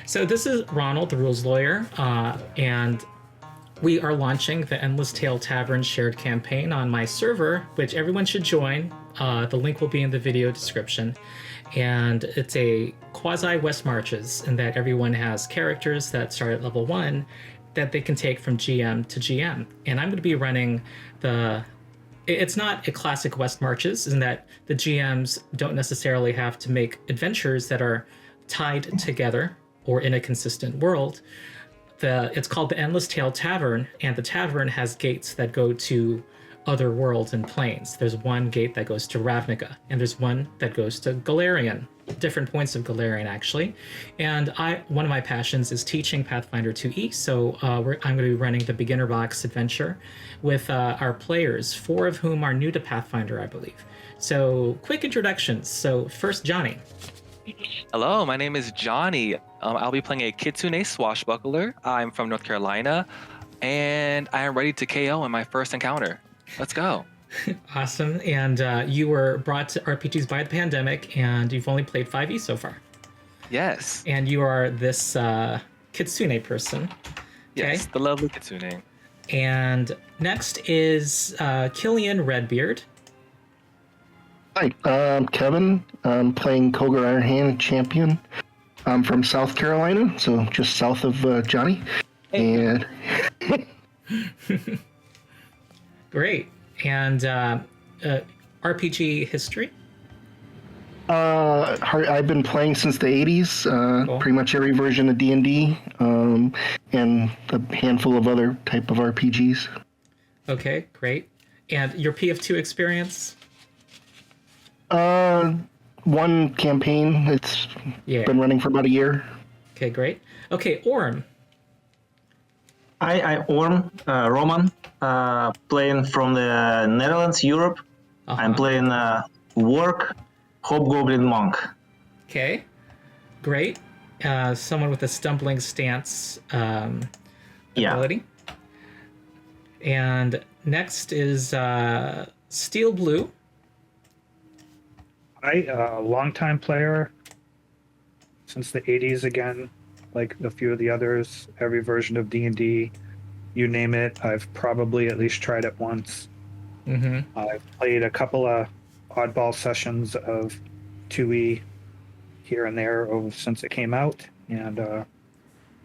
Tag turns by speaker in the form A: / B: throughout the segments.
A: So this is Ronald, the rules lawyer, and we are launching the Endless Tale Tavern shared campaign on my server, which everyone should join. The link will be in the video description. And it's a quasi West Marches in that everyone has characters that start at level 1 that they can take from GM to GM. And I'm going to be running the... It's not a classic West Marches in that the GMs don't necessarily have to make adventures that are tied together or in a consistent world. It's called the Endless Tale Tavern, and the tavern has gates that go to other worlds and planes. There's one gate that goes to Ravnica, and there's one that goes to Galarian, different points of Galarian actually. And one of my passions is teaching Pathfinder 2e, so I'm going to be running the beginner box adventure with our players, 4 of whom are new to Pathfinder, I believe. So quick introductions. So first, Johnny.
B: Hello, my name is Johnny. I'll be playing a Kitsune swashbuckler. I'm from North Carolina, and I am ready to KO in my first encounter. Let's go.
A: Awesome. And you were brought to RPGs by the pandemic, and you've only played 5e so far.
B: Yes.
A: And you are this Kitsune person. Okay?
B: Yes, the lovely Kitsune.
A: And next is Killian Redbeard.
C: Hi, I'm Kevin. I'm playing Kogar Ironhand Champion. I'm from South Carolina, so just south of Johnny.
B: Hey.
C: And
A: Great. And RPG history?
C: I've been playing since the 80s,
A: Cool.
C: pretty much every version of D&D, and a handful of other type of RPGs.
A: Okay, great. And your PF2 experience?
C: One campaign. It's been running for about a year.
A: Okay, great. Okay, Orm.
D: Hi, I'm Orm, Roman, playing from the Netherlands, Europe. I'm playing Work, Hobgoblin Monk.
A: Okay, great. Someone with a stumbling stance ability. And next is Steel Blue.
E: Hi, longtime player since the 80s again, like a few of the others, every version of D&D, you name it, I've probably at least tried it once.
A: Mm-hmm.
E: I've played a couple of oddball sessions of 2e here and there since it came out, and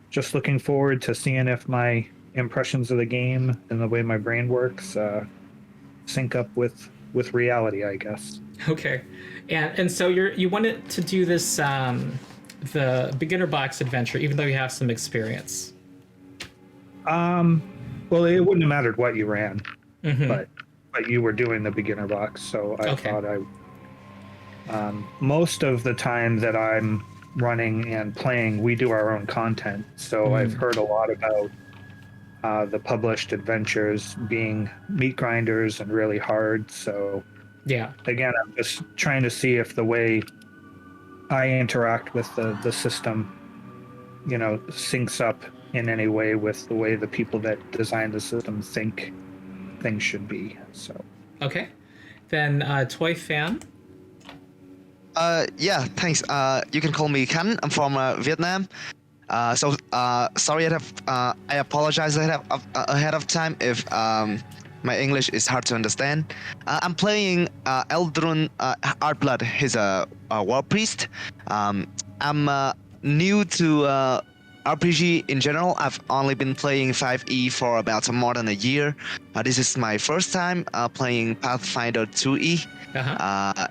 E: just looking forward to seeing if my impressions of the game and the way my brain works sync up with reality, I guess.
A: Okay, and so you wanted to do this the beginner box adventure, even though you have some experience.
E: Well, it wouldn't have mattered what you ran,
A: Mm-hmm.
E: but you were doing the beginner box, so I
A: Okay.
E: thought most of the time that I'm running and playing, we do our own content. So I've heard a lot about the published adventures being meat grinders and really hard. So
A: Yeah.
E: again, I'm just trying to see if the way I interact with the system, syncs up in any way with the way the people that design the system think things should be. So
A: Okay. Then Toy Fan.
F: Yeah, thanks. You can call me Khánh. I'm from Vietnam. Sorry, I apologize ahead of time if my English is hard to understand. I'm playing Eldrun Artblood. He's a war priest. I'm new to RPG in general. I've only been playing 5e for about more than a year. This is my first time playing Pathfinder 2e.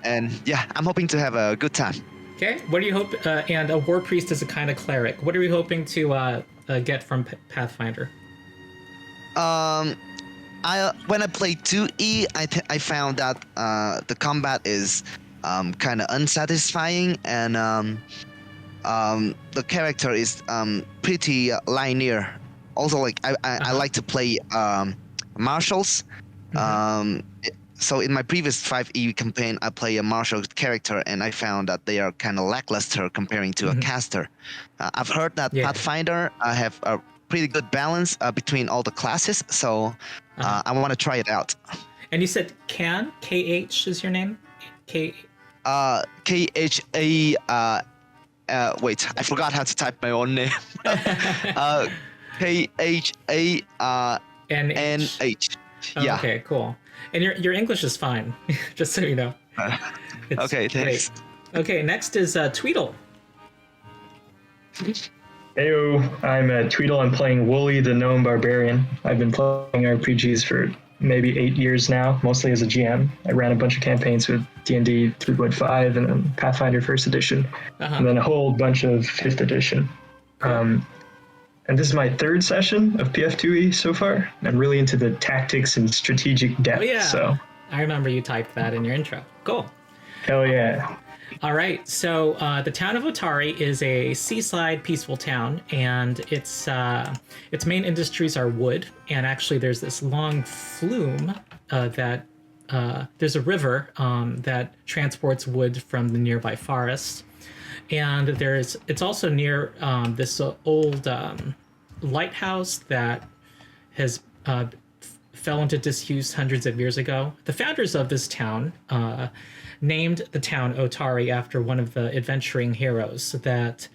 F: And yeah, I'm hoping to have a good time.
A: Okay. What do you hope? And a war priest is a kind of cleric. What are we hoping to get from Pathfinder?
F: When I played 2e, I found that the combat is kind of unsatisfying, and the character is pretty linear. Also, like I like to play marshals. So in my previous 5e campaign, I play a martial character, and I found that they are kind of lackluster comparing to a caster. I've heard that Pathfinder have a pretty good balance between all the classes, so I want to try it out.
A: And you said KH is your name?
F: KHA Wait, I forgot how to type my own name. KHANH.
A: Oh,
F: Yeah.
A: okay, cool. And your English is fine, just so you know. It's
F: Okay, thanks.
A: great. Okay, next is Tweedle.
G: Heyo, I'm Tweedle. I'm playing Wooly the Gnome Barbarian. I've been playing RPGs for maybe 8 years now, mostly as a GM. I ran a bunch of campaigns with D&D 3.5 and then Pathfinder First Edition, and then a whole bunch of 5th Edition. And this is my 3rd session of PF2E so far. I'm really into the tactics and strategic depth.
A: Oh, yeah.
G: So,
A: I remember you typed that in your intro. Cool.
G: hell yeah.
A: All right, so the town of Otari is a seaside, peaceful town, and its main industries are wood. And actually, there's this long flume that there's a river that transports wood from the nearby forest, and it's also near this old lighthouse that has fell into disuse hundreds of years ago. The founders of this town named the town Otari after one of the adventuring heroes that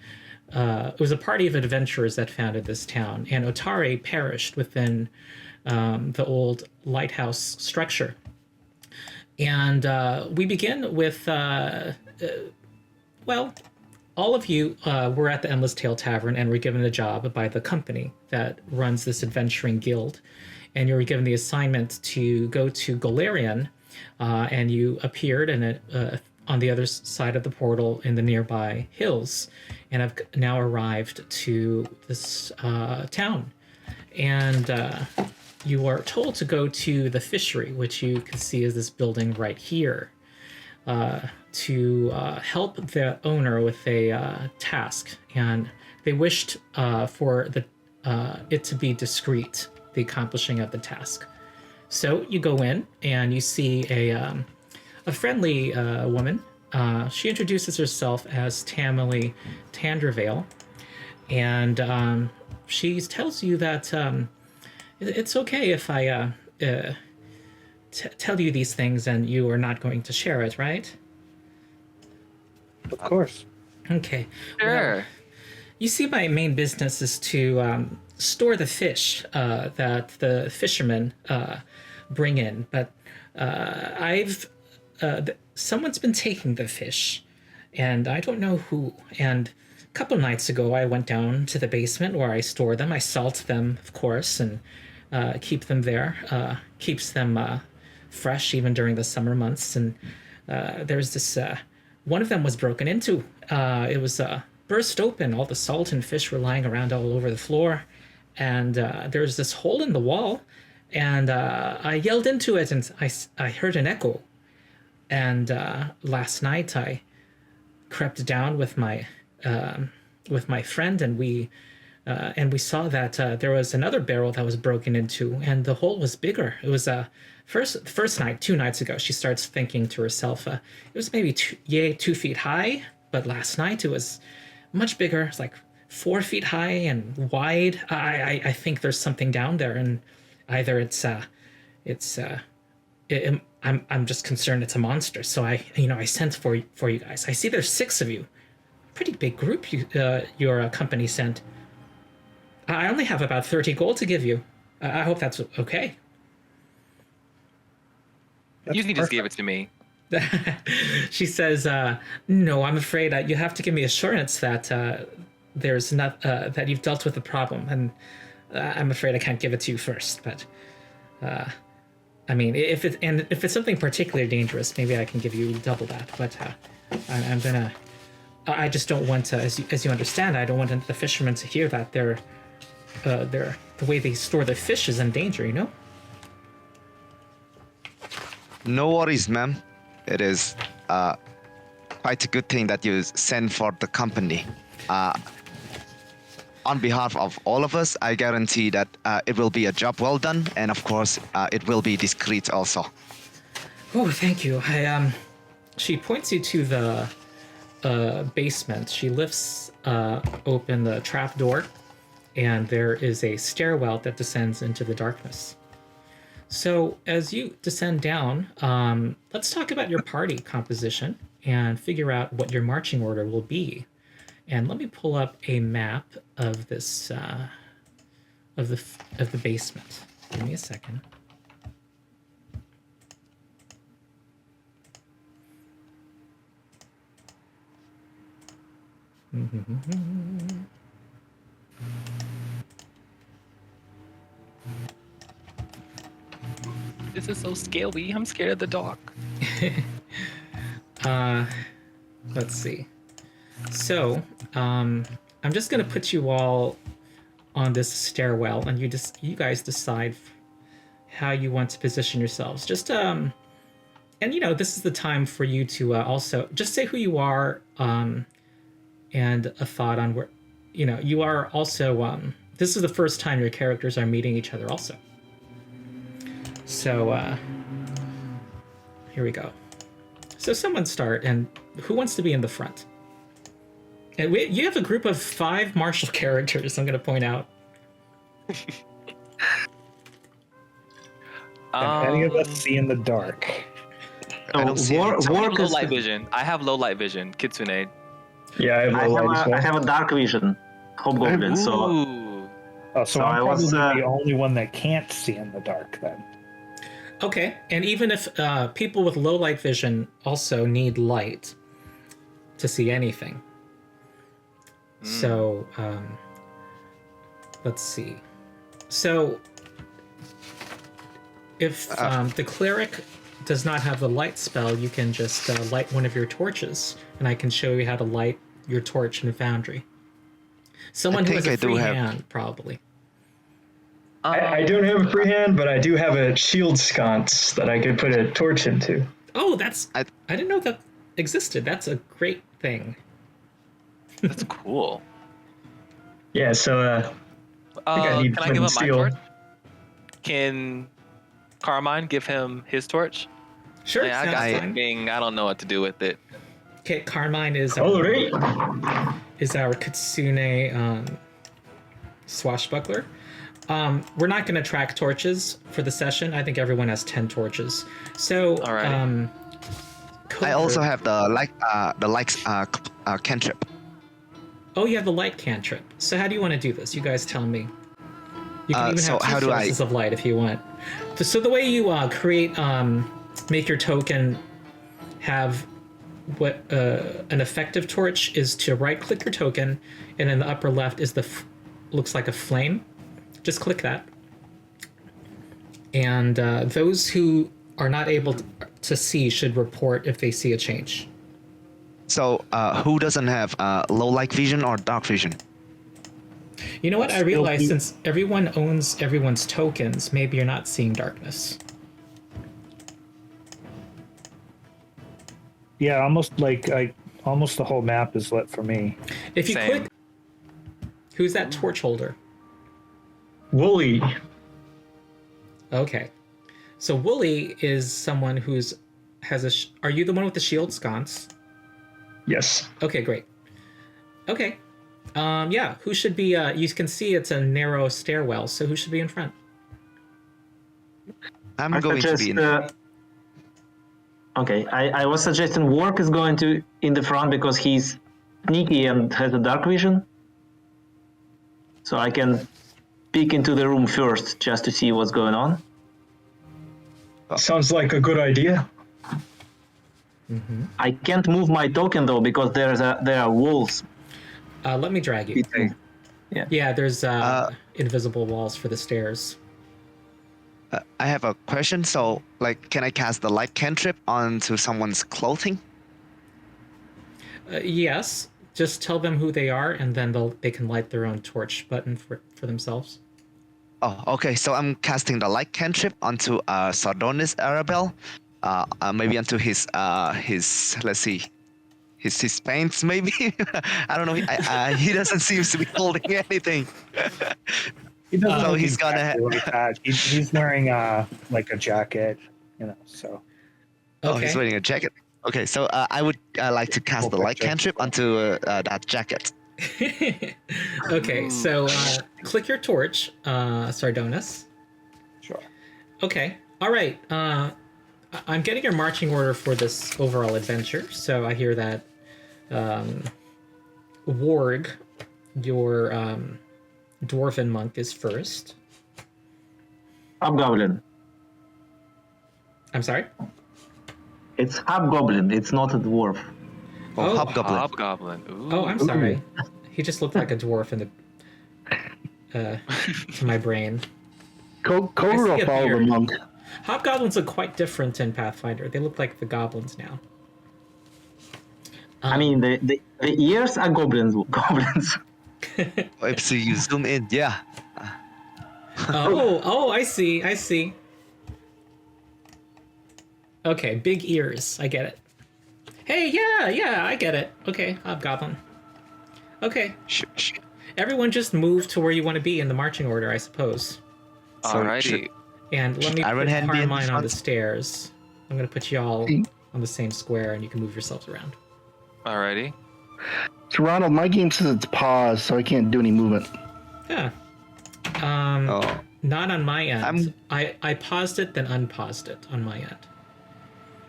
A: it was a party of adventurers that founded this town, and Otari perished within the old lighthouse structure. And we begin with, well, all of you were at the Endless Tale Tavern and were given a job by the company that runs this adventuring guild. And you were given the assignment to go to Golarion, and you appeared on the other side of the portal in the nearby hills, and have now arrived to this town. And you are told to go to the fishery, which you can see is this building right here, to help the owner with a task. And they wished for it to be discreet, the accomplishing of the task. So you go in and you see a friendly woman. She introduces herself as Tamily Tandervale, and she tells you that it's okay if I tell you these things and you are not going to share it, right?
E: Of course.
A: Okay.
B: Sure.
A: Well, you see, my main business is to store the fish that the fishermen bring in, but someone's been taking the fish, and I don't know who. And a couple nights ago, I went down to the basement where I store them. I salt them, of course, and keep them there. Keeps them fresh even during the summer months. And there's this one of them was broken into. It was burst open. All the salt and fish were lying around all over the floor, and there was this hole in the wall. And I yelled into it, and I heard an echo. And last night I crept down with my friend, and we saw that there was another barrel that was broken into, and the hole was bigger. It was first night, 2 nights ago. She starts thinking to herself, it was maybe 2 feet high, but last night it was much bigger. It's like 4 feet high and wide. I think there's something down there, and either I'm just concerned it's a monster. So I sent for you guys. I see there's 6 of you. Pretty big group your company sent. I only have about 30 gold to give you. I hope that's okay.
B: You can just give it to me.
A: She says, "No, I'm afraid you have to give me assurance that there's not that you've dealt with the problem, and I'm afraid I can't give it to you first. But I mean, if it's something particularly dangerous, maybe I can give you double that. But I'm gonna. I just don't want to, as you understand, I don't want the fishermen to hear that the way they store their fish is in danger. You know."
F: No worries, ma'am. It is quite a good thing that you send for the company. On behalf of all of us, I guarantee that it will be a job well done, and of course, it will be discreet also.
A: Oh, thank you. She points you to the basement. She lifts open the trap door, and there is a stairwell that descends into the darkness. So as you descend down, let's talk about your party composition and figure out what your marching order will be. And let me pull up a map of this of the basement. Give me a second.
B: This is so scary. I'm scared of the dark.
A: Let's see. So, I'm just gonna put you all on this stairwell, and you guys decide how you want to position yourselves. Just and this is the time for you to also just say who you are, and a thought on where, you are also. This is the first time your characters are meeting each other, also. So, here we go. So someone start, and who wants to be in the front? And you have a group of 5 martial characters, I'm going to point out.
E: Can any of us see in the dark?
F: I don't see
D: Work
B: Low
D: is.
B: light vision. I have low light vision. Kitsune.
G: Yeah, I have low light as well.
D: I have a dark vision, hobgoblin. So
B: Ooh.
E: Oh, so
D: So
E: I'm
D: I was,
E: probably the only one that can't see in the dark then.
A: Okay, and even if people with low light vision also need light to see anything. So, let's see. So, if the cleric does not have the light spell, you can just light one of your torches, and I can show you how to light your torch in Foundry. Someone who
F: think
A: has a
F: I do
A: free
F: have-
A: hand, probably.
G: I don't have a free hand, but I do have a shield sconce that I could put a torch into.
A: Oh, that's...
F: I-
A: I didn't know that existed. That's a great thing.
B: That's cool.
G: Yeah, so I think I need
B: Can I give him my
G: steel.
B: torch? Can Carmine give him his torch?
A: Sure,
B: Yeah, I
A: sounds
B: got
A: fine.
B: something. I don't know what to do with it.
A: Okay, Carmine is
G: All right.
A: our Kitsune swashbuckler. We're not going to track torches for the session. I think everyone has 10 torches. So,
B: Alright.
F: I also have the cantrip.
A: Oh, you have the light cantrip. So how do you want to do this? You guys tell me. You can even
F: So
A: have 2
F: how do I-
A: sources of light if you want. So the way you make your token have what an effective torch is to right-click your token, and in the upper left is looks like a flame. Just click that. And those who are not able to see should report if they see a change.
F: So who doesn't have low light vision or dark vision?
A: You know what? I realized since everyone owns everyone's tokens, maybe you're not seeing darkness.
E: Yeah, almost the whole map is lit for me.
A: If you
B: Same.
A: click, who's that torch holder?
G: Wooly.
A: Okay, so Wooly is someone who's has a. Are you the one with the shield sconce?
G: Yes.
A: Okay, great. Okay, yeah. Who should be? You can see it's a narrow stairwell, so who should be in front?
F: I'm
D: I
F: going to
D: suggest,
F: be in.
D: okay, I was suggesting Work is going to in the front because he's sneaky and has a dark vision. So I can peek into the room first just to see what's going on.
G: Sounds like a good idea.
D: I can't move my token though because there are walls.
A: Let me drag you. Yeah, there's invisible walls for the stairs.
F: I have a question. So, can I cast the light cantrip onto someone's clothing?
A: Yes, just tell them who they are, and then they can light their own torch button for themselves.
F: Oh, okay. So I'm casting the light cantrip onto Sardonis Arabelle. Maybe onto his let's see, his pants maybe. I don't know. He doesn't seem to be holding anything.
E: He doesn't
F: So
E: look
F: he's gonna
E: exactly like that. He's wearing like a jacket, so.
F: Oh,
A: Okay.
F: he's wearing a jacket. Okay, so I would like to cast the light cantrip onto that jacket.
A: Okay, so click your torch, Sardonis.
E: Sure.
A: Okay, all right. I'm getting your marching order for this overall adventure. So I hear that Warg, your dwarven monk, is first.
D: Hobgoblin.
A: I'm sorry?
D: It's hobgoblin. It's not a dwarf.
F: Oh,
A: Oh,
F: hobgoblin.
B: Hobgoblin. Ooh.
A: Oh, I'm sorry. He just looked like a dwarf in the to my brain.
C: Koger
A: I see
C: will
A: a
C: follow the
A: beard.
C: monk.
A: Hobgoblins look quite different in Pathfinder. They look like the goblins now.
D: I mean, the ears are goblins. Goblins.
F: If you zoom in, yeah.
A: Oh, I see. Okay, big ears. I get it. Hey, yeah, I get it. Okay, hobgoblin. Okay, everyone just move to where you want to be in the marching order, I suppose.
B: Alrighty.
A: And let me
F: Iron
A: put
F: Hand be in the
A: Carmine on the
F: front?
A: stairs. I'm gonna put you all on the same square, and you can move yourselves around.
B: Alrighty.
C: So Ronald, my game says it's paused, so I can't do any movement.
A: Yeah.
F: Oh,
A: Not on my end.
F: I'm-
A: I paused it, then unpaused it on my end.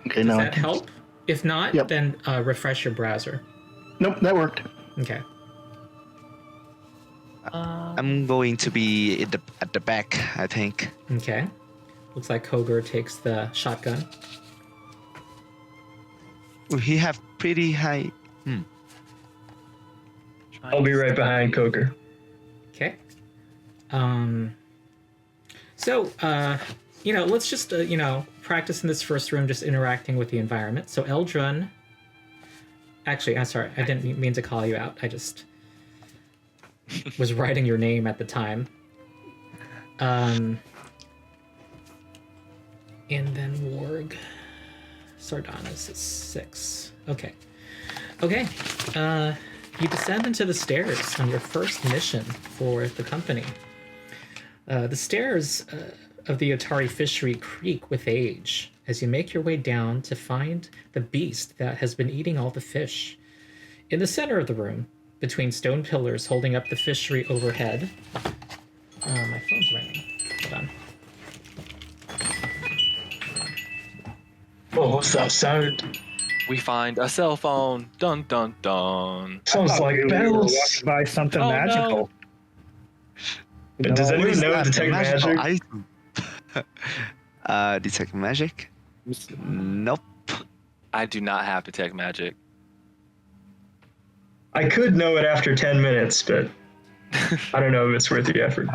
C: Okay,
A: Does
C: now I
A: that
C: can-
A: help? If not,
C: Yep.
A: then refresh your browser.
C: Nope, that worked.
A: Okay.
F: I'm going to be at the back, I think.
A: Okay. Looks like Koger takes the shotgun.
F: He have pretty high.
G: I'll be right behind Coker.
A: Okay. So, let's just, practice in this first room, just interacting with the environment. So, Eldrun. Actually, I'm sorry. I didn't mean to call you out. I just was writing your name at the time. And then Warg. Sardonis is 6. Okay. You descend into the stairs on your first mission for the company. The stairs of the Otari fishery creak with age as you make your way down to find the beast that has been eating all the fish. In the center of the room, between stone pillars holding up the fishery overhead. My phone's ringing. Hold on.
G: Oh, what's that sound?
B: We find a cell phone. Dun dun dun.
G: Sounds like
E: We were
G: bells.
E: walking by something
A: Oh,
E: magical.
G: But does anyone
F: What
G: know
F: is
G: detect
F: that?
G: magic?
F: Detect magic? Nope.
B: I do not have detect magic.
G: I could know it after 10 minutes, but I don't know if it's worth the effort.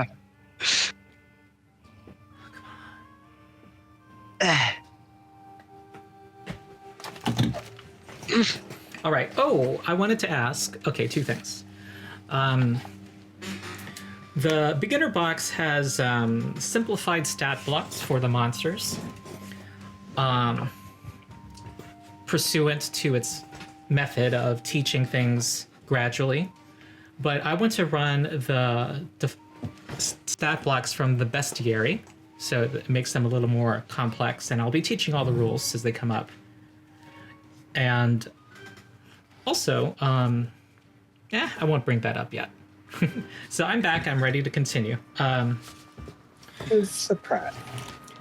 A: All right. Oh, I wanted to ask. Okay, 2 things. The beginner box has simplified stat blocks for the monsters, pursuant to its method of teaching things gradually. But I want to run the stat blocks from the bestiary, so it makes them a little more complex, and I'll be teaching all the rules as they come up. And also, I won't bring that up yet. So I'm back. I'm ready to continue.
E: Surprise.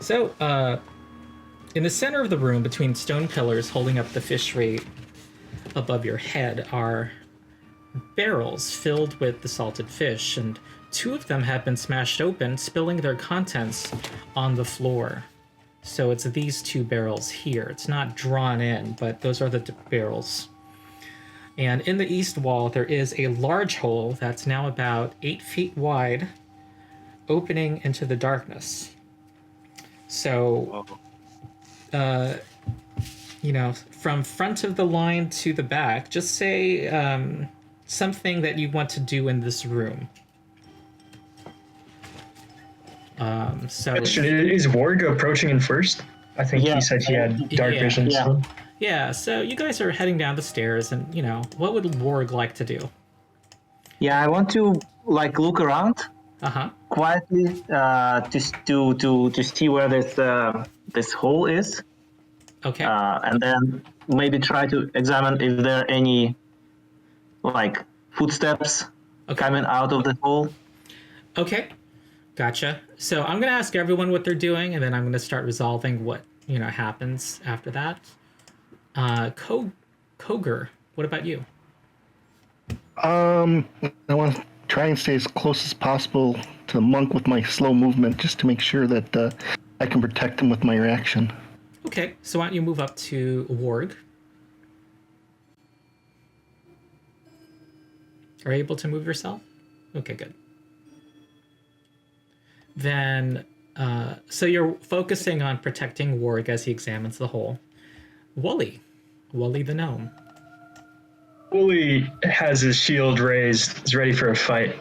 A: So, in the center of the room, between stone pillars holding up the fishery above your head, are barrels filled with the salted fish, and 2 of them have been smashed open, spilling their contents on the floor. So it's these 2 barrels here. It's not drawn in, but those are the barrels. And in the east wall, there is a large hole that's now about 8 feet wide, opening into the darkness. So, from front of the line to the back, just say something that you want to do in this room.
G: Question, is Warg approaching in first? I think
D: Yeah.
G: he said he had dark
A: Yeah.
G: vision.
D: Yeah.
G: So.
A: Yeah, so you guys are heading down the stairs, and, what would Warg like to do?
D: Yeah, I want to look around
A: Uh-huh.
D: quietly to see where this hole is,
A: Okay.
D: and then maybe try to examine if there are any footsteps coming out of the hole.
A: Okay, gotcha. So I'm gonna ask everyone what they're doing, and then I'm gonna start resolving what happens after that. Koger, what about you?
C: I want to try and stay as close as possible to the monk with my slow movement, just to make sure that I can protect him with my reaction.
A: Okay, so why don't you move up to Warg? Are you able to move yourself? Okay, good. Then, so you're focusing on protecting Warg as he examines the hole. Wooly the gnome.
G: Wooly has his shield raised. He's ready for a fight.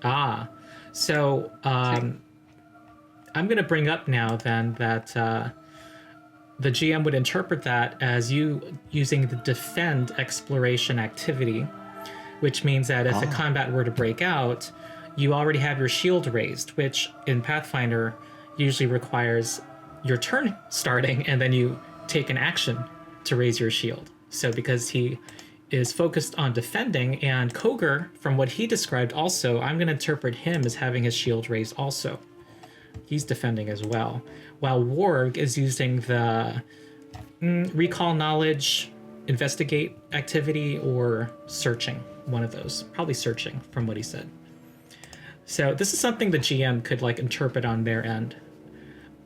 A: Ah, so I'm going to bring up now then that the GM would interpret that as you using the defend exploration activity, which means that if a combat were to break out, you already have your shield raised, which in Pathfinder usually requires your turn starting and then you take an action to raise your shield. So because he is focused on defending, and Koger, from what he described also, I'm going to interpret him as having his shield raised also. He's defending as well. While Warg is using the recall knowledge, investigate activity, or searching. One of those. Probably searching, from what he said. So this is something the GM could like interpret on their end.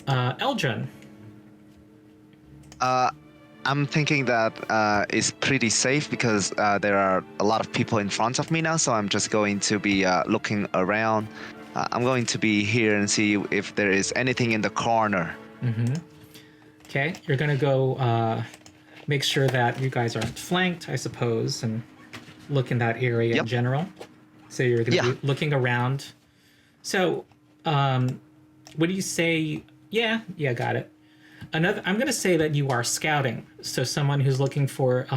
A: Eldrin.
F: I'm thinking that it's pretty safe because there are a lot of people in front of me now, so I'm just going to be looking around. I'm going to be here and see if there is anything in the corner.
A: Okay, you're gonna go make sure that you guys aren't flanked, I suppose, and look in that area in general. So you're gonna be looking around. So, what do you say? Yeah, got it. I'm going to say that you are scouting. So someone who's looking for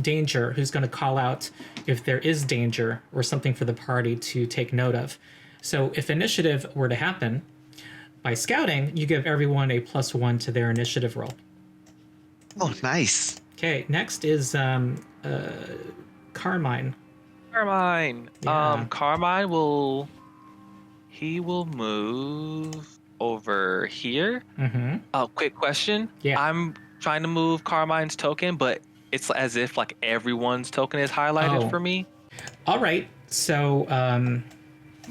A: danger, who's going to call out if there is danger or something for the party to take note of. So if initiative were to happen, by scouting, you give everyone a +1 to their initiative roll.
F: Oh, nice.
A: Okay, next is Carmine.
B: Carmine.
A: Yeah.
B: Carmine will move over here. Quick question.
A: Yeah.
B: I'm trying to move Carmine's token, but it's as if like everyone's token is highlighted for me.
A: All right. So,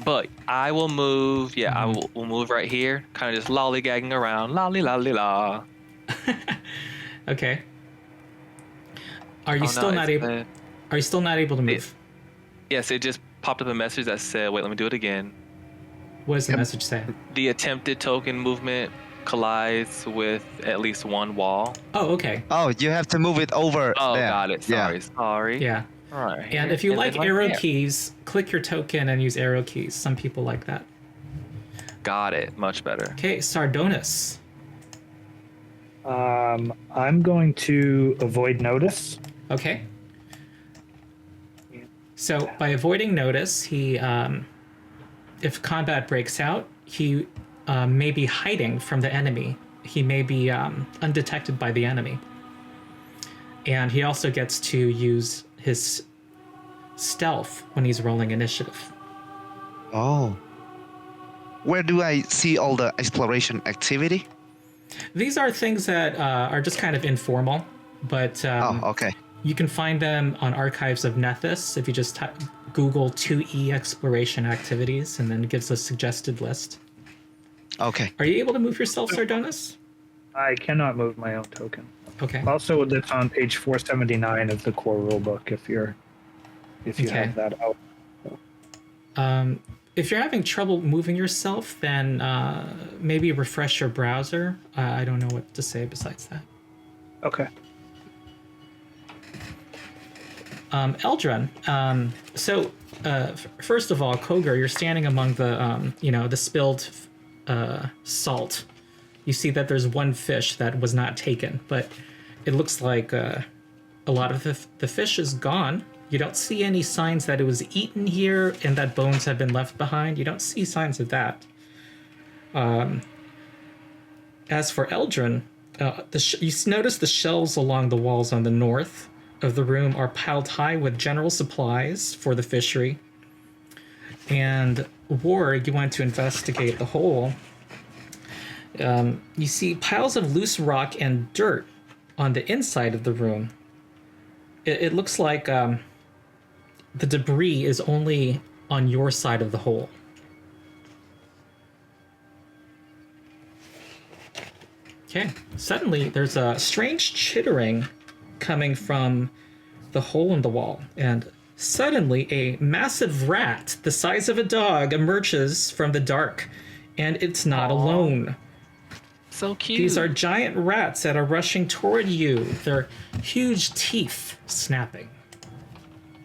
B: But I will move. Yeah, I will move right here, kind of just lollygagging around. Lolly lolly la.
A: okay. Are you still not able? Are you still not able to move?
B: Yes, it just popped up a message that said, "Wait, let me do it again."
A: What does the message say?
B: The attempted token movement collides with at least one wall.
A: Oh, okay.
F: Oh, you have to move it over
B: Oh,
F: there.
B: got it. Sorry.
A: Yeah.
B: All right.
A: And if you like arrow
B: there.
A: keys, click your token and use arrow keys. Some people like that.
B: Got it. Much better.
A: Okay, Sardonis.
E: I'm going to avoid notice.
A: Okay. So by avoiding notice, he, if combat breaks out, he may be hiding from the enemy. He may be undetected by the enemy. And he also gets to use his stealth when he's rolling initiative.
F: Oh. Where do I see all the exploration activity?
A: These are things that are just kind of informal, but
F: okay.
A: you can find them on Archives of Nethys if you just Google 2E exploration activities, and then it gives a suggested list.
F: Okay.
A: Are you able to move yourself, Sardonis?
E: I cannot move my own token.
A: Okay.
E: Also, that's on page 479 of the core rulebook if you have that out.
A: If you're having trouble moving yourself, then maybe refresh your browser. I don't know what to say besides that.
E: Okay.
A: Eldrin, first of all, Koger, you're standing among the, the spilled salt. You see that there's one fish that was not taken, but it looks like a lot of the fish is gone. You don't see any signs that it was eaten here and that bones have been left behind. You don't see signs of that. As for Eldrin, you notice the shelves along the walls on the north of the room are piled high with general supplies for the fishery. And Warg, you want to investigate the hole. You see piles of loose rock and dirt on the inside of the room. It looks like the debris is only on your side of the hole. Okay, suddenly there's a strange chittering coming from the hole in the wall, and suddenly a massive rat the size of a dog emerges from the dark, and it's not alone.
B: So cute.
A: These are giant rats that are rushing toward you, their huge teeth snapping.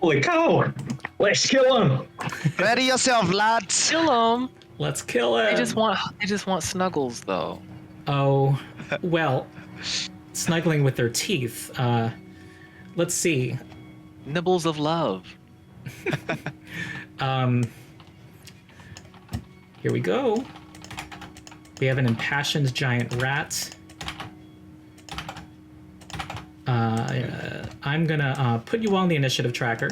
G: Holy cow! Let's kill him!
F: Ready yourself, lads.
B: Kill them.
A: Let's kill it!
B: They just want snuggles though.
A: Oh, well, snuggling with their teeth. Let's see.
B: Nibbles of love.
A: Here we go. We have an impassioned giant rat. I'm gonna put you on the initiative tracker.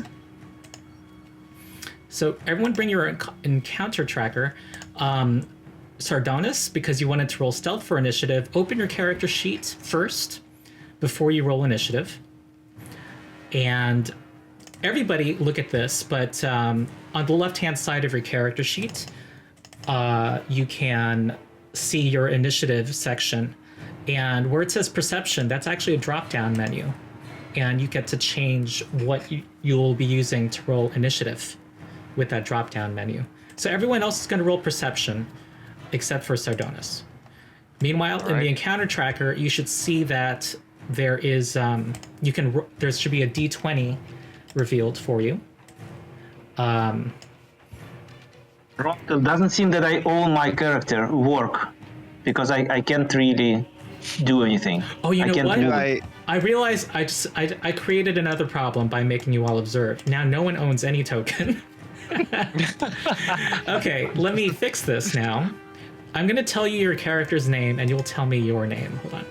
A: So everyone bring your encounter tracker. Sardonis, because you wanted to roll stealth for initiative, open your character sheet first before you roll initiative. And everybody look at this, but on the left-hand side of your character sheet, you can see your initiative section. And where it says perception, that's actually a drop-down menu. And you get to change what you'll be using to roll initiative with that drop-down menu. So everyone else is going to roll perception, except for Sardonis. Meanwhile, in the encounter tracker, you should see that there is there should be a D20 revealed for you.
D: It doesn't seem that I own my character work because I can't really do anything.
A: Oh, you know what?
F: I
A: I realized I created another problem by making you all observe. Now no one owns any token. Okay, let me fix this now. I'm gonna tell you your character's name, and you'll tell me your name. Hold on.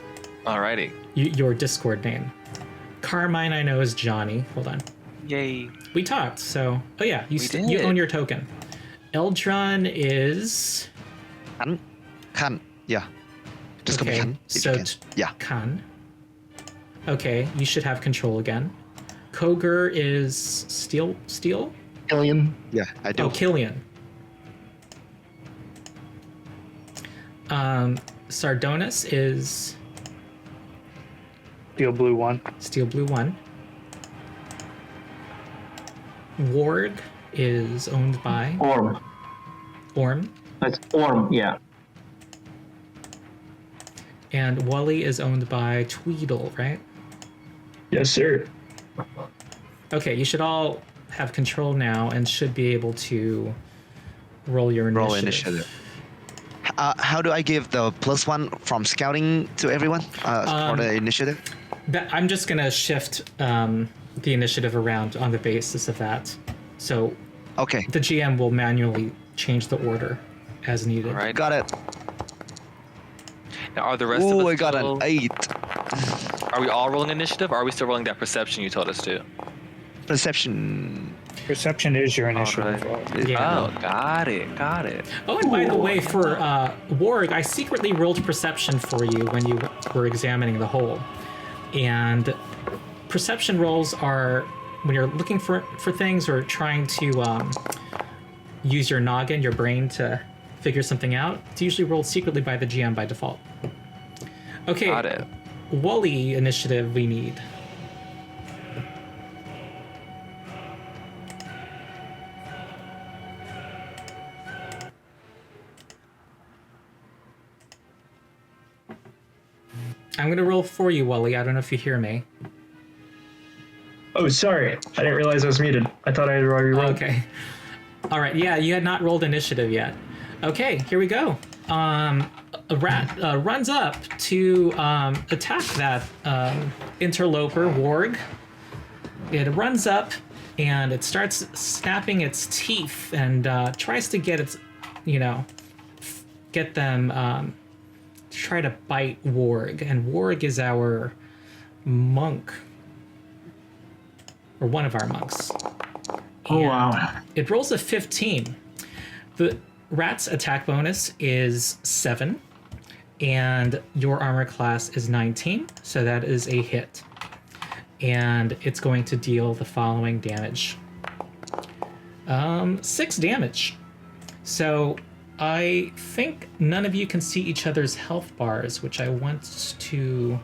B: Alrighty.
A: Your Discord name. Carmine, I know, is Johnny. Hold on.
B: Yay.
A: We talked, so... Oh yeah, you
B: did.
A: own your token. Eldron is...
F: Khan. Yeah. Just call me Khan. if
A: so
F: you can. Yeah.
A: Khan. Okay, you should have control again. Koger is Steel?
C: Alien.
F: Yeah, I do.
A: Oh, Killian. Sardonis is
E: Steel Blue 1.
A: Steel Blue 1. Ward is owned by
D: Orm.
A: Orm.
D: That's Orm, yeah.
A: And Wally is owned by Tweedle, right?
G: Yes, sir.
A: Okay, you should all have control now and should be able to roll your initiative.
F: Roll initiative. How do I give the +1 from scouting to everyone for the initiative?
A: I'm just gonna shift the initiative around on the basis of that. So
F: Okay,
A: the GM will manually change the order as needed.
B: All right.
F: got it.
B: Now, are the rest of us
F: Oh, I got
B: still-
F: an 8.
B: Are we all rolling initiative, or are we still rolling that perception you told us to?
F: Perception.
E: Perception is your initiative.
B: Alright.
A: Yeah.
B: Oh, got it.
A: Oh, and by the way, for Warg, I secretly rolled perception for you when you were examining the hole. And perception rolls are when you're looking for things or trying to use your noggin, your brain, to figure something out. It's usually rolled secretly by the GM by default. Okay,
B: Got it.
A: Wally initiative we need. I'm gonna roll for you, Wally. I don't know if you hear me.
G: Oh, sorry. I didn't realize I was muted. I thought I had already rolled.
A: Okay. All right. Yeah, you had not rolled initiative yet. Okay, here we go. A rat runs up to attack that interloper warg. It runs up and it starts snapping its teeth and tries to get its, get them to try to bite Warg. And Warg is our monk, or one of our monks.
D: Oh,
A: And
D: wow.
A: it rolls a 15. The rat's attack bonus is 7, and your armor class is 19, so that is a hit. And it's going to deal the following damage. 6 damage. So I think none of you can see each other's health bars, which I want to...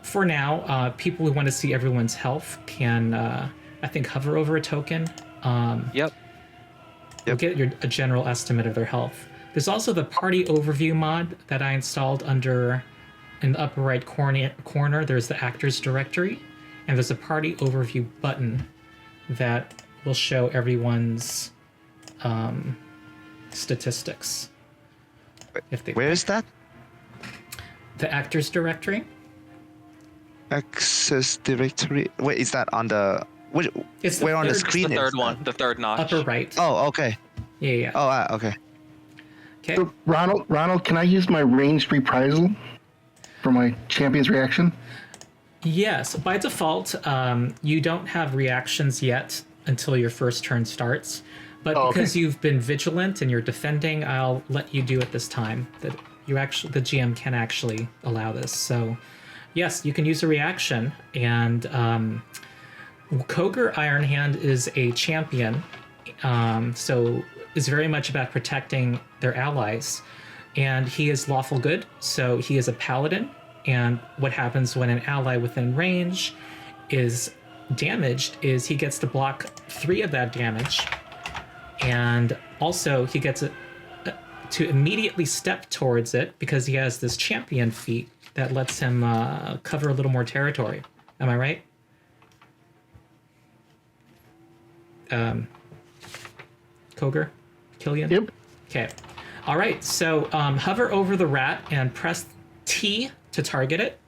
A: For now, people who want to see everyone's health can, I think, hover over a token.
B: Yep.
A: You'll get a general estimate of their health. There's also the party overview mod that I installed under, in the upper right corner, there's the actors directory, and there's a party overview button that will show everyone's statistics.
F: Where is that?
A: The actors directory.
F: Access directory. Wait, is that on the?
A: It's the
F: where on the
A: third-
F: screen?
B: The third
F: is
B: one,
F: that?
B: the third notch.
A: Upper right.
F: Oh, okay.
A: Yeah.
F: Oh, okay.
A: Okay.
C: So, Ronald, can I use my ranged reprisal for my champion's reaction?
A: Yes, by default, you don't have reactions yet until your first turn starts. But because you've been vigilant and you're defending, I'll let you do it this time. That the GM can actually allow this. So, yes, you can use a reaction. And Koger Ironhand is a champion, so is very much about protecting their allies. And he is lawful good, so he is a paladin. And what happens when an ally within range is damaged is he gets to block 3 of that damage. And also he gets to immediately step towards it because he has this champion feat that lets him cover a little more territory. Am I right? Koger? Killian?
C: Yep.
A: Okay. All right. So hover over the rat and press T to target it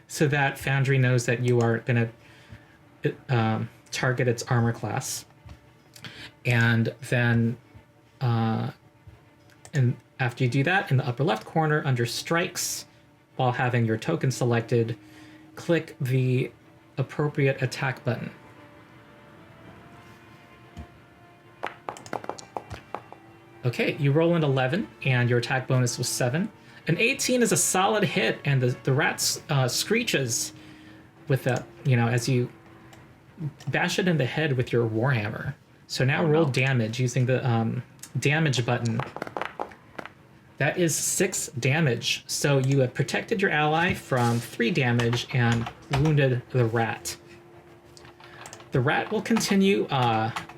A: so that Foundry knows that you are going to target its armor class. And then and after you do that, in the upper left corner under strikes, while having your token selected, click the appropriate attack button. Okay, you roll an 11 and your attack bonus was 7. An 18 is a solid hit, and the rat screeches with that, as you bash it in the head with your warhammer. So now roll damage using the damage button. That is 6 damage. So you have protected your ally from 3 damage and wounded the rat. The rat will continue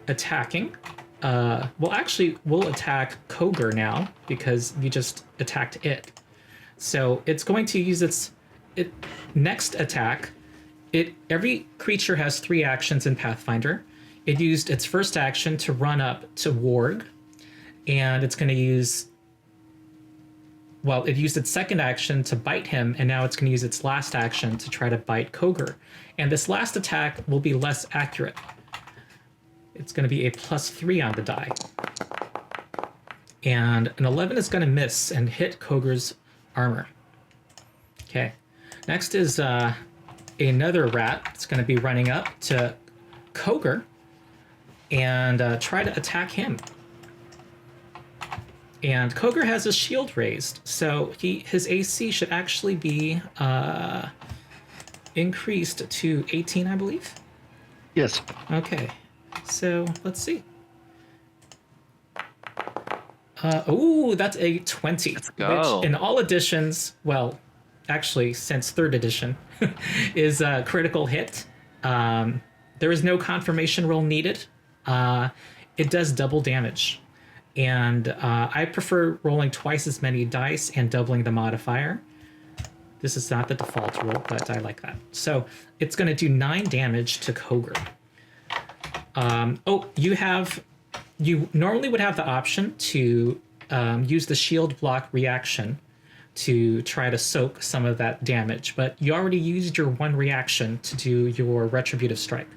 A: attacking. We'll attack Koger now because you just attacked it. So it's going to use its next attack. Every creature has 3 actions in Pathfinder. It used its first action to run up to Warg, and it's going to use... Well, it used its second action to bite him, and now it's going to use its last action to try to bite Koger. And this last attack will be less accurate. It's going to be a +3 on the die. And an 11 is going to miss and hit Koger's armor. Okay. Next is another rat. It's going to be running up to Koger and try to attack him. And Koger has his shield raised, so his AC should actually be increased to 18, I believe.
C: Yes.
A: Okay, so let's see. That's a 20.
B: Let's go.
A: Which in all editions, well, actually since 3rd edition, is a critical hit. There is no confirmation roll needed. It does double damage. And I prefer rolling twice as many dice and doubling the modifier. This is not the default roll, but I like that. So it's going to do 9 damage to Koger. You normally would have the option to use the shield block reaction to try to soak some of that damage, but you already used your 1 reaction to do your retributive strike.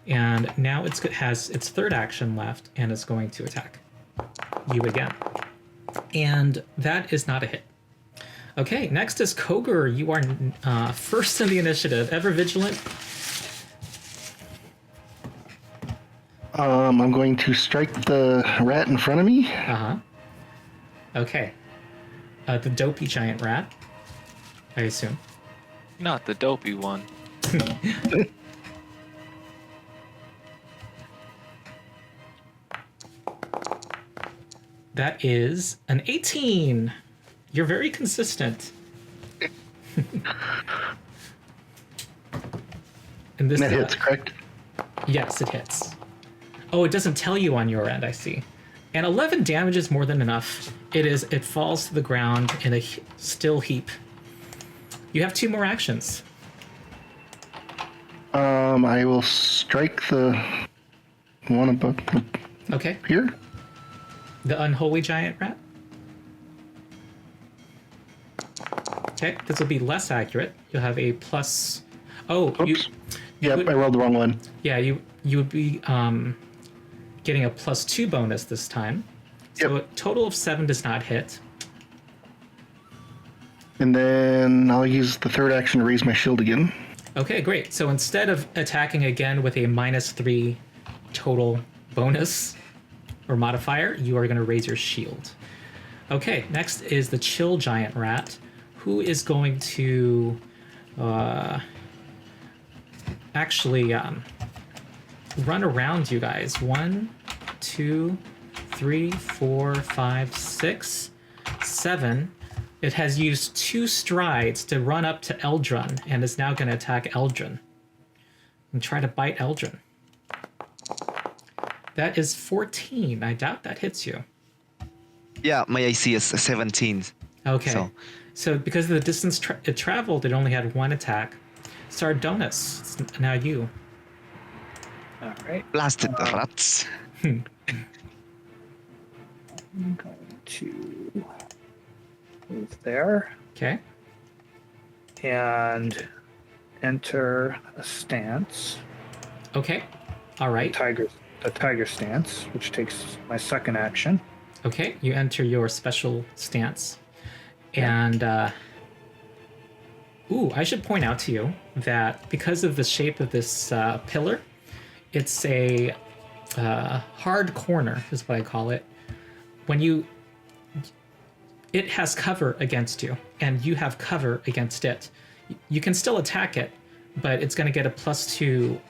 A: And now it has its 3rd action left and is going to attack you again. And that is not a hit. Okay, next is Koger. You are first in the initiative. Ever vigilant?
C: I'm going to strike the rat in front of me.
A: Uh-huh. Okay. The dopey giant rat, I assume.
B: Not the dopey one.
A: That is an 18. You're very consistent. And this
C: That hits, correct?
A: Yes, it hits. Oh, it doesn't tell you on your end, I see. And 11 damage is more than enough. It falls to the ground in a still heap. You have 2 more actions.
C: I will strike the one above
A: Okay.
C: here.
A: The unholy giant rat. Okay, this will be less accurate. You'll have a plus. Oh,
C: Oops.
A: you
C: Yep,
A: would-
C: I rolled the wrong one.
A: yeah, you would be getting a +2 bonus this time. So
C: Yep.
A: a total of 7 does not hit.
C: And then I'll use the third action to raise my shield again.
A: Okay, great. So instead of attacking again with a -3 total bonus or modifier, you are going to raise your shield. Okay, next is the chill giant rat, who is going to actually run around you guys. 1, 2, 3, 4, 5, 6, 7. It has used 2 strides to run up to Eldrin and is now going to attack Eldrin and try to bite Eldrin. That is 14. I doubt that hits you.
F: Yeah, my AC is 17.
A: Okay. So because of the distance it traveled, it only had 1 attack. Sardonus, it's now you.
E: All right.
F: Blasted rats.
E: I'm going to move there
A: Okay.
E: and enter a stance.
A: Okay. All right.
E: The tiger stance, which takes my second action.
A: Okay. You enter your special stance. And, I should point out to you that because of the shape of this pillar, it's a hard corner, is what I call it. It has cover against you, and you have cover against it. You can still attack it, but it's going to get a +2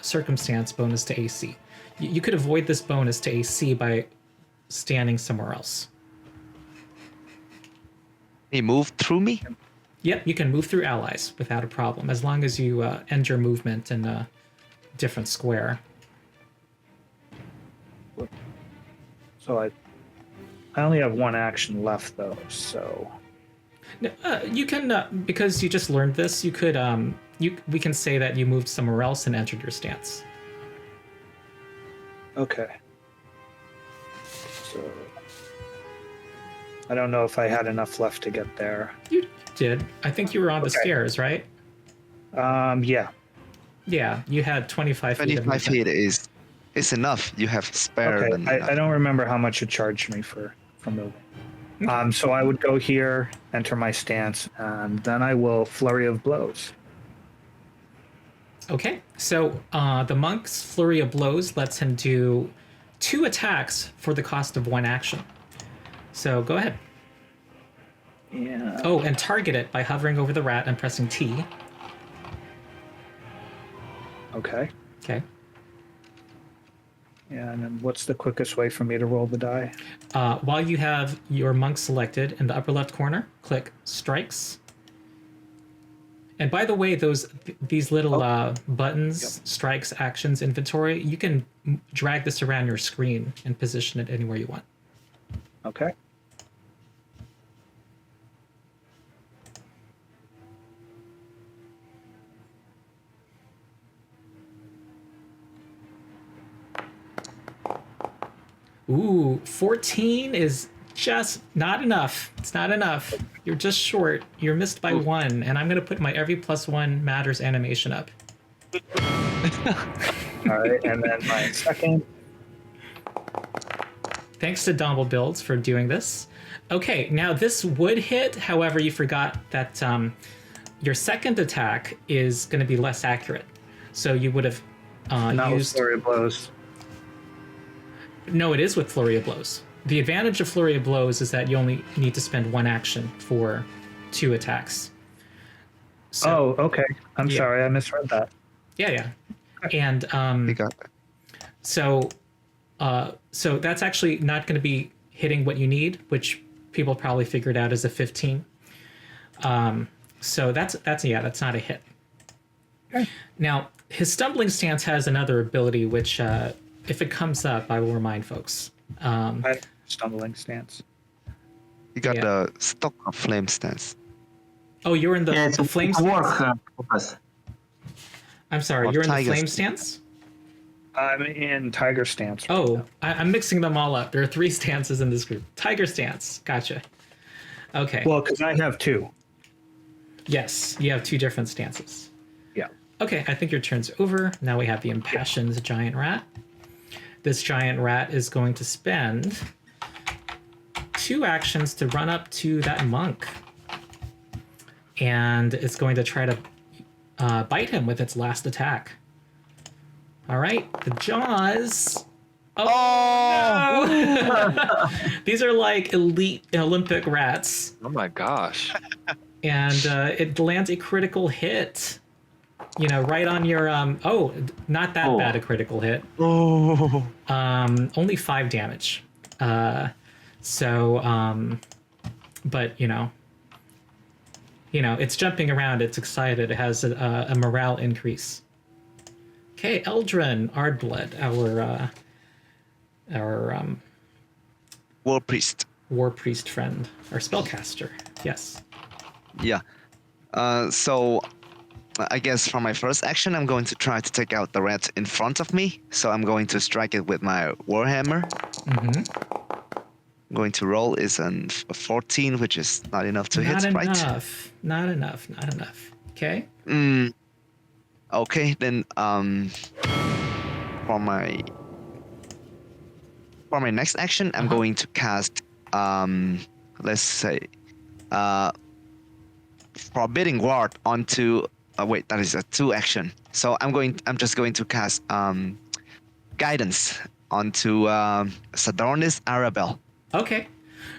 A: circumstance bonus to AC. You could avoid this bonus to AC by standing somewhere else.
F: He moved through me?
A: Yep, you can move through allies without a problem, as long as you end your movement in a different square.
E: So I only have 1 action left though, so
A: You can, because you just learned this, you could, we can say that you moved somewhere else and entered your stance.
E: okay. So I don't know if I had enough left to get there.
A: You did. I think you were on the
E: Okay.
A: stairs, right?
E: Yeah.
A: Yeah, you had 25 feet.
F: 25 feet is enough. You have spare
E: Okay.
F: than enough.
E: I don't remember how much it charged me for moving. So I would go here, enter my stance, and then I will flurry of blows.
A: Okay, so the monk's flurry of blows lets him do 2 attacks for the cost of 1 action. So go ahead.
E: Yeah.
A: Oh, and target it by hovering over the rat and pressing T.
E: Okay.
A: Okay.
E: And then what's the quickest way for me to roll the die?
A: While you have your monk selected in the upper left corner, click strikes. And by the way, these little buttons, strikes, actions, inventory, you can drag this around your screen and position it anywhere you want.
E: Okay.
A: Ooh, 14 is just not enough. It's not enough. You're just short. You're missed by 1, and I'm going to put my every +1 matters animation up.
E: All right. And then my second.
A: Thanks to Dumble Builds for doing this. Okay, now this would hit. However, you forgot that your second attack is going to be less accurate. So you would have
E: Not with
A: used...
E: flurry of blows.
A: No, it is with Flurry of Blows. The advantage of Flurry of Blows is that you only need to spend 1 action for 2 attacks. So,
E: Oh, okay. I'm
A: Yeah.
E: sorry. I misread that.
A: yeah. And
F: You got
A: so that's actually not going to be hitting what you need, which people probably figured out is a 15. So that's not a hit.
E: Okay.
A: Now, his stumbling stance has another ability, which if it comes up, I will remind folks.
E: Stumbling stance.
F: You got
A: Yeah.
F: the stock of flame stance.
A: Oh, you're in the,
D: Yeah, it's
A: the flame
D: a
A: stance?
D: work focus.
A: I'm sorry,
F: Or
A: you're in the
F: tiger
A: flame
F: stance.
A: stance?
E: I'm in tiger stance.
A: Oh, I'm mixing them all up. There are 3 stances in this group. Tiger stance. Gotcha. Okay.
E: Well, because I have 2.
A: Yes, you have 2 different stances.
E: Yeah.
A: Okay, I think your turn's over. Now we have the impassioned giant rat. This giant rat is going to spend 2 actions to run up to that monk. And it's going to try to bite him with its last attack. All right, the jaws. Oh! No! These are like elite Olympic rats.
B: Oh my gosh.
A: And it lands a critical hit. You know, right on your not that bad a critical hit.
F: Oh.
A: Only 5 damage. But it's jumping around. It's excited. It has a morale increase. Okay, Eldrin Ardblood, our
F: War priest.
A: war priest friend, our spellcaster. Yes.
F: Yeah. So I guess for my first action, I'm going to try to take out the rat in front of me. So I'm going to strike it with my warhammer.
A: Mm-hmm.
F: I'm going to roll is a 14, which is not enough to hit, right?
A: Not enough. Okay.
F: Okay, then for my next action, I'm going to cast let's say forbidding ward onto wait, that is a 2 action. So I'm just going to cast guidance onto Sardonis Arabelle.
A: Okay.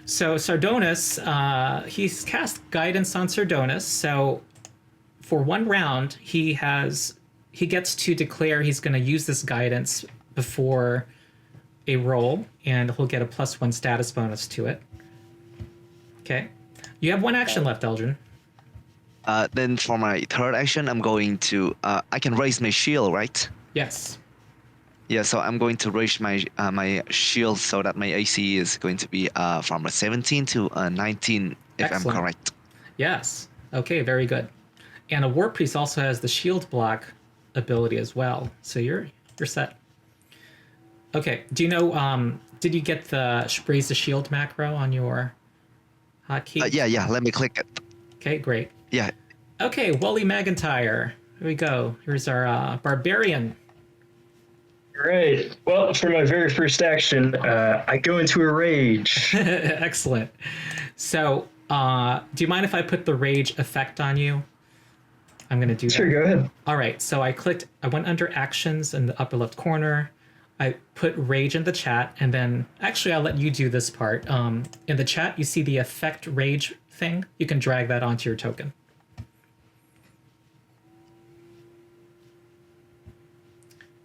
A: So Sardonis, he's cast guidance on Sardonis. So for 1 round, he gets to declare he's going to use this guidance before a roll, and he'll get a +1 status bonus to it. Okay. You have 1 action left, Eldrin.
F: Then for my third action, I'm going to I can raise my shield, right?
A: Yes.
F: Yeah, so I'm going to raise my my shield so that my AC is going to be from a 17 to a 19, if
A: Excellent.
F: I'm correct.
A: Yes. Okay, very good. And a war priest also has the shield block ability as well. So you're set. Okay. Do you know did you get the raise the shield macro on your hotkey?
F: Yeah, let me click it.
A: Okay, great.
F: Yeah.
A: Okay, Wally McIntyre. Here we go. Here's our barbarian.
G: Great. Well, for my very first action, I go into a rage.
A: Excellent. So, do you mind if I put the rage effect on you? I'm going to do
G: Sure,
A: that.
G: go ahead.
A: All right, so I went under actions in the upper left corner. I put rage in the chat, and then actually I'll let you do this part. In the chat, you see the effect rage thing. You can drag that onto your token.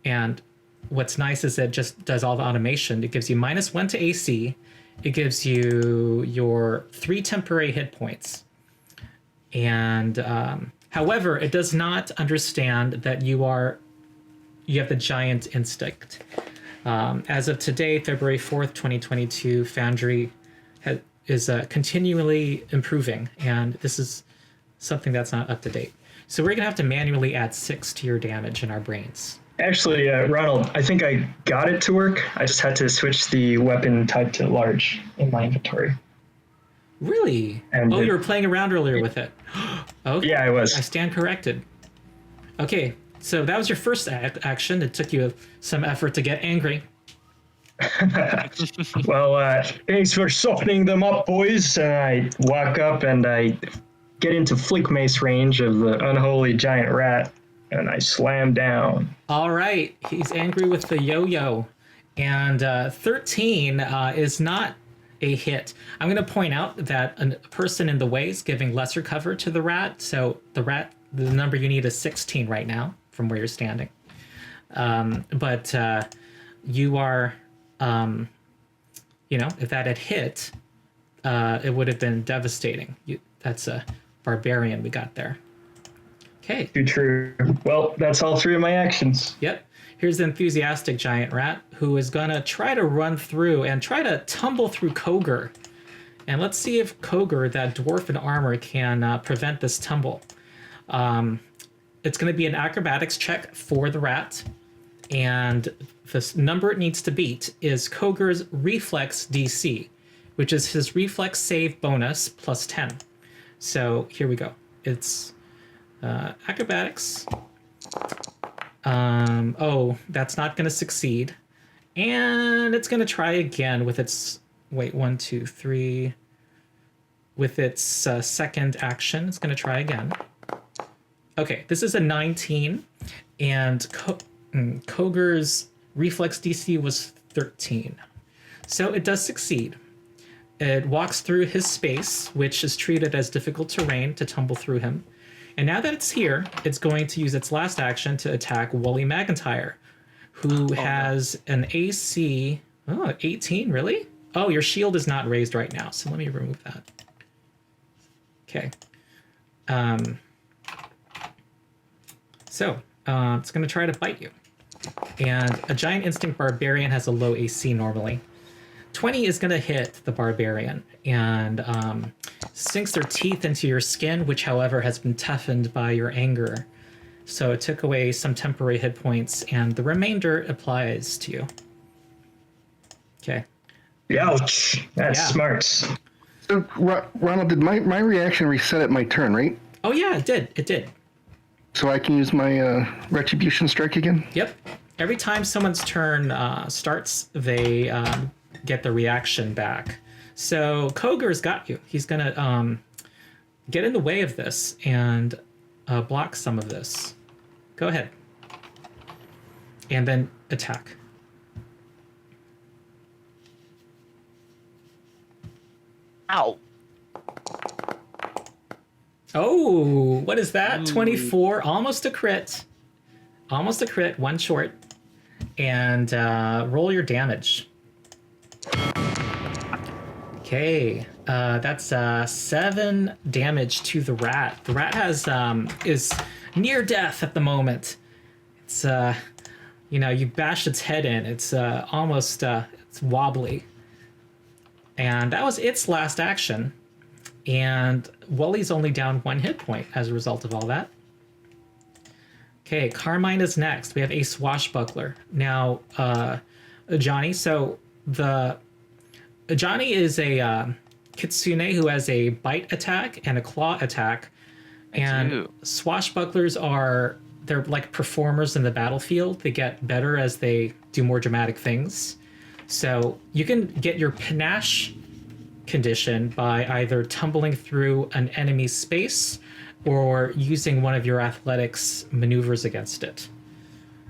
A: And what's nice is it just does all the automation. It gives you -1 to AC. It gives you your 3 temporary hit points. And however, it does not understand that you have the giant instinct. As of today, February 4th, 2022, Foundry is continually improving, and this is something that's not up to date. So we're going to have to manually add 6 to your damage in our brains.
G: Actually, Ronald, I think I got it to work. I just had to switch the weapon type to large in my inventory.
A: Really?
G: And
A: you were playing around earlier with it. Okay.
G: Yeah, I was.
A: I stand corrected. Okay, so that was your first action. It took you some effort to get angry.
G: Well, thanks for softening them up, boys. And I walk up and I get into flick mace range of the unholy giant rat, and I slam down.
A: All right, he's angry with the yo-yo, and 13 is not a hit. I'm going to point out that a person in the way is giving lesser cover to the rat, so the number you need is 16 right now from where you're standing. But you are if that had hit, it would have been devastating. That's a barbarian we got there. Okay.
G: Too true. Well, that's all 3 of my actions.
A: Yep. Here's the enthusiastic giant rat who is gonna try to run through and try to tumble through Koger. And let's see if Koger, that dwarf in armor, can prevent this tumble. It's gonna be an acrobatics check for the rat. And the number it needs to beat is Koger's reflex DC, which is his reflex save bonus plus 10. So here we go. It's acrobatics. That's not going to succeed. And it's going to try again with its, with its second action. It's going to try again. Okay, this is a 19, and Koger's reflex DC was 13. So it does succeed. It walks through his space, which is treated as difficult terrain to tumble through him. And now that it's here, it's going to use its last action to attack Wooly McIntyre, who has an AC 18, really? Oh, your shield is not raised right now, so let me remove that. Okay. It's going to try to bite you. And a Giant Instinct Barbarian has a low AC normally. 20 is going to hit the Barbarian and sinks their teeth into your skin, which, however, has been toughened by your anger. So it took away some temporary hit points, and the remainder applies to you. Okay.
G: Ouch. That's smart.
C: So, Ronald, did my reaction reset at my turn, right?
A: Oh, yeah, it did. It did.
C: So I can use my Retribution Strike again?
A: Yep. Every time someone's turn starts, they get the reaction back. So Koger's got you. He's going to get in the way of this and block some of this. Go ahead. And then attack.
F: Ow.
A: Oh, what is that? 24, almost a crit. Almost a crit, one short. And roll your damage. Okay, that's 7 damage to the rat. The rat is near death at the moment. It's you bashed its head in. It's almost it's wobbly. And that was its last action. And Wooly's only down 1 hit point as a result of all that. Okay, Carmine is next. We have a swashbuckler. Now, Johnny, so Johnny is a kitsune who has a bite attack and a claw attack. And swashbucklers they're like performers in the battlefield. They get better as they do more dramatic things. So you can get your panache condition by either tumbling through an enemy's space or using one of your athletics maneuvers against it.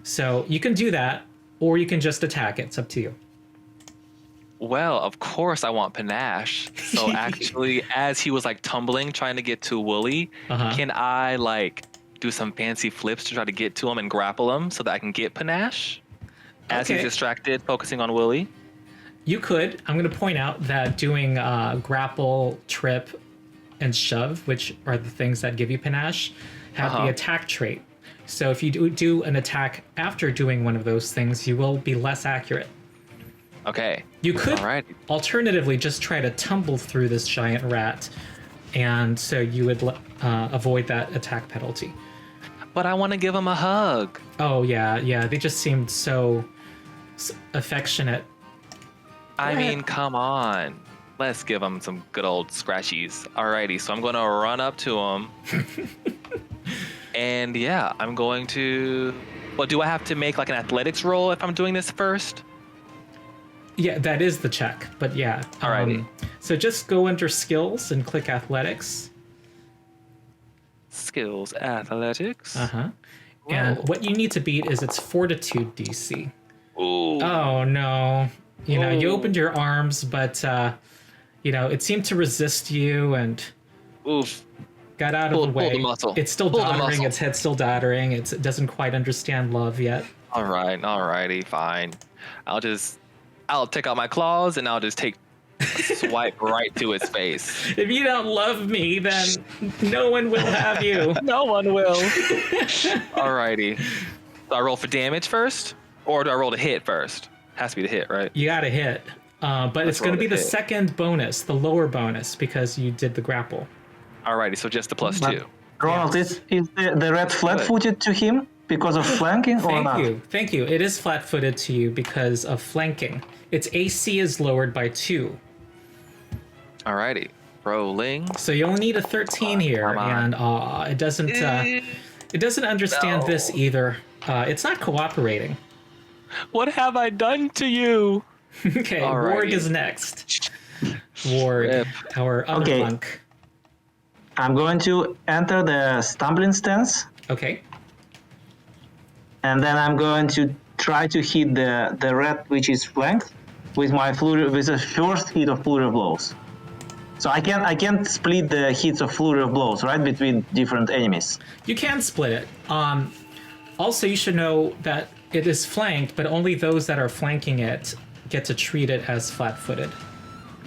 A: So you can do that, or you can just attack it. It's up to you.
B: Well, of course I want panache. So actually, as he was like tumbling, trying to get to Wooly, can I like do some fancy flips to try to get to him and grapple him so that I can get panache? As he's distracted, focusing on Wooly?
A: You could. I'm going to point out that doing grapple, trip, and shove, which are the things that give you panache, have the attack trait. So if you do an attack after doing one of those things, you will be less accurate.
B: Okay.
A: You could alternatively just try to tumble through this giant rat, and so you would avoid that attack penalty.
B: But I want to give him a hug.
A: Oh, yeah. They just seemed so affectionate.
B: I mean, come on. Let's give him some good old scratchies. Alrighty, so I'm going to run up to him. And yeah, I'm going to... Well, do I have to make like an athletics roll if I'm doing this first?
A: Yeah, that is the check, but yeah.
B: Alrighty.
A: So just go under skills and click athletics.
B: Skills, athletics.
A: And what you need to beat is its fortitude DC.
B: Ooh.
A: Oh, no. You opened your arms, but, it seemed to resist you and got out of the way.
B: Pull the muscle.
A: It's still doddering. Its head's still doddering. It doesn't quite understand love yet.
B: Alrighty, fine. I'll take out my claws and I'll just swipe right to its face.
A: If you don't love me, then no one will have you.
B: No one will. Alrighty. So I roll for damage first, or do I roll to hit first? Has to be the hit, right?
A: You got to hit. But it's going to be the second bonus, the lower bonus, because you did the grapple.
B: Alrighty, so just the +2.
D: Ronald, is the red flat-footed to him because of flanking or not?
A: Thank you. It is flat-footed to you because of flanking. Its AC is lowered by 2.
B: Alrighty, rolling.
A: So you only need a 13 here, and it doesn't understand this either. It's not cooperating.
B: What have I done to you?
A: Okay,
B: Alrighty.
A: Ward is next. Ward, our other monk.
D: I'm going to enter the stumbling stance,
A: Okay.
D: and then I'm going to try to hit the red which is flanked with my with a first hit of flurry of blows. So I can't split the hits of flurry of blows, right, between different enemies.
A: You can split it. Also, you should know that it is flanked, but only those that are flanking it get to treat it as flat-footed.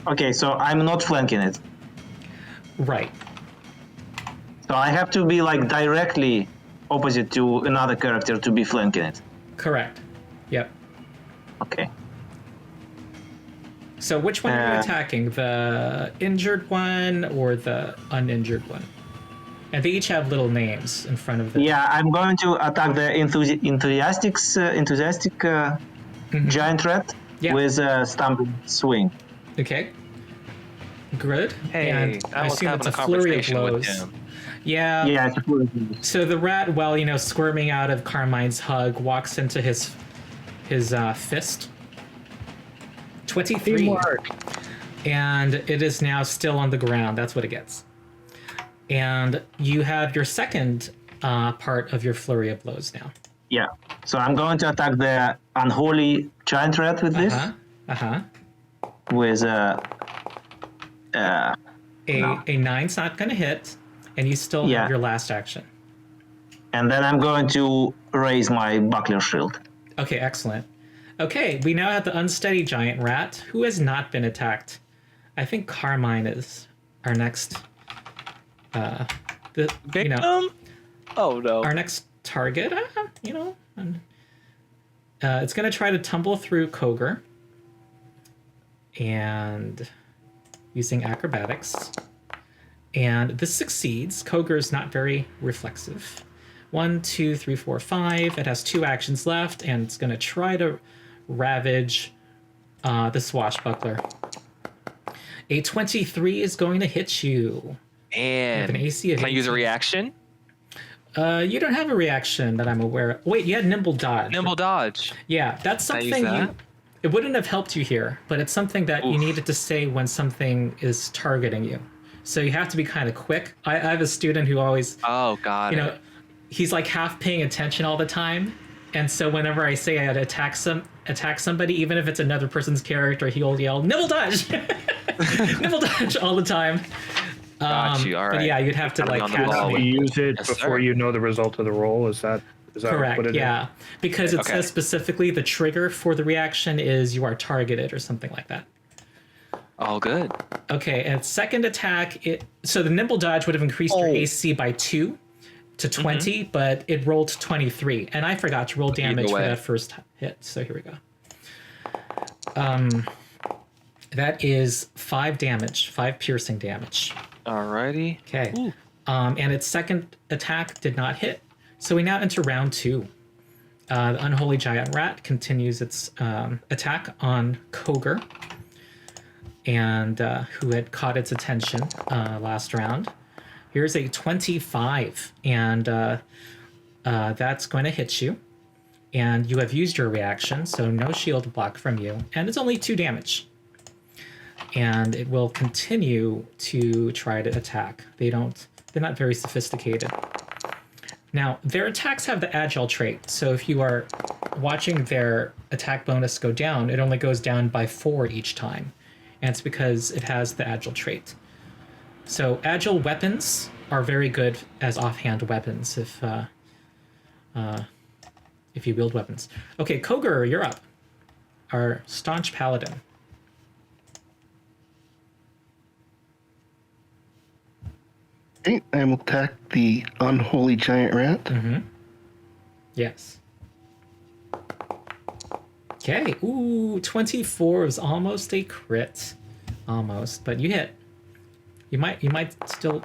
D: Okay, so I'm not flanking it.
A: Right.
D: So I have to be like directly opposite to another character to be flanking it.
A: Correct. Yep.
D: Okay.
A: So which one are you attacking? The injured one or the uninjured one? And they each have little names in front of them.
D: Yeah, I'm going to attack the enthusiastic giant rat with a stumbling swing.
A: Okay. Good.
B: Hey,
A: and I assume it's
B: having
A: a flurry of blows. Yeah.
D: Yeah, it's a flurry of blows.
A: So the rat, while squirming out of Carmine's hug, walks into his fist. 23.
E: Teamwork.
A: And it is now still on the ground. That's what it gets. And you have your second part of your flurry of blows now.
D: Yeah. So I'm going to attack the unholy giant rat with this. With a
A: 9's not going to hit, and you still have your last action.
D: And then I'm going to raise my buckler shield.
A: Okay, excellent. Okay, we now have the unsteady giant rat who has not been attacked. I think Carmine is our next.
B: Victim? Oh no.
A: Our next target. It's going to try to tumble through Koger. And using acrobatics. And this succeeds. Koger is not very reflexive. 1, 2, 3, 4, 5. It has 2 actions left, and it's going to try to ravage the swashbuckler. A 23 is going to hit you.
B: And
A: an AC of
B: can I use a reaction?
A: You don't have a reaction that I'm aware of. Wait, you had nimble dodge.
B: Nimble dodge.
A: Yeah, that's
B: Can I use
A: something
B: that?
A: It wouldn't have helped you here, but it's something that you needed to say when something is targeting you. So you have to be kind of quick. I have a student who always,
B: got it.
A: He's like half paying attention all the time, and so whenever I say I'd attack somebody, even if it's another person's character, he'll yell "Nibble dodge," "Nibble dodge" all the time.
B: Got you. All right.
A: But yeah, you'd have to like catch
E: You
A: me.
E: use it before you know the result of the roll. Is that
A: Correct.
E: what it
A: Yeah,
E: is?
A: because it says specifically the trigger for the reaction is you are targeted or something like that.
B: All good.
A: Okay, and second attack, so the nimble dodge would have increased your AC by 2 to 20, but it rolled 23, and I forgot to roll damage for that first hit. So here we go. That is 5 damage, 5 piercing damage.
B: Alrighty.
A: Okay. And its second attack did not hit. So we now enter round 2. The unholy giant rat continues its attack on Koger, and who had caught its attention last round. Here's a 25, and that's going to hit you. And you have used your reaction, so no shield block from you, and it's only 2 damage. And it will continue to try to attack. They're not very sophisticated. Now, their attacks have the agile trait, so if you are watching their attack bonus go down, it only goes down by 4 each time. And it's because it has the agile trait. So agile weapons are very good as offhand weapons if you wield weapons. Okay, Koger, you're up. our staunch paladin.
C: Okay, I will attack the unholy giant rat.
A: Mm-hmm. Yes. Okay. Ooh, 24 is almost a crit. Almost, but you hit. You might still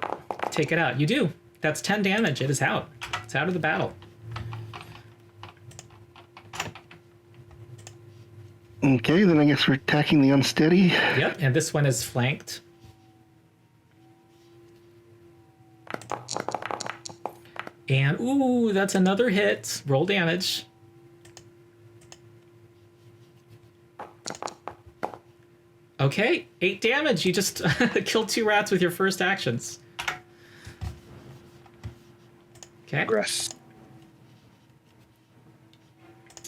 A: take it out. You do. That's 10 damage. It is out. It's out of the battle.
C: Okay, then I guess we're attacking the unsteady.
A: Yep, and this one is flanked. And ooh, that's another hit. Roll damage. Okay, 8 damage. You just killed 2 rats with your first actions. Okay.
E: Progress.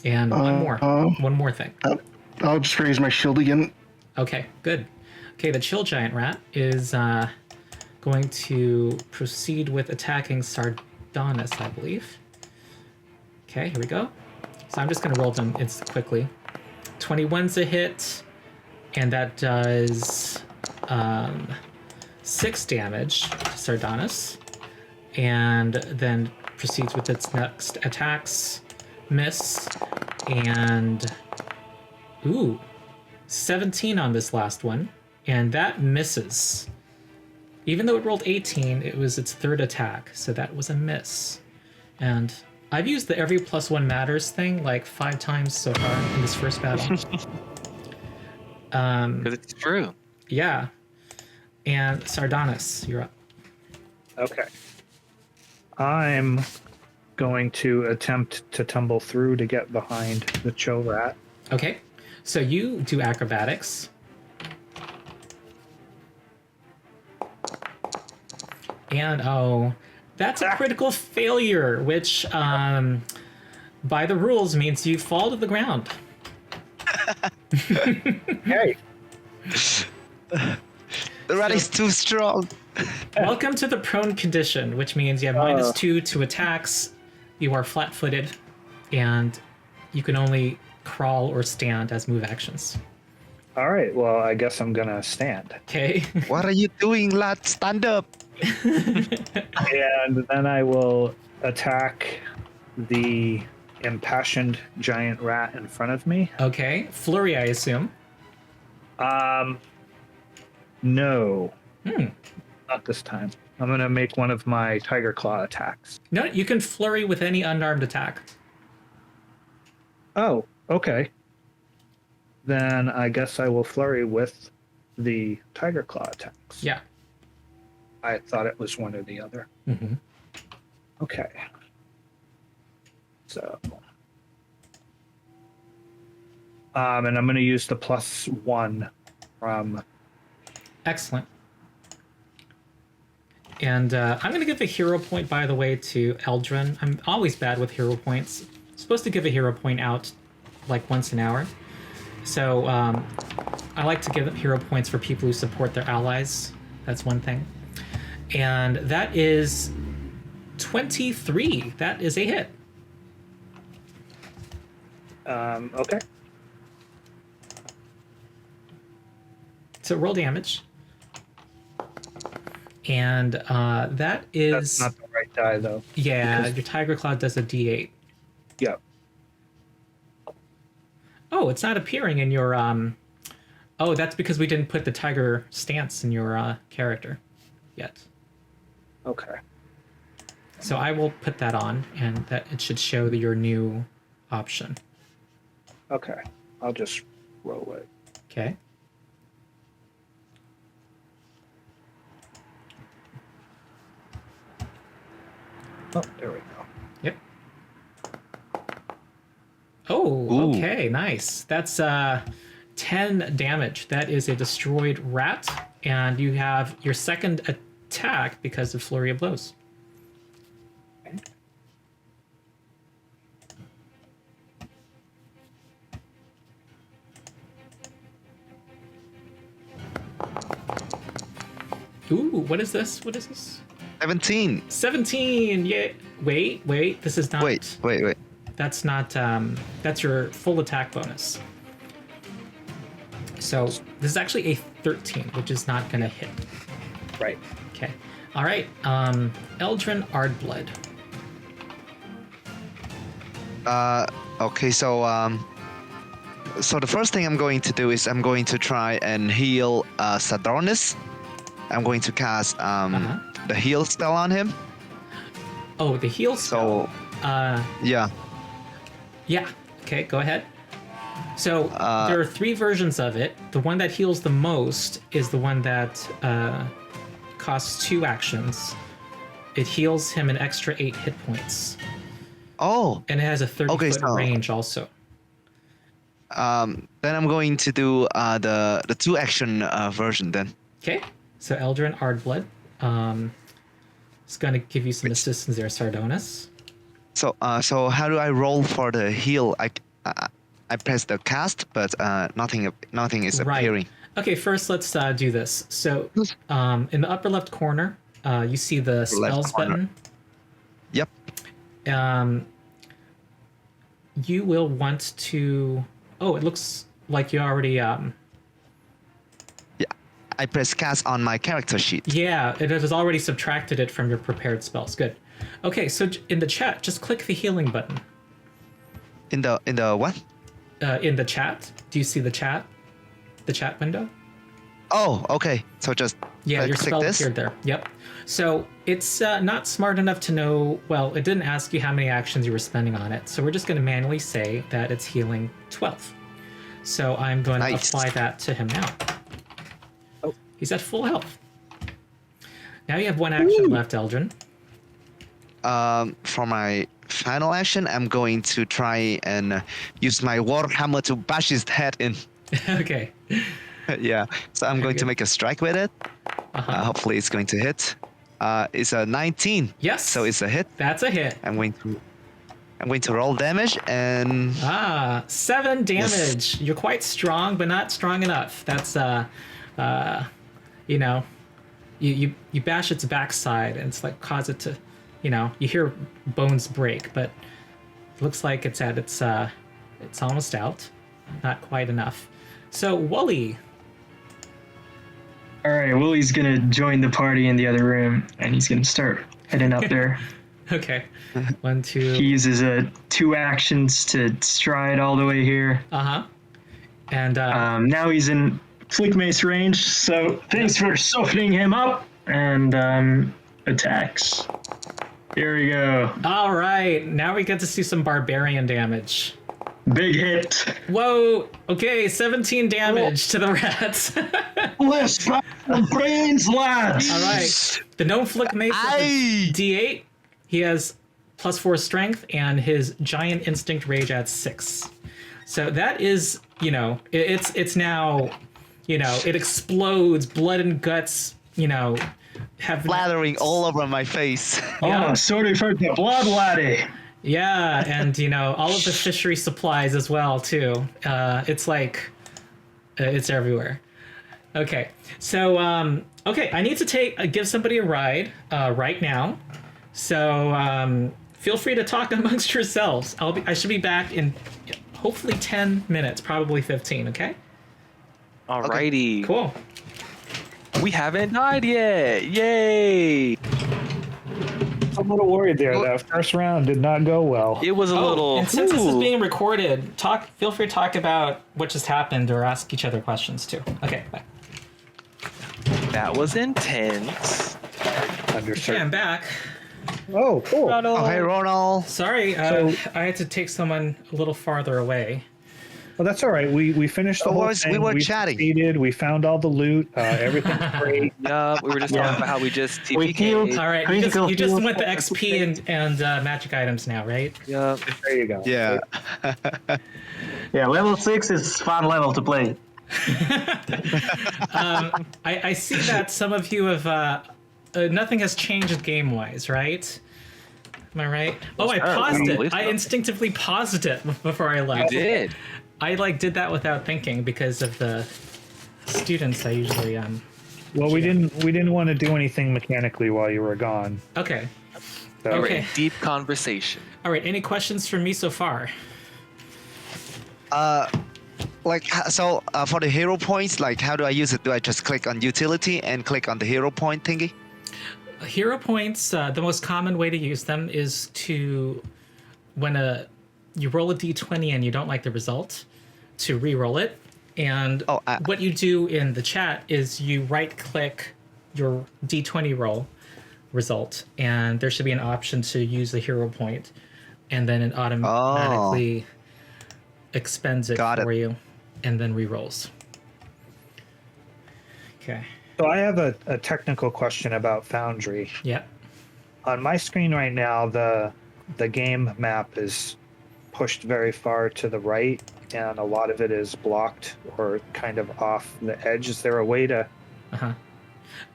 A: And one more thing.
C: I'll just raise my shield again.
A: Okay, good. Okay, the chill giant rat is going to proceed with attacking Sardonis, I believe. Okay, here we go. So I'm just going to roll them quickly. 21's a hit, and that does 6 damage to Sardonis, and then proceeds with its next attacks. Miss, and ooh, 17 on this last one, and that misses. Even though it rolled 18, it was its third attack, so that was a miss. And I've used the every +1 matters thing like 5 times so far in this first battle.
B: Because it's true.
A: Yeah. And Sardonis, you're up.
E: Okay. I'm going to attempt to tumble through to get behind the Cho rat.
A: Okay. So you do acrobatics. And oh, that's a critical failure, which by the rules means you fall to the ground.
E: Hey.
F: The rat is too strong.
A: Welcome to the prone condition, which means you have -2 to attacks, you are flat-footed, and you can only crawl or stand as move actions.
E: All right. Well, I guess I'm gonna stand.
A: Okay.
F: What are you doing, lad? Stand up.
E: And then I will attack the impassioned giant rat in front of me.
A: Okay. Flurry, I assume.
E: No. Not this time. I'm gonna make one of my tiger claw attacks.
A: No, you can flurry with any unarmed attack.
E: Oh, okay. Then I guess I will flurry with the tiger claw attacks.
A: Yeah.
E: I thought it was one or the other.
A: Mm-hmm.
E: Okay. So. And I'm going to use the +1 from.
A: Excellent. And I'm going to give a hero point, by the way, to Eldrin. I'm always bad with hero points. I'm supposed to give a hero point out like once an hour. So I like to give hero points for people who support their allies. That's one thing. And that is 23. That is a hit.
E: Okay.
A: So roll damage. And that is...
E: That's not the right die, though.
A: Yeah, your Tiger Claw does a D8.
E: Yep.
A: Oh, it's not appearing in your... Oh, that's because we didn't put the tiger stance in your character yet.
E: Okay.
A: So I will put that on, and that it should show your new option.
E: Okay. I'll just roll it.
A: Okay.
E: Oh, there we go.
A: Yep. Oh, okay, nice. That's 10 damage. That is a destroyed rat, and you have your second attack because of Flurry of Blows.
E: Okay.
A: Ooh, what is this? What is this?
F: 17.
A: 17! Yeah. Wait. This is not...
F: Wait.
A: That's not... that's your full attack bonus. So this is actually a 13, which is not going to hit.
E: Right.
A: Okay. All right. Eldrin Ardblood.
F: Okay, so the first thing I'm going to do is I'm going to try and heal Sadornis. I'm going to cast the heal spell on him.
A: Oh, the heal spell.
F: So, yeah.
A: Yeah. Okay, go ahead. So there are 3 versions of it. The one that heals the most is the one that costs 2 actions. It heals him an extra 8 hit points.
F: Oh.
A: And it has a 30-foot range also.
F: Then I'm going to do the 2-action version then.
A: Okay. So Eldrin Ardblood. It's going to give you some assistance there, Sardonis.
F: So how do I roll for the heal? I press the cast, but nothing is appearing.
A: Okay, first let's do this. So in the upper left corner, you see the spells button.
F: Yep.
A: You will want to... Oh, it looks like you already...
F: Yeah, I press cast on my character sheet.
A: Yeah, it has already subtracted it from your prepared spells. Good. Okay, so in the chat, just click the healing button.
F: In the what?
A: In the chat. Do you see the chat? The chat window?
F: Oh, okay. So just
A: your
F: click
A: spell
F: this?
A: appeared there. Yep. So it's not smart enough to know... Well, it didn't ask you how many actions you were spending on it. So we're just going to manually say that it's healing 12. So I'm going to apply that to him now. Oh, he's at full health. Now you have 1 action left, Eldrin.
F: For my final action, I'm going to try and use my warhammer to bash his head in.
A: Okay.
F: Yeah. So I'm going to make a strike with it. Hopefully it's going to hit. It's a 19.
A: Yes.
F: So it's a hit.
A: That's a hit.
F: I'm going to roll damage and
A: 7 damage. You're quite strong, but not strong enough. That's you know, you bash its backside and it's like cause it to, you know, you hear bones break, but it looks like it's almost out. Not quite enough. So Wooly.
G: All right, Willie's gonna join the party in the other room, and he's gonna start heading up there.
A: Okay. 1, 2.
G: He uses 2 actions to stride all the way here.
A: And
G: now he's in flick mace range, so thanks for softening him up, and attacks. Here we go.
A: All right, now we get to see some barbarian damage.
G: Big hit.
A: Whoa. Okay, 17 damage to the rats.
G: Let's pop the brains, lads.
A: All right. The gnome flick mace is D8. He has +4 strength, and his giant instinct rage adds 6. So that is, you know, it's now, you know, it explodes, blood and guts, you know, have
F: splattering all over my face.
A: Yeah.
G: Oh, sorry for the blood, laddie.
A: Yeah, and you know, all of the fishery supplies as well too. It's like it's everywhere. Okay, so okay, I need to give somebody a ride right now. So feel free to talk amongst yourselves. I should be back in hopefully 10 minutes, probably 15. Okay.
B: Alrighty.
A: Cool.
B: We haven't died yet. Yay!
E: I'm a little worried there. That first round did not go well.
B: It was a little.
A: And since this is being recorded, feel free to talk about what just happened or ask each other questions too. Okay, bye.
B: That was intense.
A: Okay, I'm back.
E: Oh, cool.
A: Ronald.
F: Oh, hey, Ronald.
A: Sorry, I had to take someone a little farther away.
E: Well, that's all right. We finished the whole thing.
F: We were chatting.
E: Succeeded. We found all the loot. Everything's great.
B: Yeah, we were just talking about how we just TPK'd.
A: All right, you just went the XP and magic items now, right?
B: Yeah.
E: There you go.
F: Yeah.
D: Yeah, level 6 is fun level to play.
A: I see that some of you have nothing has changed game-wise, right? Am I right? Oh, I paused it. I instinctively paused it before I left.
B: You did.
A: I did that without thinking because of the students I usually
E: Well, we didn't want to do anything mechanically while you were gone.
A: Okay.
E: So,
B: We were
A: Okay.
B: in deep conversation.
A: All right. Any questions from me so far?
F: For the hero points, like how do I use it? Do I just click on utility and click on the hero point thingy?
A: Hero points, the most common way to use them is to, when you roll a d20 and you don't like the result, to re-roll it. And what you do in the chat is you right-click your d20 roll result, and there should be an option to use the hero point, and then it automatically expends it for you, and then re-rolls. Okay.
E: So I have a technical question about Foundry.
A: Yeah.
E: On my screen right now, the game map is pushed very far to the right, and a lot of it is blocked or kind of off the edge. Is there a way to...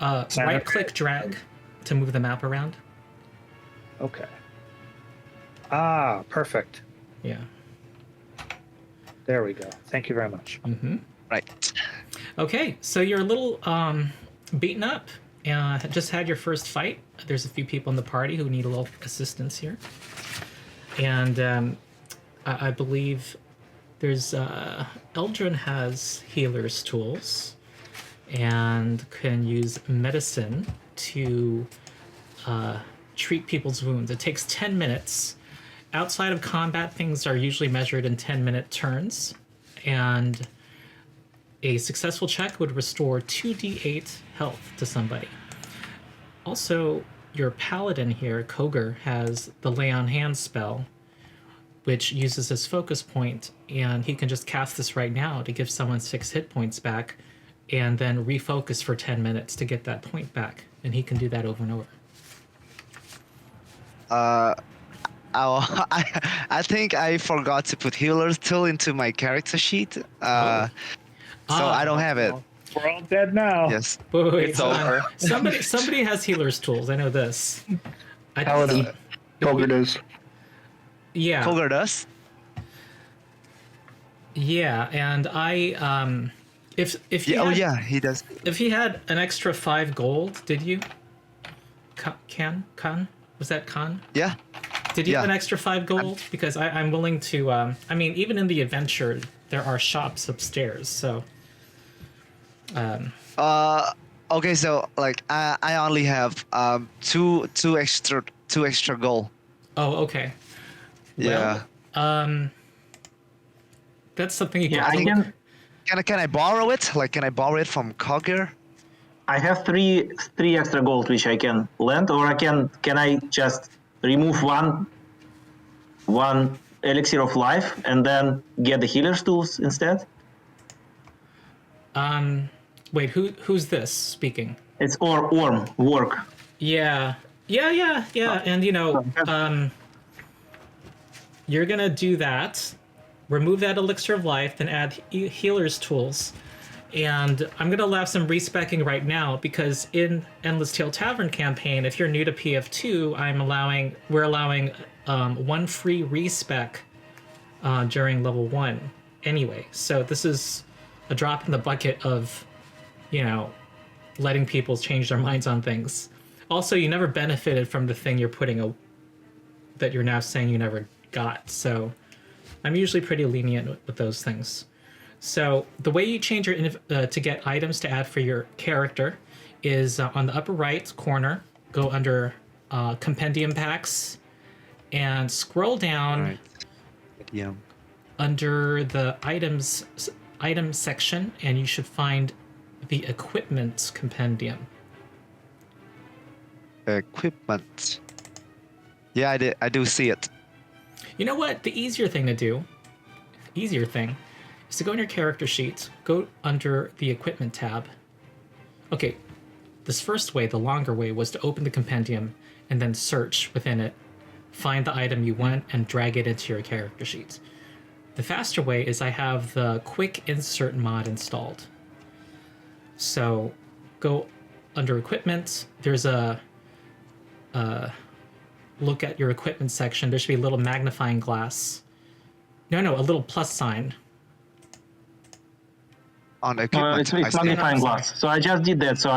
A: right-click drag to move the map around.
E: Okay. Perfect.
A: Yeah.
E: There we go. Thank you very much.
A: Mm-hmm.
F: Right.
A: Okay, so you're a little beaten up. Just had your first fight. There's a few people in the party who need a little assistance here. And I believe there's... Eldrin has healer's tools and can use medicine to treat people's wounds. It takes 10 minutes. Outside of combat, things are usually measured in 10-minute turns, and a successful check would restore 2d8 health to somebody. Also, your paladin here, Koger, has the Lay on Hands spell, which uses his focus point, and he can just cast this right now to give someone 6 hit points back, and then refocus for 10 minutes to get that point back, and he can do that over and over.
F: I think I forgot to put healer's tool into my character sheet, so I don't have it.
E: We're all dead now.
F: Yes.
A: Wait,
B: It's over.
A: Somebody has healer's tools. I know this.
C: Paladin. Koger does.
A: Yeah.
F: Koger does?
A: Yeah, and I if he had,
F: he does.
A: If he had an extra 5 gold, did you? Khan? Was that Khan?
F: Yeah.
A: Did you have an extra 5 gold? Because I'm willing to. I mean, even in the adventure, there are shops upstairs. So.
F: Okay, so like I only have two extra gold.
A: Oh, okay.
F: Yeah.
A: Well, that's something you can.
D: I can.
F: Can I borrow it? Like, can I borrow it from Koger?
D: I have three extra gold which I can lend, or can I just remove one elixir of life and then get the healer's tools instead?
A: Wait, who's this speaking?
D: It's Orm work.
A: Yeah, and you're gonna do that. Remove that elixir of life, then add healer's tools. And I'm going to allow some respecking right now, because in Endless Tale Tavern campaign, if you're new to PF2, we're allowing 1 free respec during level 1 anyway. So this is a drop in the bucket of, letting people change their minds on things. Also, you never benefited from the thing you're putting that you're now saying you never got. So I'm usually pretty lenient with those things. So the way you change to get items to add for your character is on the upper right corner, go under compendium packs, and scroll down under the item section, and you should find the equipment compendium.
F: Equipment. Yeah, I do see it.
A: You know what? The easier thing is to go in your character sheet, go under the equipment tab. Okay, this first way, the longer way, was to open the compendium and then search within it, find the item you want, and drag it into your character sheet. The faster way is I have the quick insert mod installed. So go under equipment, there's a look at your equipment section. There should be a little magnifying glass. No, a little plus sign.
F: On equipment.
D: It's magnifying glass. So I just did that. So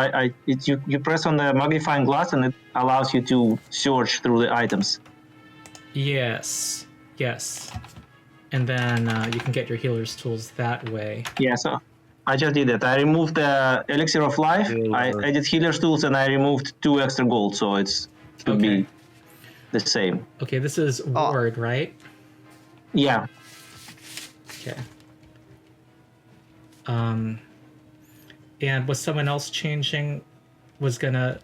D: you press on the magnifying glass and it allows you to search through the items.
A: Yes. and then you can get your healer's tools that way.
D: Yeah, so I just did that. I removed the elixir of life. I did healer's tools, and I removed 2 extra gold, so it should be the same.
A: Okay, this is ward, right?
D: Yeah.
A: Okay. And was someone else was gonna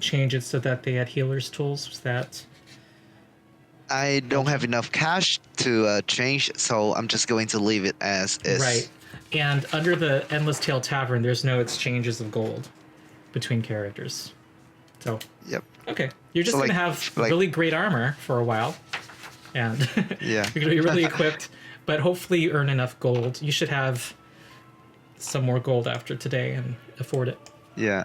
A: change it so that they had healer's tools? Was that?
F: I don't have enough cash to change, so I'm just going to leave it as is.
A: Right. And under the Endless Tail Tavern, there's no exchanges of gold between characters. So.
F: Yep.
A: Okay. You're just
F: So,
A: gonna have really great armor for a while, and
F: Yeah.
A: you're gonna be really equipped. But hopefully, you earn enough gold. You should have some more gold after today and afford it.
F: Yeah.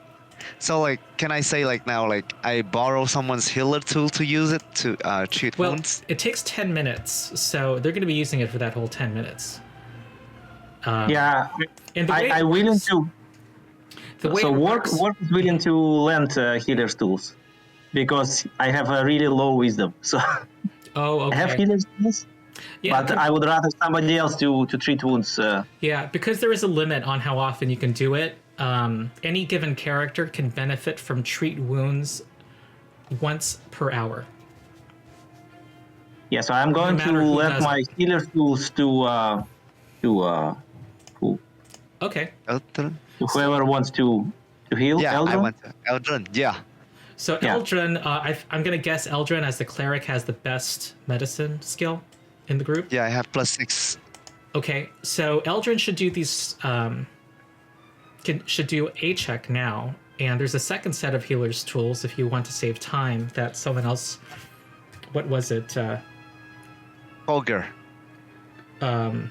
F: So can I say now I borrow someone's healer tool to use it to treat
A: Well,
F: wounds?
A: it takes 10 minutes, so they're going to be using it for that whole 10 minutes.
D: Yeah.
A: And the way
D: I willing to.
A: the way
D: So
A: it
D: work
A: works-
D: is willing to lend healer's tools, because I have a really low wisdom. So
A: Oh, okay.
D: I have healer's tools,
A: yeah,
D: but I would rather somebody else to treat wounds.
A: yeah, because there is a limit on how often you can do it. Any given character can benefit from treat wounds once per hour.
D: Yeah, so I'm going to
A: matter who
D: lend
A: does
D: my healer's tools to
A: Okay.
F: Eldrin?
D: whoever wants to heal.
F: Yeah,
D: Eldrin?
F: I want Eldrin. Yeah.
A: So
D: Yeah.
A: Eldrin, I'm going to guess Eldrin as the cleric has the best medicine skill in the group.
F: Yeah, I have +6.
A: Okay, so Eldrin should do these. Should do a check now, and there's a second set of healer's tools if you want to save time. That someone else. What was it?
F: Ogre.
A: Koger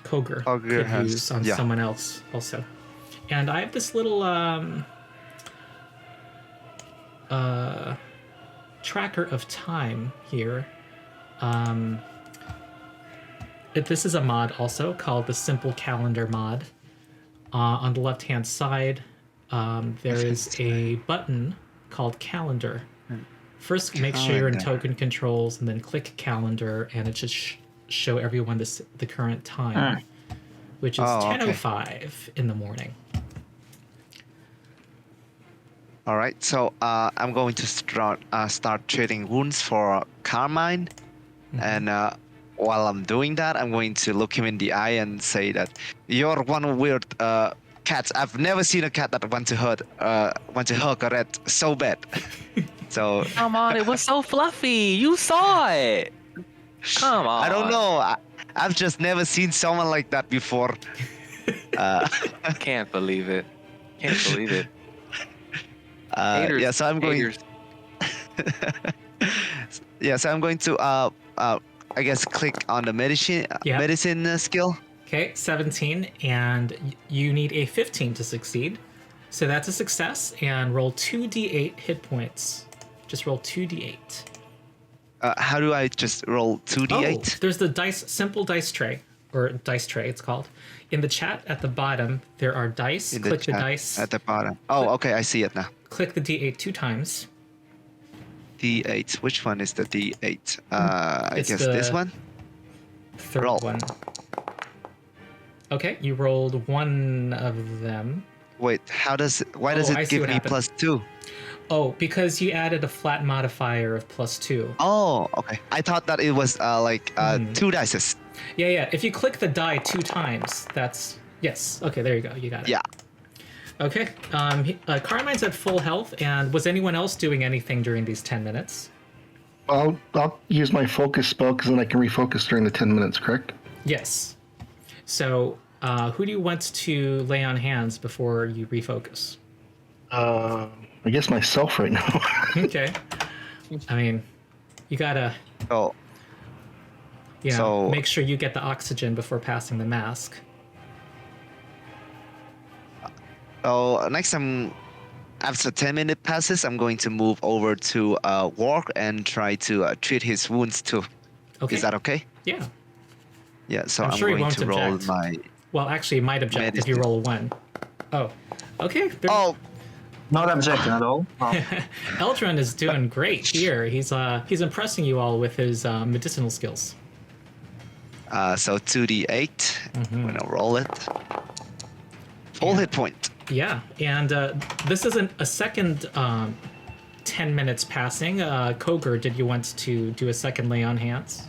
F: Koger
A: could
F: has-
A: use on
F: yeah.
A: someone else also. And I have this little tracker of time here. This is a mod also called the Simple Calendar mod. On the left-hand side, there is a button called Calendar. First, make sure you're in
F: Calendar.
A: token controls, and then click Calendar, and it should show everyone the current time, which is 10:05 in the morning.
F: All right, so I'm going to start treating wounds for Carmine, and while I'm doing that, I'm going to look him in the eye and say that you're one weird cat. I've never seen a cat that want to hug a rat so bad. So
B: Come on, it was so fluffy. You saw it. Come on.
F: I don't know. I've just never seen someone like that before.
B: Can't believe it. Can't believe it. Haters,
F: yeah, so I'm going.
B: haters.
F: Yeah, so I'm going to I guess click on the medicine skill.
A: Okay, 17, and you need a 15 to succeed. So that's a success, and roll 2d8 hit points. Just roll 2d8.
F: How do I just roll 2d8?
A: Oh, there's the simple dice tray, or dice tray it's called. In the chat at the bottom, there are dice.
F: In
A: Click the
F: chat
A: dice.
F: at the bottom. Oh, okay, I see it now.
A: Click the d8 2 times.
F: D8. Which one is the D8? I
A: It's
F: guess this one.
A: Third
F: Roll.
A: one. Okay, you rolled one of them.
F: Wait, why does
A: I
F: it
A: see
F: give
A: what
F: me
A: happened.
F: +2?
A: Oh, because you added a flat modifier of +2.
F: Oh, okay. I thought that it was 2 dices.
A: Yeah. If you click the die 2 times, that's... Yes. Okay, there you go. You got it.
F: Yeah.
A: Okay. Carmine's at full health, and was anyone else doing anything during these 10 minutes?
C: I'll use my focus spell because then I can refocus during the 10 minutes, correct?
A: Yes. So, who do you want to lay on hands before you refocus?
C: I guess myself right now.
A: Okay. I mean, you gotta,
F: Oh, so-
A: make sure you get the oxygen before passing the mask.
F: next time, after 10 minutes passes, I'm going to move over to work and try to treat his wounds too.
A: Okay.
F: Is that okay?
A: Yeah.
F: Yeah, so
A: I'm
F: I'm
A: sure he
F: going
A: won't
F: to roll
A: object.
F: my...
A: Well, actually, you might object if you
F: Medicine.
A: roll a 1. Oh. Okay.
F: Oh,
D: Not objecting at all. Oh.
A: Eldrin is doing great here. He's impressing you all with his medicinal skills.
F: So 2d8.
A: Mm-hmm.
F: I'm gonna roll it. Full hit point.
A: Yeah, and this isn't a second 10 minutes passing. Koger, did you want to do a second lay on hands?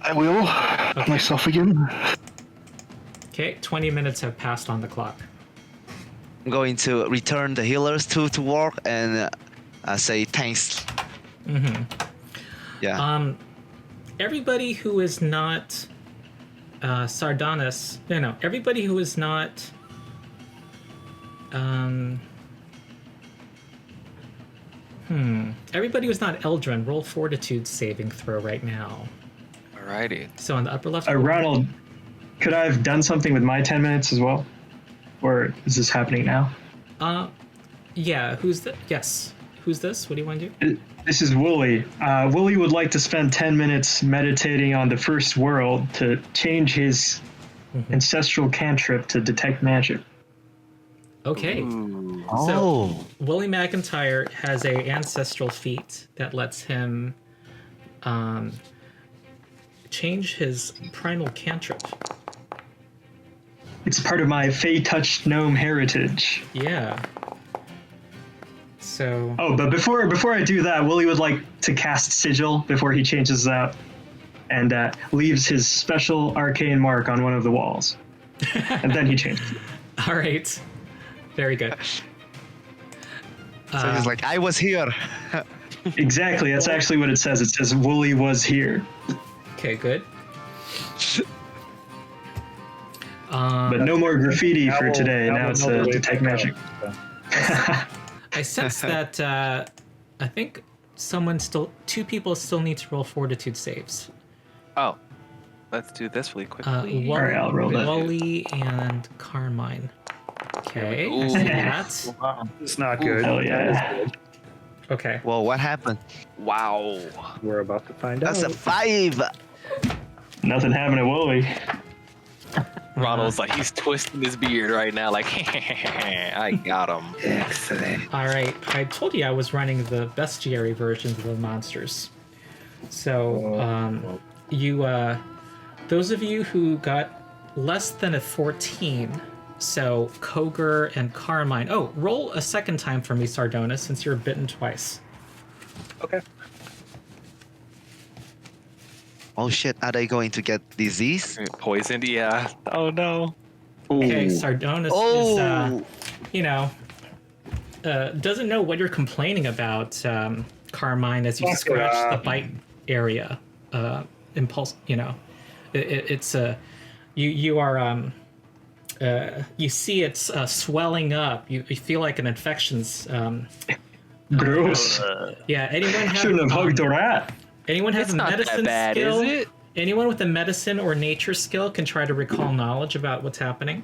C: I will. Myself again.
A: Okay, 20 minutes have passed on the clock.
F: I'm going to return the healers to work and say thanks.
A: Mm-hmm.
F: Yeah.
A: Everybody who is not Sardonis, everybody who is not everybody who's not Eldrin, roll fortitude saving throw right now.
B: Alrighty.
A: So on the upper left.
G: Ronald, could I have done something with my 10 minutes as well? Or is this happening now?
A: Yeah, who's the Yes. Who's this? What do you want to do?
G: This is Wooly. Wooly would like to spend 10 minutes meditating on the first world to change his ancestral cantrip to detect magic.
A: Okay.
B: Ooh.
A: So Willie McIntyre has a ancestral feat that lets him change his primal cantrip.
G: It's part of my Fey-touched gnome heritage.
A: Yeah. So.
G: Oh, but before I do that, Willie would like to cast Sigil before he changes that, and leaves his special arcane mark on one of the walls, and then he changes it.
A: All right. Very good.
F: So he's like, I was here.
G: Exactly. That's actually what it says. It says Wooly was here.
A: Okay, good.
G: But no more graffiti for today. Now it's detect magic.
A: I sense that I think two people still need to roll fortitude saves.
B: Oh, let's do this really quickly.
G: All right, I'll roll that.
A: Wally and Carmine. Okay, I
B: Ooh.
A: see that.
E: It's not good.
G: Hell yeah.
A: Okay.
F: Well, what happened?
B: Wow.
E: We're about to find
F: That's
E: out.
F: a 5.
G: Nothing happened to Wooly.
B: Ronald's like, he's twisting his beard right now, like, I got him.
C: Excellent.
A: All right. I told you I was running the bestiary versions of the monsters. So, those of you who got less than a 14, so Koger and Carmine. Oh, roll a second time for me, Sardonis, since you're bitten twice.
E: Okay.
F: Oh shit, are they going to get disease?
B: Poisoned, yeah. Oh no.
A: Okay, Sardonis is, doesn't know what you're complaining about, Carmine, as you scratch the bite area. Impulse, it's you are you see it's swelling up. You feel like an infection's.
G: Gross.
A: Yeah. Anyone have?
G: Shouldn't have hugged a rat.
A: Anyone has
B: It's
A: a
B: not
A: medicine
B: that bad,
A: skill?
B: is it?
A: Anyone with a medicine or nature skill can try to recall knowledge about what's happening.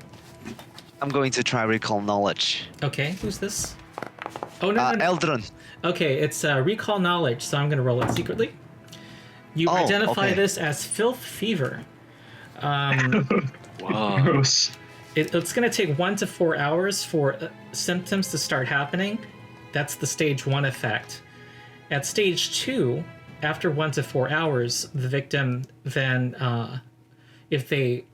F: I'm going to try recall knowledge.
A: Okay, who's this? Oh no, no.
F: Eldrin.
A: Okay, it's recall knowledge, so I'm going to roll it secretly. You identify
F: okay.
A: this as filth fever.
B: Wow.
G: Gross.
A: It's going to take 1 to 4 hours for symptoms to start happening. That's the stage 1 effect. At stage 2, after 1 to 4 hours, the victim then, if they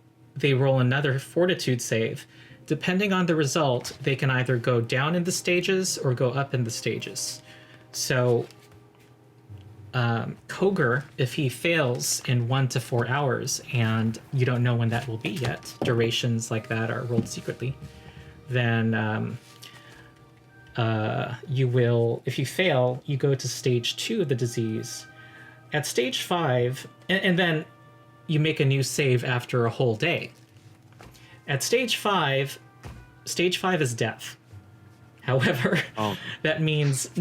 A: roll another fortitude save, depending on the result, they can either go down in the stages or go up in the stages. So, Koger, if he fails in 1 to 4 hours, and you don't know when that will be yet, durations like that are rolled secretly, then you will, if you fail, you go to stage 2 of the disease. At stage 5, and then you make a new save after a whole day. At stage 5 is death. However, that means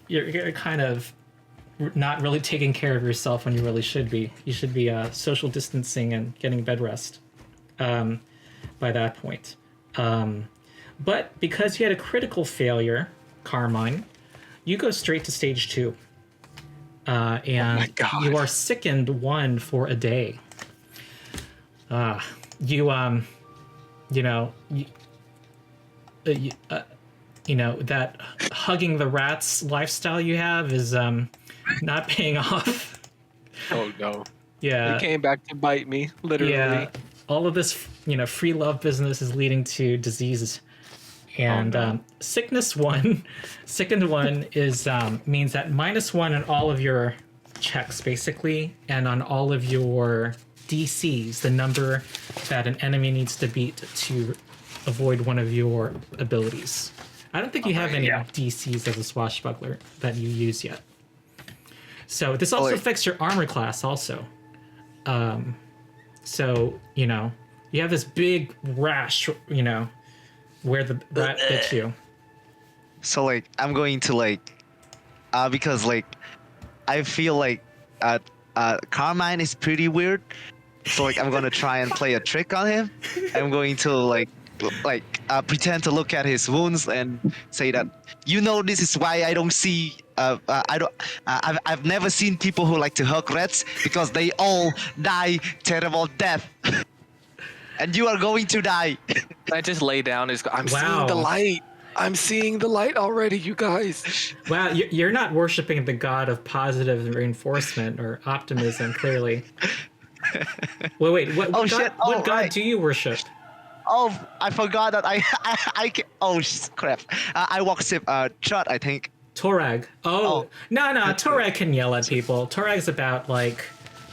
A: you're kind of not really taking care of yourself when you really should be. You should be social distancing and getting bed rest by that point. But because you had a critical failure, Carmine, you go straight to stage 2. And you are sickened 1 for a day. That hugging the rats lifestyle you have is not paying off.
B: Oh no.
A: Yeah.
B: It came back to bite me, literally.
A: Yeah. All of this, free love business is leading to diseases. And sickness one, sickened one is means that -1 on all of your checks, basically, and on all of your DCs, the number that an enemy needs to beat to avoid one of your abilities. I don't think you have any DCs as a swashbuckler that you use yet. So this also affects your armor class also. So, you have this big rash, where the rat bit you.
F: So like I'm going to because I feel like Carmine is pretty weird. So like I'm gonna try and play a trick on him. I'm going to pretend to look at his wounds and say that this is why I don't see I've never seen people who like to hug rats because they all die terrible death. And you are going to die.
B: I just lay down. I'm seeing the light. I'm seeing the light already, you guys.
A: Wow, you're not worshiping the god of positive reinforcement or optimism, clearly. Wait, what god do you worship?
F: Oh, I forgot that I can, oh crap. I worship Chut, I think.
A: Torag. No, Torag can yell at people. Torag's about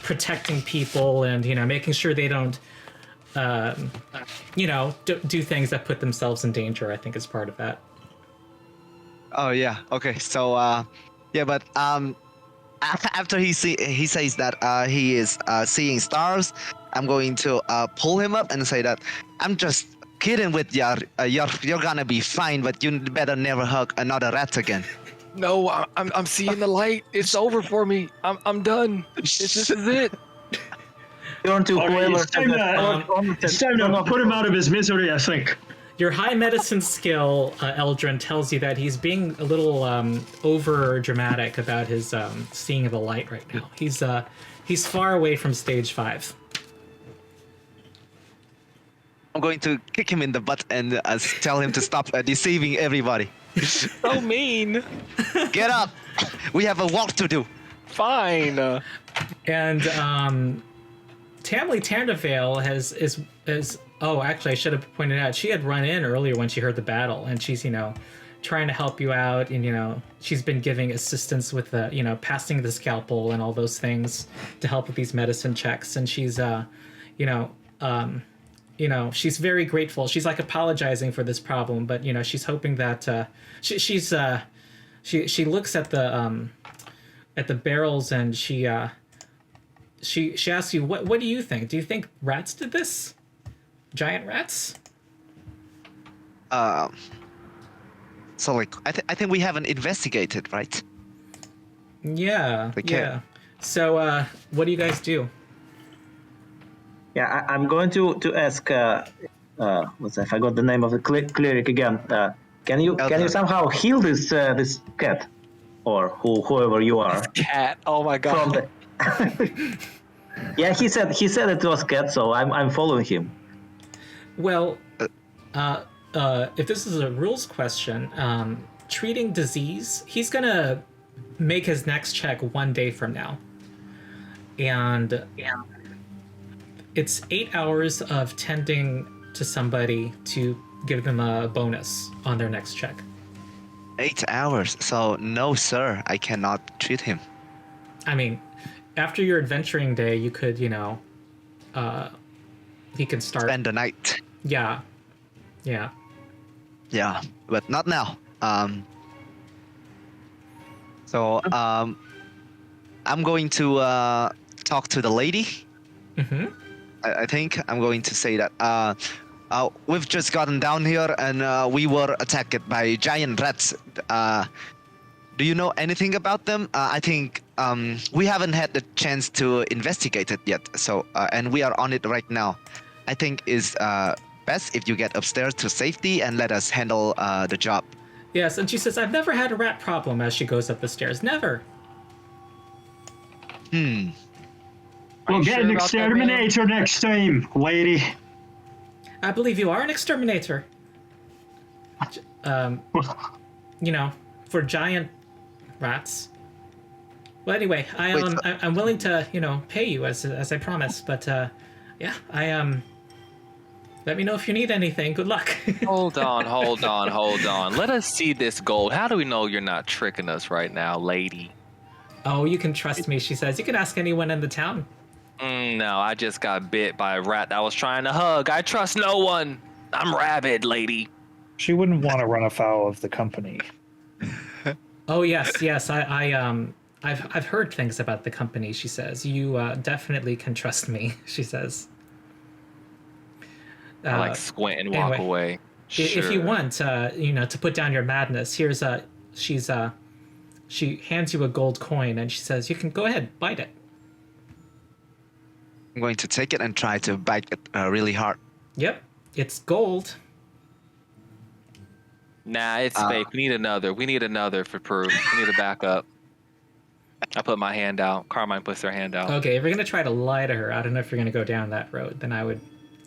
A: protecting people and making sure they don't do things that put themselves in danger. I think is part of that.
F: Oh yeah. Okay. So but after he says that he is seeing stars, I'm going to pull him up and say that I'm just kidding with you. You're gonna be fine, but you better never hug another rat again.
B: No, I'm seeing the light. It's over for me. I'm done. This is it.
D: Turn to whoever.
G: It's time to put him out of his misery, I think.
A: Your high medicine skill, Eldrin, tells you that he's being a little over dramatic about his seeing the light right now. He's far away from stage 5.
F: I'm going to kick him in the butt and tell him to stop deceiving everybody.
B: So mean.
F: Get up. We have a walk to do.
B: Fine.
A: And Tamley Tandavale is actually I should have pointed out she had run in earlier when she heard the battle, and she's trying to help you out, and she's been giving assistance with the passing the scalpel and all those things to help with these medicine checks, and she's she's very grateful. She's apologizing for this problem, but she's hoping that she looks at the barrels and she asks you, what do you think? Do you think rats did this? Giant rats?
F: So I think we haven't investigated, right?
A: Yeah. Yeah. So what do you guys do?
D: Yeah, I'm going to ask. I forgot the name of the cleric again. Can you somehow heal this cat, or whoever you are?
B: Cat. Oh my god.
D: Yeah, he said it was cat, so I'm following him.
A: Well, if this is a rules question, treating disease, he's gonna make his next check 1 day from now, and it's 8 hours of tending to somebody to give them a bonus on their next check.
F: 8 hours. So no, sir, I cannot treat him.
A: I mean, after your adventuring day, you could, he can start.
F: Spend the night.
A: Yeah.
F: Yeah, but not now. I'm going to talk to the lady.
A: Mm-hmm.
F: I think I'm going to say that we've just gotten down here and we were attacked by giant rats. Do you know anything about them? I think we haven't had the chance to investigate it yet. So and we are on it right now. I think it's best if you get upstairs to safety and let us handle the job.
A: Yes, and she says, I've never had a rat problem as she goes up the stairs. Never.
G: We'll get an exterminator next time, lady.
A: I believe you are an exterminator. For giant rats. Well, anyway,
F: Wait,
A: I'm willing to pay you as I promised, but yeah, let me know if you need anything. Good luck.
B: Hold on. Let us see this gold. How do we know you're not tricking us right now, lady?
A: Oh, you can trust me, she says. You can ask anyone in the town.
B: No, I just got bit by a rat that was trying to hug. I trust no one. I'm rabid, lady.
E: She wouldn't want to run afoul of the company.
A: Oh yes. I've heard things about the company. She says you definitely can trust me. She says.
B: I like squint and walk away.
A: If you want, to put down your madness, here's she hands you a gold coin and she says, "You can go ahead, bite it."
F: I'm going to take it and try to bite it really hard.
A: Yep, it's gold.
B: Nah, it's fake. We need another for proof. We need a backup. I put my hand out. Carmine puts her hand out.
A: Okay, if you're gonna try to lie to her, I don't know if you're gonna go down that road. Then I would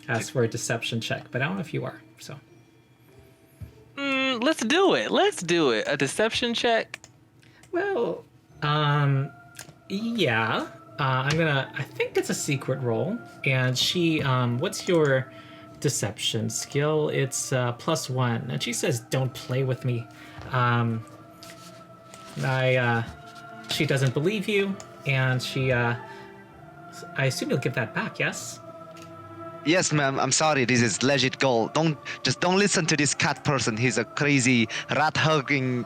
A: ask for a deception check, but I don't know if you are. So.
B: Let's do it. A deception check.
A: Well, yeah. I think it's a secret roll. And she, what's your deception skill? It's +1. And she says, "Don't play with me." She doesn't believe you. And she, I assume you'll give that back, yes?
F: Yes, ma'am. I'm sorry. This is legit gold. Don't listen to this cat person. He's a crazy rat hugging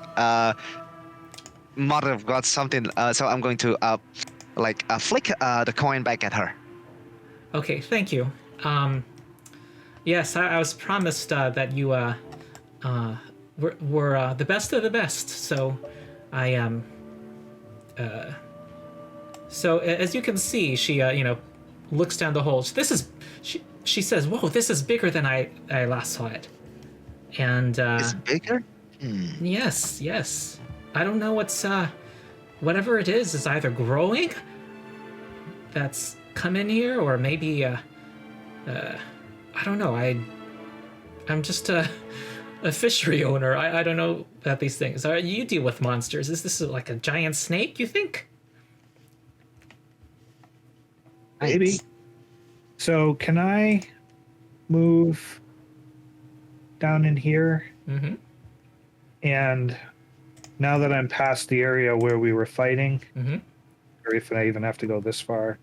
F: mother of God something. So I'm going to flick the coin back at her.
A: Okay, thank you. Yes, I was promised that you were the best of the best. So I am. So as you can see, she looks down the hole. She says, "Whoa, this is bigger than I last saw it." And
F: It's bigger?
A: Yes. I don't know what's whatever it is either growing that's come in here, or maybe I don't know. I'm just a fishery owner. I don't know about these things. You deal with monsters. Is this like a giant snake, you think?
E: Maybe. So can I move down in here?
A: Mm-hmm.
E: And now that I'm past the area where we were fighting,
A: Mm-hmm.
E: or if I even have to go this far,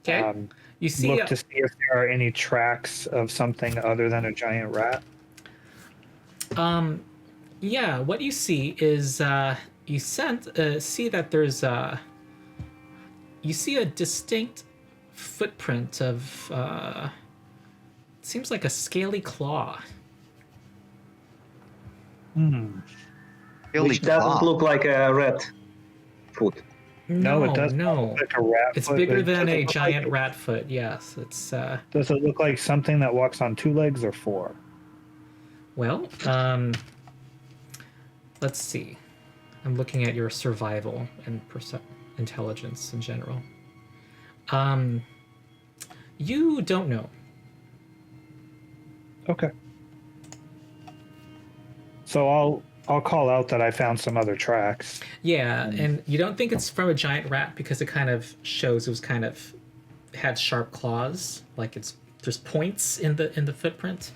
A: Okay. You see,
E: look to see if there are any tracks of something other than a giant rat.
A: yeah. What you see is you see that there's you see a distinct footprint of it seems like a scaly claw.
D: Which doesn't look like a rat foot.
E: No, it doesn't
A: No,
E: look like a rat
A: it's
E: foot.
A: bigger than
E: Does it
A: a
E: look
A: giant
E: like,
A: rat foot. Yes, it's
E: Does it look like something that walks on 2 legs or 4?
A: well. Let's see. I'm looking at your survival and intelligence in general. You don't know.
E: Okay. So I'll call out that I found some other tracks.
A: Yeah, and you don't think it's from a giant rat because it kind of shows it was kind of had sharp claws, like there's points in the footprint.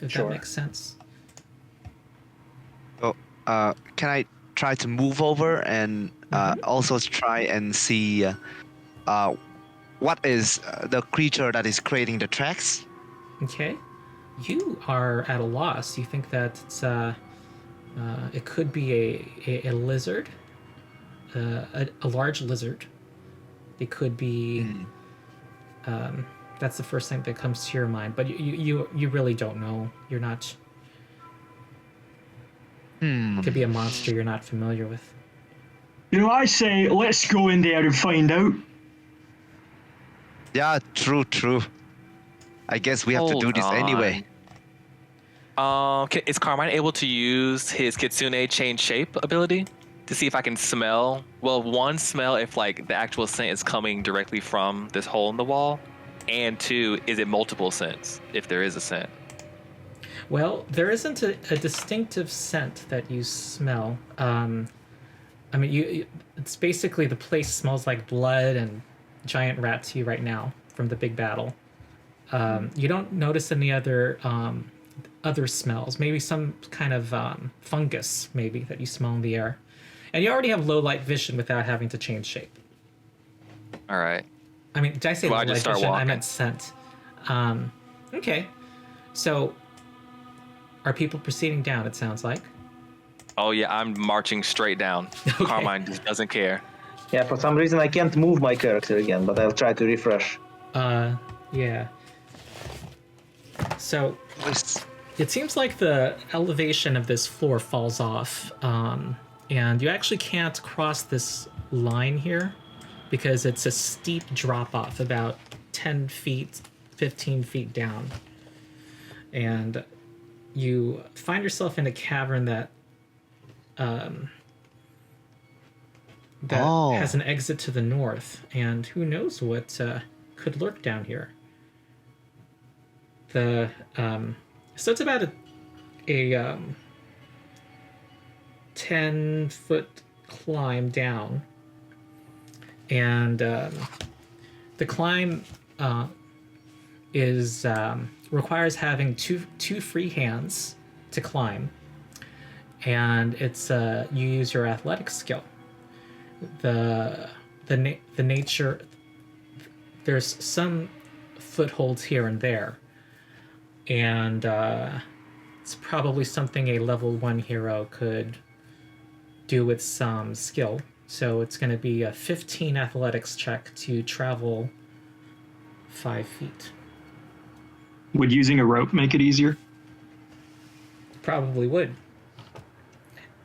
A: If
E: Sure.
A: that makes sense.
F: So, can I try to move over and also try and see what is the creature that is creating the tracks?
A: Okay. You are at a loss. You think that it's it could be a lizard, a large lizard. It could be. That's the first thing that comes to your mind, but you really don't know. You're not. It could be a monster you're not familiar with.
H: I say let's go in there and find out.
F: Yeah, true. I guess we have to do this anyway.
B: Is Carmine able to use his Kitsune change shape ability to see if I can smell? Well, one, smell if like the actual scent is coming directly from this hole in the wall, and 2, is it multiple scents if there is a scent?
A: Well, there isn't a distinctive scent that you smell. I mean, it's basically the place smells like blood and giant rat to you right now from the big battle. You don't notice any other smells. Maybe some kind of fungus, maybe, that you smell in the air. And you already have low light vision without having to change shape.
B: All right.
A: I mean, did I say
B: Well,
A: low
B: I just
A: light
B: start
A: vision? I
B: walking.
A: meant scent. Okay. So, are people proceeding down, it sounds like?
B: Oh yeah, I'm marching straight down.
A: Okay.
B: Carmine just doesn't care.
D: Yeah, for some reason I can't move my character again, but I'll try to refresh.
A: Yeah. So,
F: Please.
A: it seems like the elevation of this floor falls off, and you actually can't cross this line here because it's a steep drop off, about 10 feet, 15 feet down. And you find yourself in a cavern that has an exit to the north, and who knows what could lurk down here. So it's about a 10-foot climb down, and the climb requires having two free hands to climb, and it's you use your athletics skill. The nature, there's some footholds here and there, and it's probably something a level 1 hero could do with some skill. So it's going to be a 15 athletics check to travel 5 feet.
H: Would using a rope make it easier?
A: Probably would.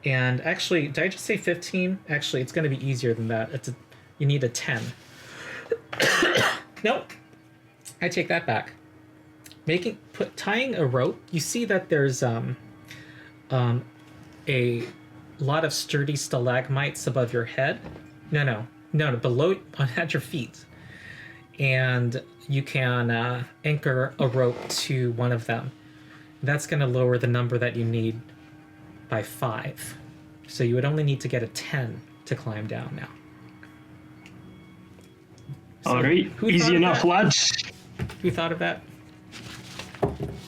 A: And actually, did I just say 15? Actually, it's going to be easier than that. You need a 10. Nope. I take that back. Tying a rope, you see that there's a lot of sturdy stalagmites above your head. No, below, at your feet. And you can anchor a rope to one of them. That's going to lower the number that you need by 5. So you would only need to get a 10 to climb down now. So
H: All right,
A: who
H: easy
A: thought of
H: enough,
A: that?
H: lads.
A: Who thought of that?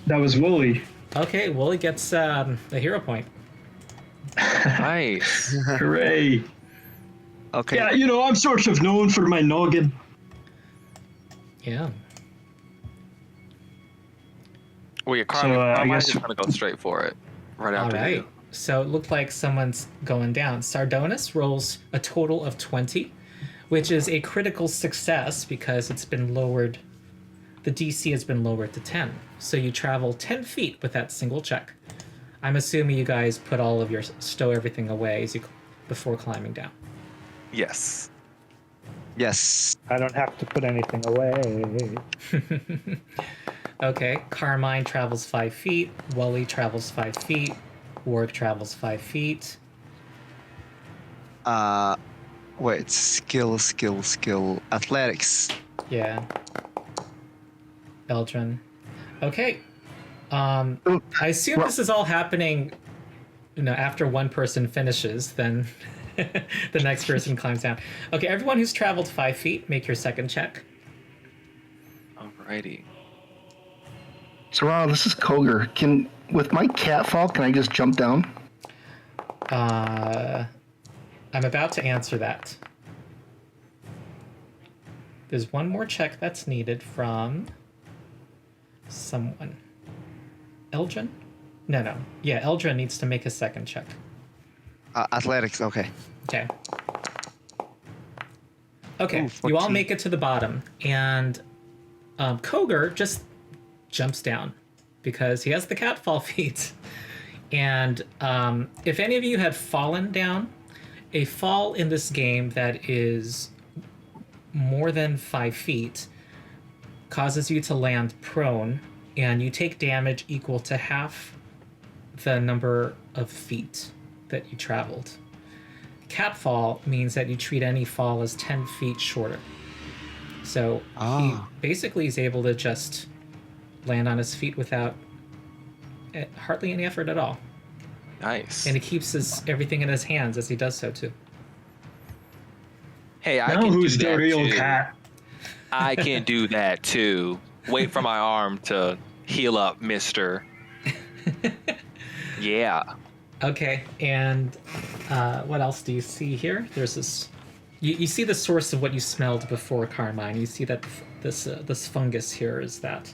H: That was Wooly.
A: Okay, Wooly gets a hero point.
B: Nice.
H: Hooray.
F: Okay.
H: Yeah, you know, I'm sort of known for my noggin.
A: Yeah.
B: Well, yeah, Carmine,
H: So, I
B: Carmine's
H: guess-
B: just gonna go straight for it right
A: All
B: after
A: right.
B: you.
A: So it looked like someone's going down. Sardonis rolls a total of 20, which is a critical success because it's been lowered. The DC has been lowered to 10. So you travel 10 feet with that single check. I'm assuming you guys put all of stow everything away before climbing down.
B: Yes.
F: Yes.
E: I don't have to put anything away.
A: Okay, Carmine travels 5 feet. Wooly travels 5 feet. Warg travels 5 feet.
F: Wait. Skill. Athletics.
A: Yeah. Eldrin. Okay. I assume this is all happening, after one person finishes, then the next person climbs down. Okay, everyone who's traveled 5 feet, make your second check.
B: Alrighty.
C: So, this is Koger. With my catfall, can I just jump down?
A: I'm about to answer that. There's one more check that's needed from someone. Eldrin? No. Yeah, Eldrin needs to make a second check.
F: Athletics. Okay.
A: Okay. Okay,
F: Ooh,
A: you all
F: 14.
A: make it to the bottom, and Koger just jumps down because he has the catfall feat. And if any of you have fallen down, a fall in this game that is more than 5 feet causes you to land prone, and you take damage equal to half the number of feet that you traveled. Catfall means that you treat any fall as 10 feet shorter. So he basically is able to just land on his feet without hardly any effort at all.
B: Nice.
A: And he keeps everything in his hands as he does so too.
B: Hey, I
H: Now
B: can
H: who's
B: do
H: the
B: that
H: real
B: too.
H: cat?
B: I can do that too. Wait for my arm to heal up, mister. Yeah.
A: Okay, and what else do you see here? There's this. You see the source of what you smelled before, Carmine. You see that this fungus here is that.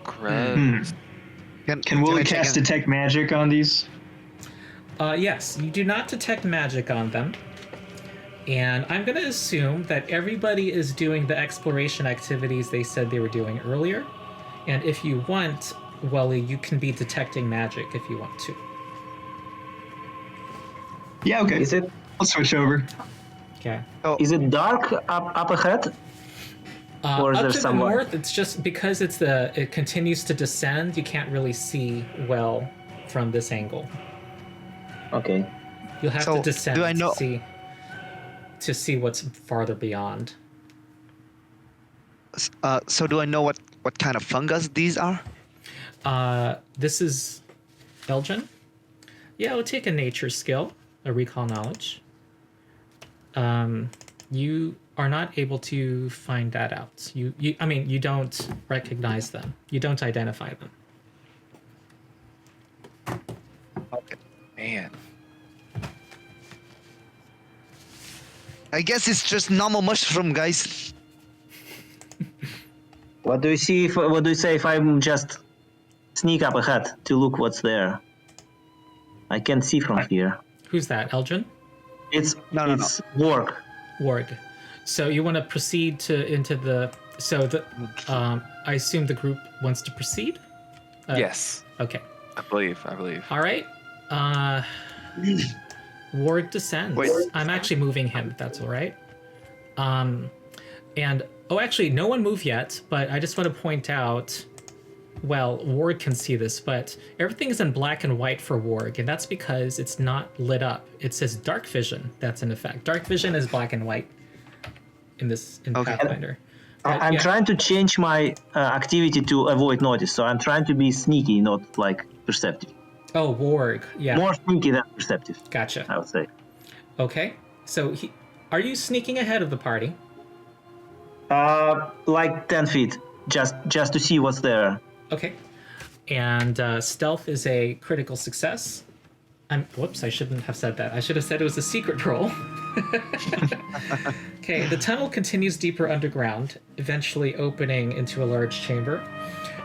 B: Gross.
H: Can Willie
F: I check
H: cast
F: in?
H: detect magic on these?
A: Yes, you do not detect magic on them. And I'm going to assume that everybody is doing the exploration activities they said they were doing earlier. And if you want, Welly, you can be detecting magic if you want to.
H: Yeah, okay.
D: Is it
H: I'll switch over.
A: Okay.
D: is it dark up ahead? Or is
A: Up
D: there
A: to
D: someone?
A: the north, it's just because it continues to descend, you can't really see well from this angle.
D: Okay.
A: You'll have
F: So,
A: to descend
F: do I know-
A: to see what's farther beyond.
F: So do I know what kind of fungus these are?
A: This is Elgin. Yeah, it would take a nature skill, a recall knowledge. You are not able to find that out. You don't recognize them. You don't identify them.
B: Man.
F: I guess it's just normal mushroom, guys.
D: What do you see? What do you say if I'm just sneak up ahead to look what's there? I can't see from here.
A: Who's that, Elgin?
D: It's
F: No.
D: work.
A: Ward. So you want to proceed into the. So the. I assume the group wants to proceed.
B: Yes.
A: Okay.
B: I believe.
A: All right. Ward descends.
F: Wait.
A: I'm actually moving him. If that's all right. And actually, no one move yet. But I just want to point out. Well, Ward can see this, but everything is in black and white for Warg, and that's because it's not lit up. It says dark vision that's in effect. Dark vision is black and white in
F: Okay.
A: Pathfinder.
D: I'm
A: Yeah.
D: trying to change my activity to avoid notice, so I'm trying to be sneaky, not like perceptive.
A: Oh, Warg. Yeah.
D: More sneaky than perceptive,
A: Gotcha.
D: I would say.
A: Okay. So, are you sneaking ahead of the party?
D: Like 10 feet, just to see what's there.
A: Okay. And stealth is a critical success. Whoops, I shouldn't have said that. I should have said it was a secret roll. Okay, the tunnel continues deeper underground, eventually opening into a large chamber.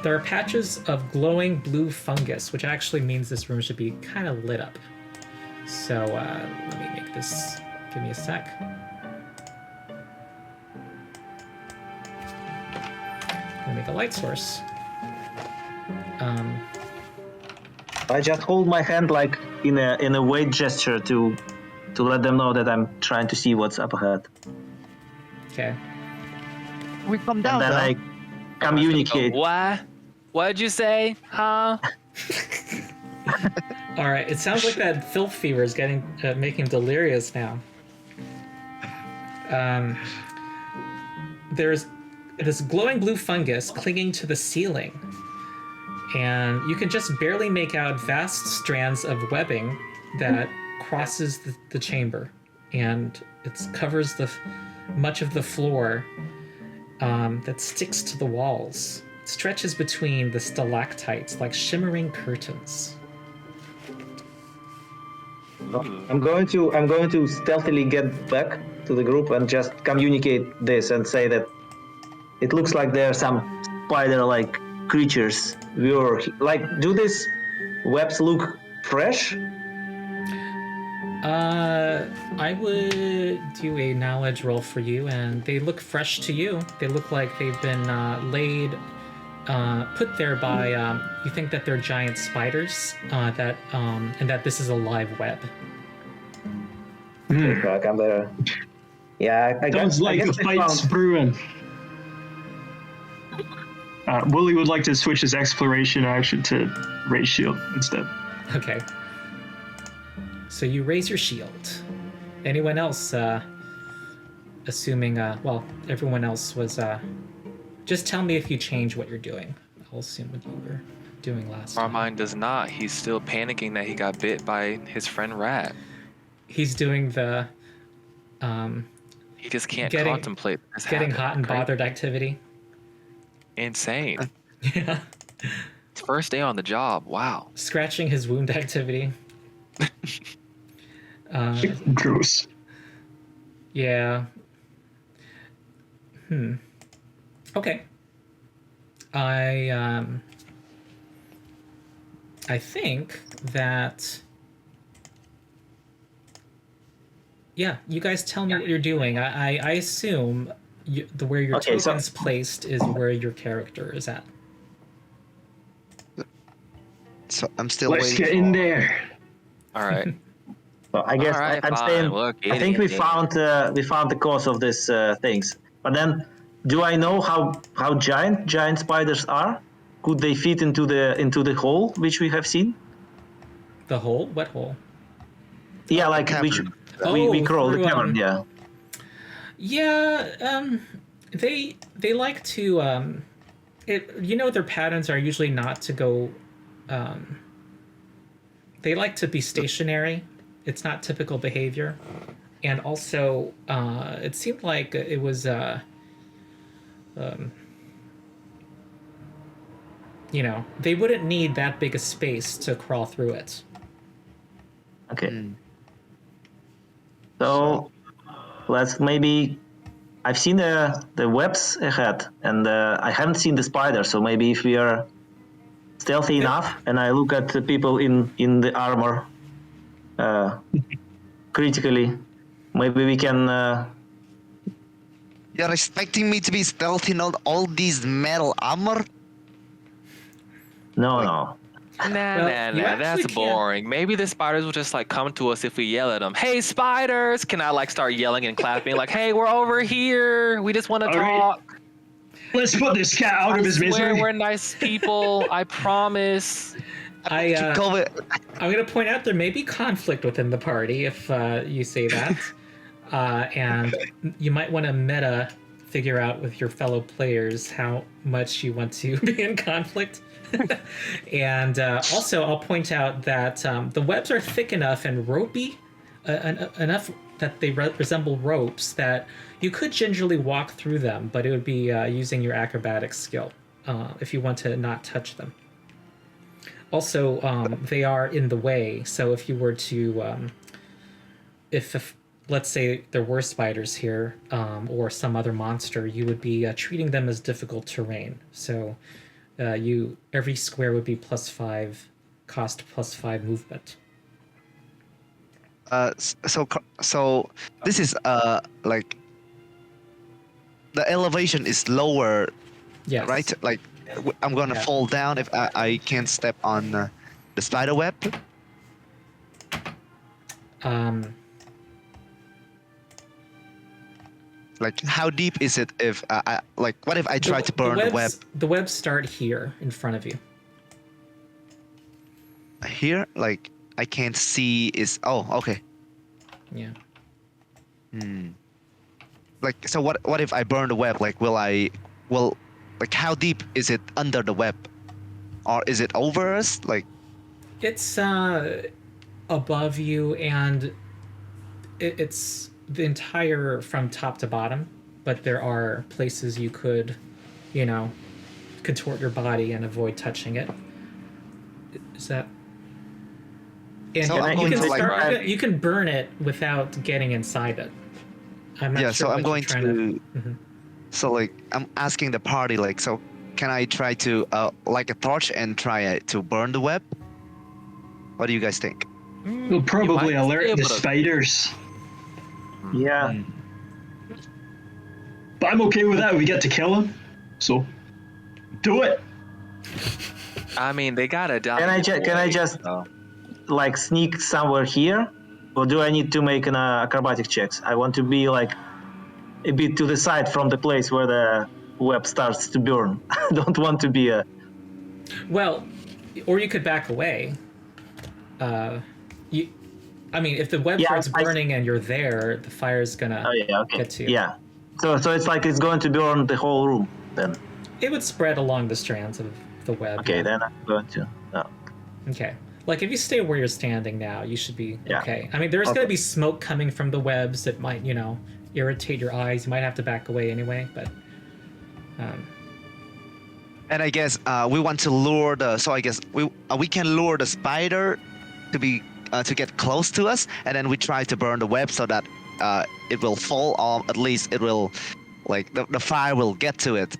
A: There are patches of glowing blue fungus, which actually means this room should be kind of lit up. So let me make this. Give me a sec. I'm gonna make a light source.
D: I just hold my hand like in a wait gesture to let them know that I'm trying to see what's up ahead.
A: Okay.
F: We come down
D: And then I communicate.
B: Why? What'd you say? Huh?
A: All right. It sounds like that filth fever is making delirious now. There's this glowing blue fungus clinging to the ceiling, and you can just barely make out vast strands of webbing that crosses the chamber, and it covers much of the floor that sticks to the walls. It stretches between the stalactites like shimmering curtains.
D: I'm going to stealthily get back to the group and just communicate this and say that it looks like there are some spider-like creatures. Do these webs look fresh?
A: I would do a knowledge roll for you, and they look fresh to you. They look like they've been put there by. You think that they're giant spiders, and that this is a live web.
D: Fuck, I'm better. Yeah, I guess.
H: Sounds like
D: I
H: a
D: guess I
H: fight's
D: found-
H: brewing. Willie would like to switch his exploration action to raise shield instead.
A: Okay. So you raise your shield. Anyone else? Assuming, everyone else was. Just tell me if you change what you're doing. I'll assume what you were doing last time.
B: Carmine does not. He's still panicking that he got bit by his friend Rat.
A: he's doing the
B: He just can't
A: getting-
B: contemplate this
A: getting
B: happening.
A: hot and
B: Crazy.
A: bothered activity.
B: Insane.
A: Yeah.
B: First day on the job. Wow.
A: Scratching his wound activity.
H: Gross.
A: Yeah. Okay. I think that. Yeah, you guys tell me what you're doing. I assume where your
D: Okay, so-
A: token's placed is where your character is at.
F: So I'm still
H: Let's
F: waiting.
H: get in there.
B: All right.
D: So I guess
B: Alright,
D: I'm
B: fine.
D: saying.
B: Look,
D: I think we
B: idiot.
D: found the cause of this things. But then, do I know how giant spiders are? Could they fit into the hole which we have seen?
A: The hole? What hole?
D: Yeah, like which
F: cavern.
D: we crawl the
A: through,
D: cavern. Yeah.
A: Yeah, they like to their patterns are usually not to go they like to be stationary. It's not typical behavior. And also it seemed like it was they wouldn't need that big a space to crawl through it.
D: Okay. So let's maybe. I've seen the webs ahead, and I haven't seen the spider. So maybe if we are stealthy enough, and I look at the people in the armor critically, maybe we can.
F: You're expecting me to be stealthy, not all these metal armor?
D: No.
B: Nah,
A: you actually
B: that's
A: can't-
B: boring. Maybe the spiders will just like come to us if we yell at them. Hey, spiders! Can I like start yelling and clapping like, hey, we're over here. We just want to
H: All right.
B: talk.
H: Let's put this cat out of his
B: I swear
H: misery.
B: we're nice people. I promise.
A: I
F: Go
A: I'm going to point out there may be conflict within the party if you say that. And you might want to meta figure out with your fellow players how much you want to be in conflict. And also, I'll point out that the webs are thick enough and ropey enough that they resemble ropes that you could gingerly walk through them, but it would be using your acrobatics skill if you want to not touch them. Also, they are in the way, so if you were to, if let's say there were spiders here or some other monster, you would be treating them as difficult terrain. So every square would be +5 cost, +5 movement.
F: So this is like the elevation is lower,
A: Yes.
F: right? Like I'm gonna fall down if I can't step on the spider web. Like how deep is it if what if I try to burn the web
A: The webs start here in front of you.
F: here? Like I can't see is okay.
A: Yeah.
F: Like so what if I burn the web? Like like how deep is it under the web? Or is it over us? Like
A: It's above you, and it's the entire from top to bottom, but there are places you could, contort your body and avoid touching it. Is that? And
F: So I'm
A: you
F: going
A: can
F: to, like,
A: you can burn it without getting inside it. I'm not
F: yeah,
A: sure
F: so I'm
A: what
F: going
A: you're trying
F: to
A: Mhm.
F: so like I'm asking the party like so can I try to like a torch and try to burn the web? What do you guys think?
H: We'll probably
B: You might
H: alert
B: be
H: the
B: able to-
H: spiders.
D: Yeah.
H: But I'm okay with that. We get to kill him. So, do it.
B: I mean, they gotta die.
D: Can I just like sneak somewhere here, or do I need to make an acrobatic checks? I want to be like a bit to the side from the place where the web starts to burn. I don't want to be a.
A: Well, or you could back away. If the web starts burning and you're there, the fire's gonna get to you.
D: Yeah. So it's like it's going to burn the whole room then.
A: It would spread along the strands of the web.
D: Okay, then I'm going to. Oh.
A: Okay. Like, if you stay where you're standing now, you should be
D: Yeah.
A: okay. I mean, there's going to be smoke coming from the webs that might, irritate your eyes. You might have to back away anyway, but...
F: And I guess we want to lure so I guess we can lure the spider to be to get close to us, and then we try to burn the web so that it will fall, or at least it will, like the fire will get to it.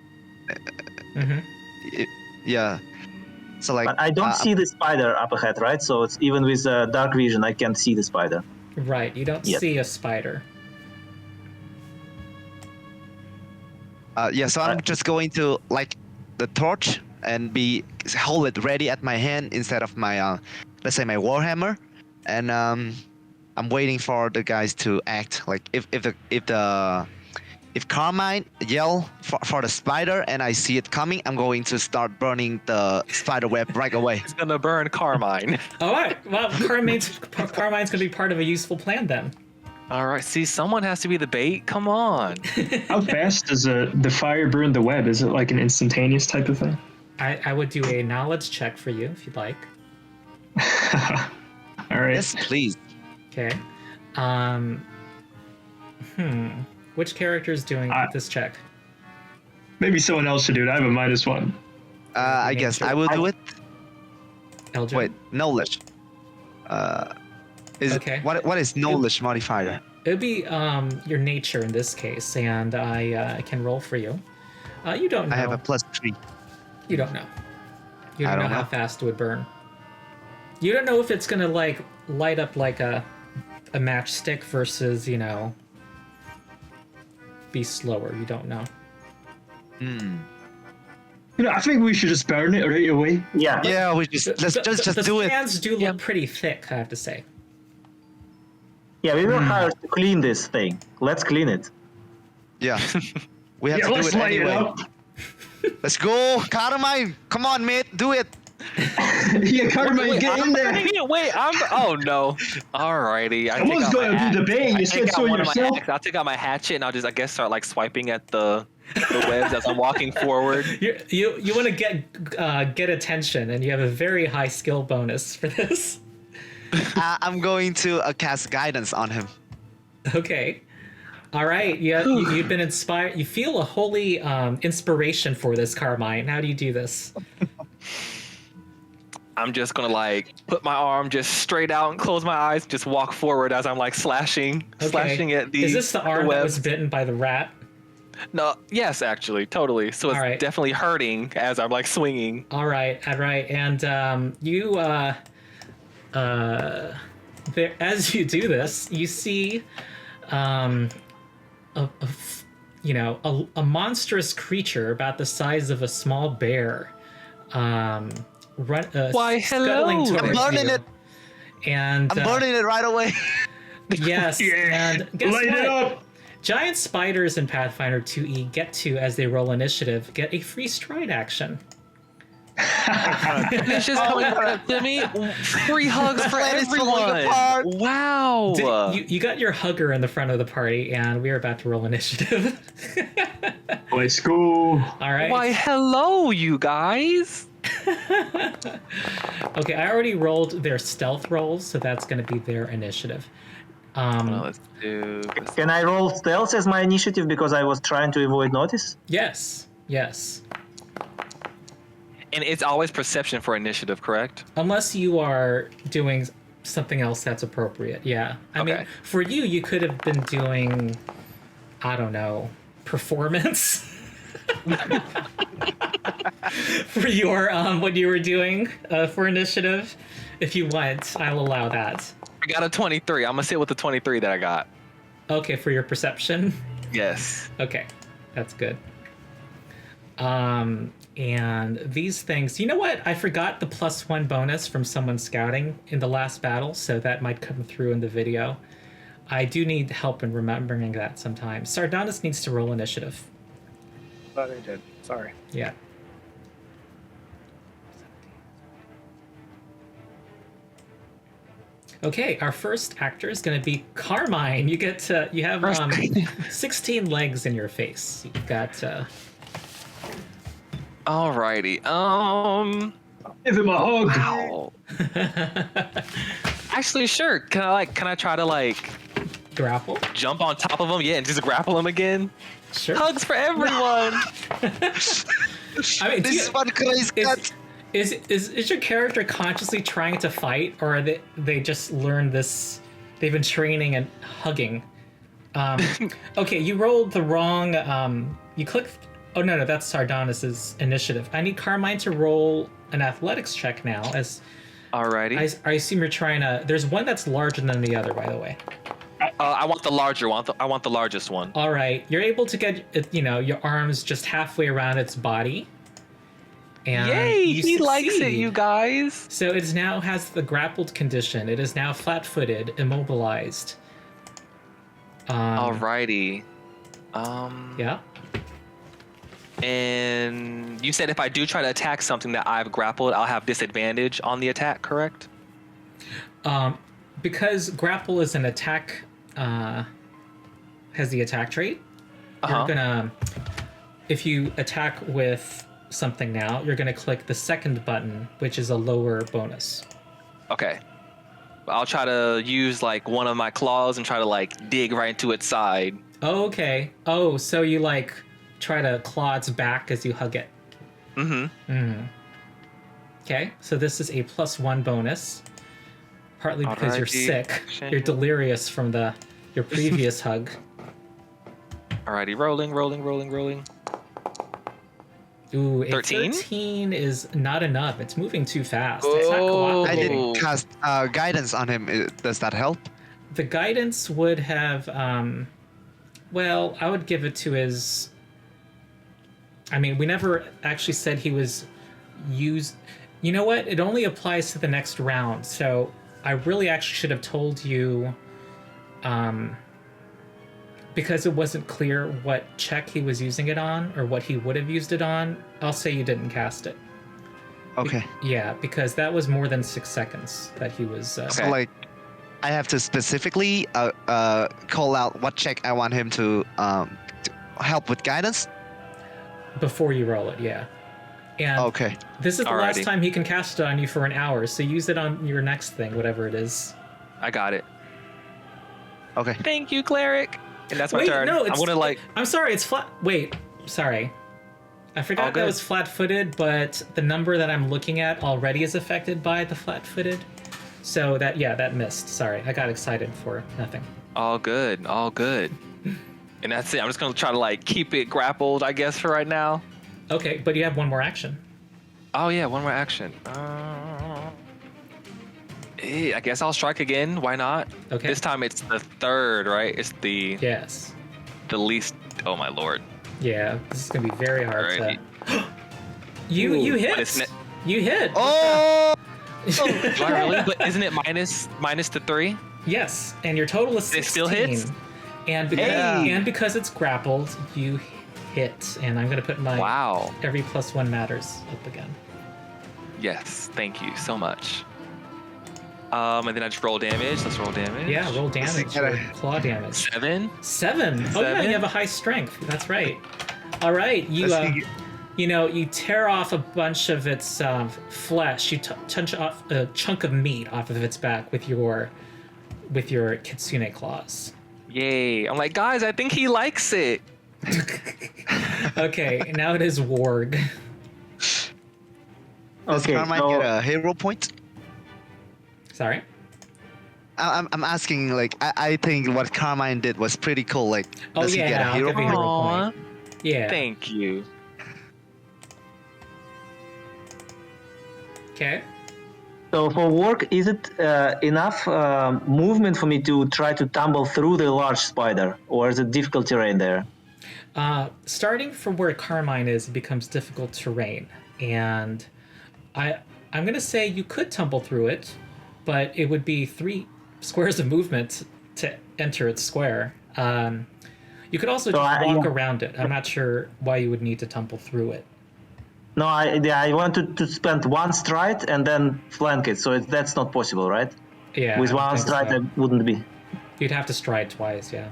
F: Yeah. So like.
D: But I don't see the spider up ahead, right? So it's even with dark vision, I can't see the spider.
A: Right, you don't see a spider.
F: Yeah, so I'm just going to like the torch and hold it ready at my hand instead of my let's say my warhammer, and I'm waiting for the guys to act. Like if Carmine yell for the spider and I see it coming, I'm going to start burning the spider web right away.
B: It's gonna burn Carmine.
A: All right, well, Carmine's going to be part of a useful plan then.
B: All right, see, someone has to be the bait. Come on.
H: How fast does the fire burn the web? Is it like an instantaneous type of thing?
A: I would do a knowledge check for you if you'd like.
H: All right.
F: Yes, please.
A: Okay. Which character is doing this check?
H: Maybe someone else should do it. I have a -1.
F: I guess I will do it.
A: Elgin?
F: Wait, knowledge.
A: Okay.
F: What is knowledge modifier?
A: It would be your nature in this case, and I can roll for you. You don't know.
F: I have a +3.
A: You don't know. You
F: I
A: don't know
F: don't
A: how
F: know.
A: fast it would burn. You don't know if it's gonna like light up like a matchstick versus, be slower. You don't know.
H: I think we should just burn it right away.
D: Yeah.
F: Yeah, we just
A: The
F: do it.
A: fans do look pretty thick, I have to say.
D: Yeah, we were hired to clean this thing. Let's clean it.
F: Yeah, we have
H: Yeah,
F: to do
H: let's
F: it
H: light it
F: anyway.
H: up.
F: Let's go, Carmine! Come on, mate, do it.
H: Yeah, Carmine, get in there.
B: Wait, oh no. Alrighty.
H: Someone's going to do the bait. You said so yourself.
B: I'll take out my hatchet and I'll just, I guess, start like swiping at the webs as I'm walking forward.
A: You want to get attention, and you have a very high skill bonus for this.
F: I'm going to cast guidance on him.
A: Okay. All right. You've been inspired. You feel a holy inspiration for this, Carmine. How do you do this?
B: I'm just gonna like put my arm just straight out and close my eyes, just walk forward as I'm like slashing at the.
A: Is this the arm that was bitten by the rat?
B: No, yes, actually, totally. So it's definitely hurting as I'm like swinging.
A: All right, and you as you do this, you see a monstrous creature about the size of a small bear
B: Why, hello!
F: I'm burning it.
A: And
F: I'm burning it right away.
A: Yes,
H: Yeah,
A: and guess
H: light
A: what?
H: it up.
A: Giant spiders in Pathfinder 2e get to, as they roll initiative, get a free stride action.
B: It's just coming up to me. Free hugs for
F: Planet is falling
B: everyone.
F: apart.
B: Wow.
A: You got your hugger in the front of the party, and we are about to roll initiative.
H: Let's go.
A: All right.
B: Why, hello, you guys.
A: Okay, I already rolled their stealth rolls, so that's going to be their initiative.
B: Let's do.
D: Can I roll stealth as my initiative because I was trying to avoid notice?
A: Yes.
B: And it's always perception for initiative, correct?
A: Unless you are doing something else that's appropriate, yeah. I mean, for you could have been doing, I don't know, performance. For your what you were doing for initiative. If you want, I'll allow that.
B: I got a 23. I'm gonna sit with the 23 that I got.
A: Okay, for your perception.
B: Yes.
A: Okay, that's good. And these things, you know what? I forgot the +1 bonus from someone scouting in the last battle, so that might come through in the video. I do need help in remembering that sometimes. Sardonis needs to roll initiative.
E: Thought I did. Sorry.
A: Yeah. Okay, our first actor is going to be Carmine. You have 16 legs in your face. You've got
B: Alrighty.
H: Give him a hug.
B: Wow. Actually, sure. Can I try to like
A: Grapple?
B: jump on top of him? Yeah, and just grapple him again.
A: Sure.
B: Hugs for everyone.
A: I mean,
F: This is one crazy cat.
A: is your character consciously trying to fight, or are they just learned this? They've been training and hugging. Okay, you rolled the wrong. You clicked. Oh no, that's Sardonis's initiative. I need Carmine to roll an athletics check now. As
B: Alrighty.
A: I assume you're trying to. There's one that's larger than the other, by the way.
B: I want the larger one. I want the largest one.
A: All right, you're able to get your arms just halfway around its body. And
B: Yay!
A: you
B: He likes it,
A: succeed.
B: you guys.
A: So it now has the grappled condition. It is now flat-footed, immobilized.
B: Alrighty.
A: Yeah.
B: And you said if I do try to attack something that I've grappled, I'll have disadvantage on the attack, correct?
A: Because grapple is an attack, has the attack trait. You're gonna, if you attack with something now, you're gonna click the second button, which is a lower bonus.
B: Okay. I'll try to use like one of my claws and try to like dig right into its side.
A: Oh, okay. Oh, so you like try to claw its back as you hug it. Okay, so this is a +1 bonus. Partly because you're
B: Alrighty.
A: sick. You're delirious from your previous hug.
B: Alrighty, rolling.
A: Ooh, a
B: 13?
A: 13 is not enough. It's moving too fast. It's not
F: I
A: cooperating.
F: didn't cast guidance on him. Does that help?
A: The guidance would have, well, I would give it to his. I mean, we never actually said he was used. You know what? It only applies to the next round. So I really actually should have told you, because it wasn't clear what check he was using it on or what he would have used it on. I'll say you didn't cast it.
F: Okay.
A: Yeah, because that was more than 6 seconds that he was.
F: So like, I have to specifically call out what check I want him to help with guidance.
A: Before you roll it, yeah. And
F: Okay.
A: this is the last
B: Alrighty.
A: time he can cast it on you for an hour, so use it on your next thing, whatever it is.
B: I got it.
F: Okay.
B: Thank you, cleric. And that's my
A: Wait,
B: turn.
A: no,
B: I'm gonna like.
A: I'm sorry, it's flat. Wait, sorry. I forgot
B: All
A: that
B: good.
A: was flat-footed, but the number that I'm looking at already is affected by the flat-footed. So that missed. Sorry, I got excited for nothing.
B: All good. And that's it. I'm just gonna try to like keep it grappled, I guess, for right now.
A: Okay, but you have one more action.
B: Oh yeah, one more action. I guess I'll strike again. Why not?
A: Okay.
B: This time it's the third, right? It's the
A: Yes.
B: least. Oh my lord.
A: Yeah, this is gonna be very hard
B: Alrighty.
A: to. You
B: But
A: hit.
B: isn't it-
A: You hit.
F: Oh!
B: Do I really? But isn't it minus the 3?
A: Yes, and your total is 16.
B: It still hits?
A: And because it's grappled, you hit. And I'm gonna put my
B: Wow.
A: every +1 matters up again.
B: Yes. Thank you so much. And then I just roll damage. Let's roll damage.
A: Yeah, roll damage.
F: gotta-
A: Or claw damage.
B: 7.
A: 7. Oh yeah,
B: 7?
A: you have a high strength. That's right. All right, you
F: Let's see.
A: you tear off a bunch of its flesh. You touch off a chunk of meat off of its back with your kitsune claws.
B: Yay. I'm like, guys, I think he likes it.
A: Okay, now it is Warg.
F: Does
D: Okay,
F: Carmine
D: so
F: get a hero point?
A: Sorry.
F: I'm asking, like, I think what Carmine did was pretty cool. Like,
A: Oh
F: does he get
A: yeah,
F: a
A: I'll
F: hero
A: give you a
F: point?
A: hero
B: Aw.
A: point. Yeah.
B: Thank you.
A: Okay.
D: So for work, is it enough movement for me to try to tumble through the large spider, or is it difficult terrain there?
A: Starting from where Carmine is, it becomes difficult terrain, and I'm gonna say you could tumble through it, but it would be 3 squares of movement to enter its square. You could also
D: So
A: just walk
D: yeah.
A: around it. I'm not sure why you would need to tumble through it.
D: No, I wanted to spend one stride and then flank it, so that's not possible, right?
A: Yeah.
D: With
A: I don't
D: one
A: think
D: stride,
A: so.
D: that wouldn't be.
A: You'd have to stride twice. Yeah.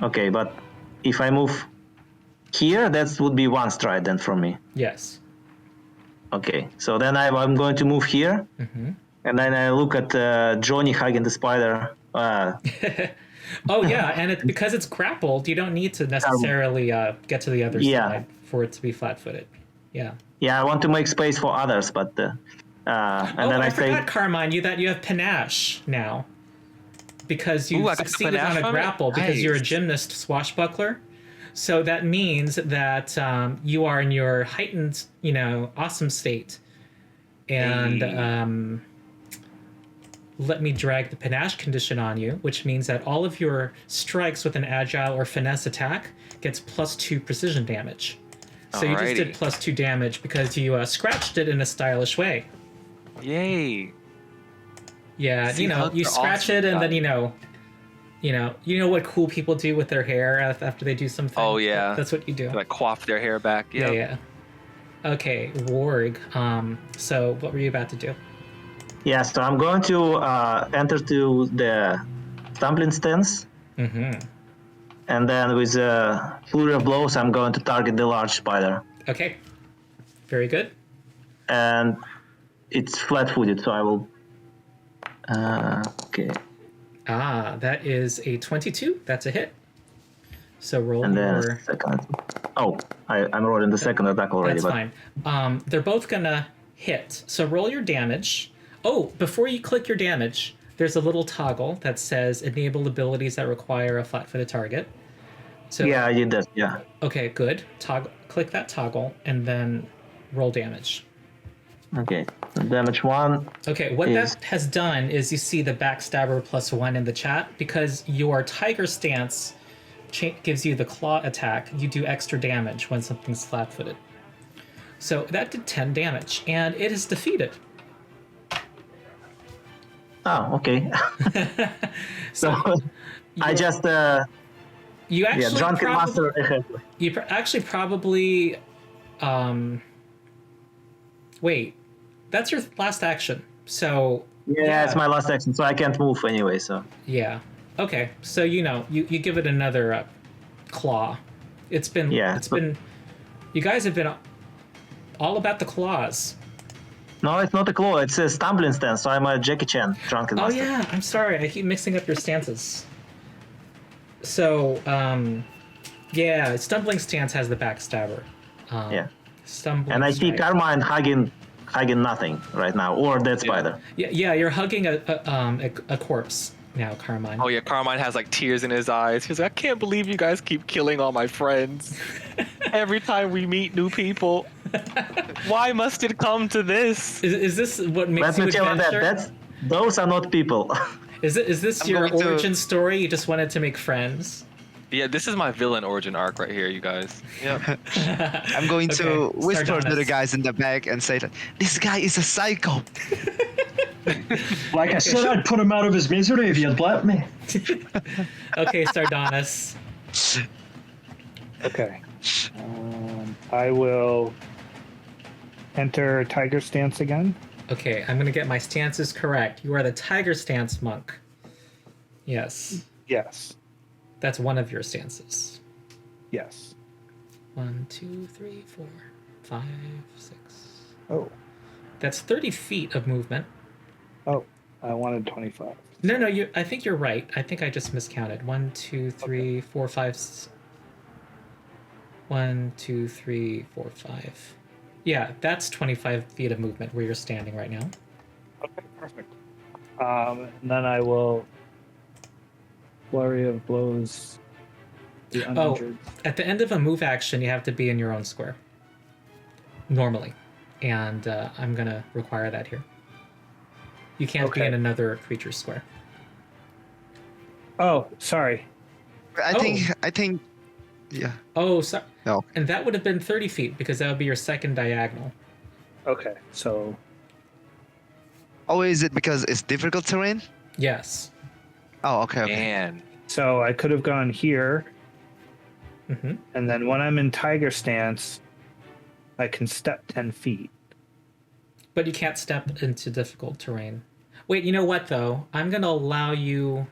D: Okay, but if I move here, that would be one stride then from me.
A: Yes.
D: Okay, so then I'm going to move here, and then I look at Johnny hugging the spider.
A: Oh yeah, and because it's grappled, you don't need to necessarily get to the other side for it to be flat-footed. Yeah.
D: Yeah, I want to make space for others, but and then
A: I
D: say,
A: forgot, Carmine, you have panache now, because you succeeded on a grapple because you're a gymnast swashbuckler. So that means that you are in your heightened, awesome state, and let me drag the panache condition on you, which means that all of your strikes with an agile or finesse attack gets +2 precision damage. So you just did +2 damage because you scratched it in a stylish way.
B: Yay!
A: Yeah, you scratch it, and then you know what cool people do with their hair after they do something.
B: Oh yeah,
A: that's what you do.
B: Like quaff their hair back. Yep.
A: Yeah. Okay, Warg. So what were you about to do?
D: Yeah, so I'm going to enter to the stumbling stance. And then with a flurry of blows, I'm going to target the large spider.
A: Okay. Very good.
D: And it's flat-footed, so I will... okay.
A: That is a 22. That's a hit. So roll
D: and then
A: your...
D: second. Oh, I'm rolling the second attack already.
A: That's fine. They're both going to hit. So roll your damage. Oh, before you click your damage, there's a little toggle that says enable abilities that require a flat-footed target. So,
D: yeah, I did that, yeah.
A: Okay, good. Click that toggle and then roll damage.
D: Okay, so damage 1.
A: Okay, what that has done is you see the backstabber +1 in the chat. Because your tiger stance gives you the claw attack, you do extra damage when something's flat-footed. So that did 10 damage, and it is defeated.
D: Oh, okay. so I just...
A: you actually
D: drunken master.
A: You actually probably... wait, that's your last action. So...
D: Yeah, it's my last action, so I can't move anyway, so...
A: Yeah. Okay, so you give it another claw. It's been... You guys have been all about the claws.
D: No, it's not a claw. It's a stumbling stance. So I'm a Jackie Chan drunken master.
A: Oh yeah, I'm sorry. I keep mixing up your stances. So, stumbling stance has the backstabber. Stumbling.
D: And I see Carmine hugging nothing right now, or dead spider.
A: Yeah, you're hugging a corpse now, Carmine.
B: Oh yeah, Carmine has like tears in his eyes. He's like, I can't believe you guys keep killing all my friends. Every time we meet new people. Why must it come to this?
A: Is this what makes you adventure?
D: Let me tell you that those are not people.
A: Is this your origin story? You just wanted to make friends?
B: Yeah, this is my villain origin arc right here, you guys. Yep.
F: I'm going to whisper to the guys in the back and say that this guy is a psycho.
H: Like I said, I'd put him out of his misery if you'd let me.
A: Okay, Sardonis.
E: Okay. I will enter Tiger Stance again.
A: Okay, I'm going to get my stances correct. You are the Tiger Stance monk. Yes.
E: Yes.
A: That's one of your stances.
E: Yes.
A: 1, 2, 3, 4, 5, 6.
E: Oh.
A: That's 30 feet of movement.
E: Oh, I wanted 25.
A: No, I think you're right. I think I just miscounted. 1, 2, 3, 4, 5. 1, 2, 3, 4, 5. Yeah, that's 25 feet of movement where you're standing right now.
E: Okay, perfect. And then I will flurry of blows the uninjured.
A: At the end of a move action, you have to be in your own square. Normally. And I'm going to require that here. You can't be in another creature's square.
E: Oh, sorry.
F: I think, yeah.
A: Oh, sorry.
F: No.
A: And that would have been 30 feet because that would be your second diagonal.
E: Okay, so...
F: Oh, is it because it's difficult terrain?
A: Yes.
F: Oh, okay.
B: Man.
E: So I could have gone here.
A: Mm-hmm.
E: And then when I'm in Tiger Stance, I can step 10 feet.
A: But you can't step into difficult terrain. Wait, you know what, though? I'm going to allow you...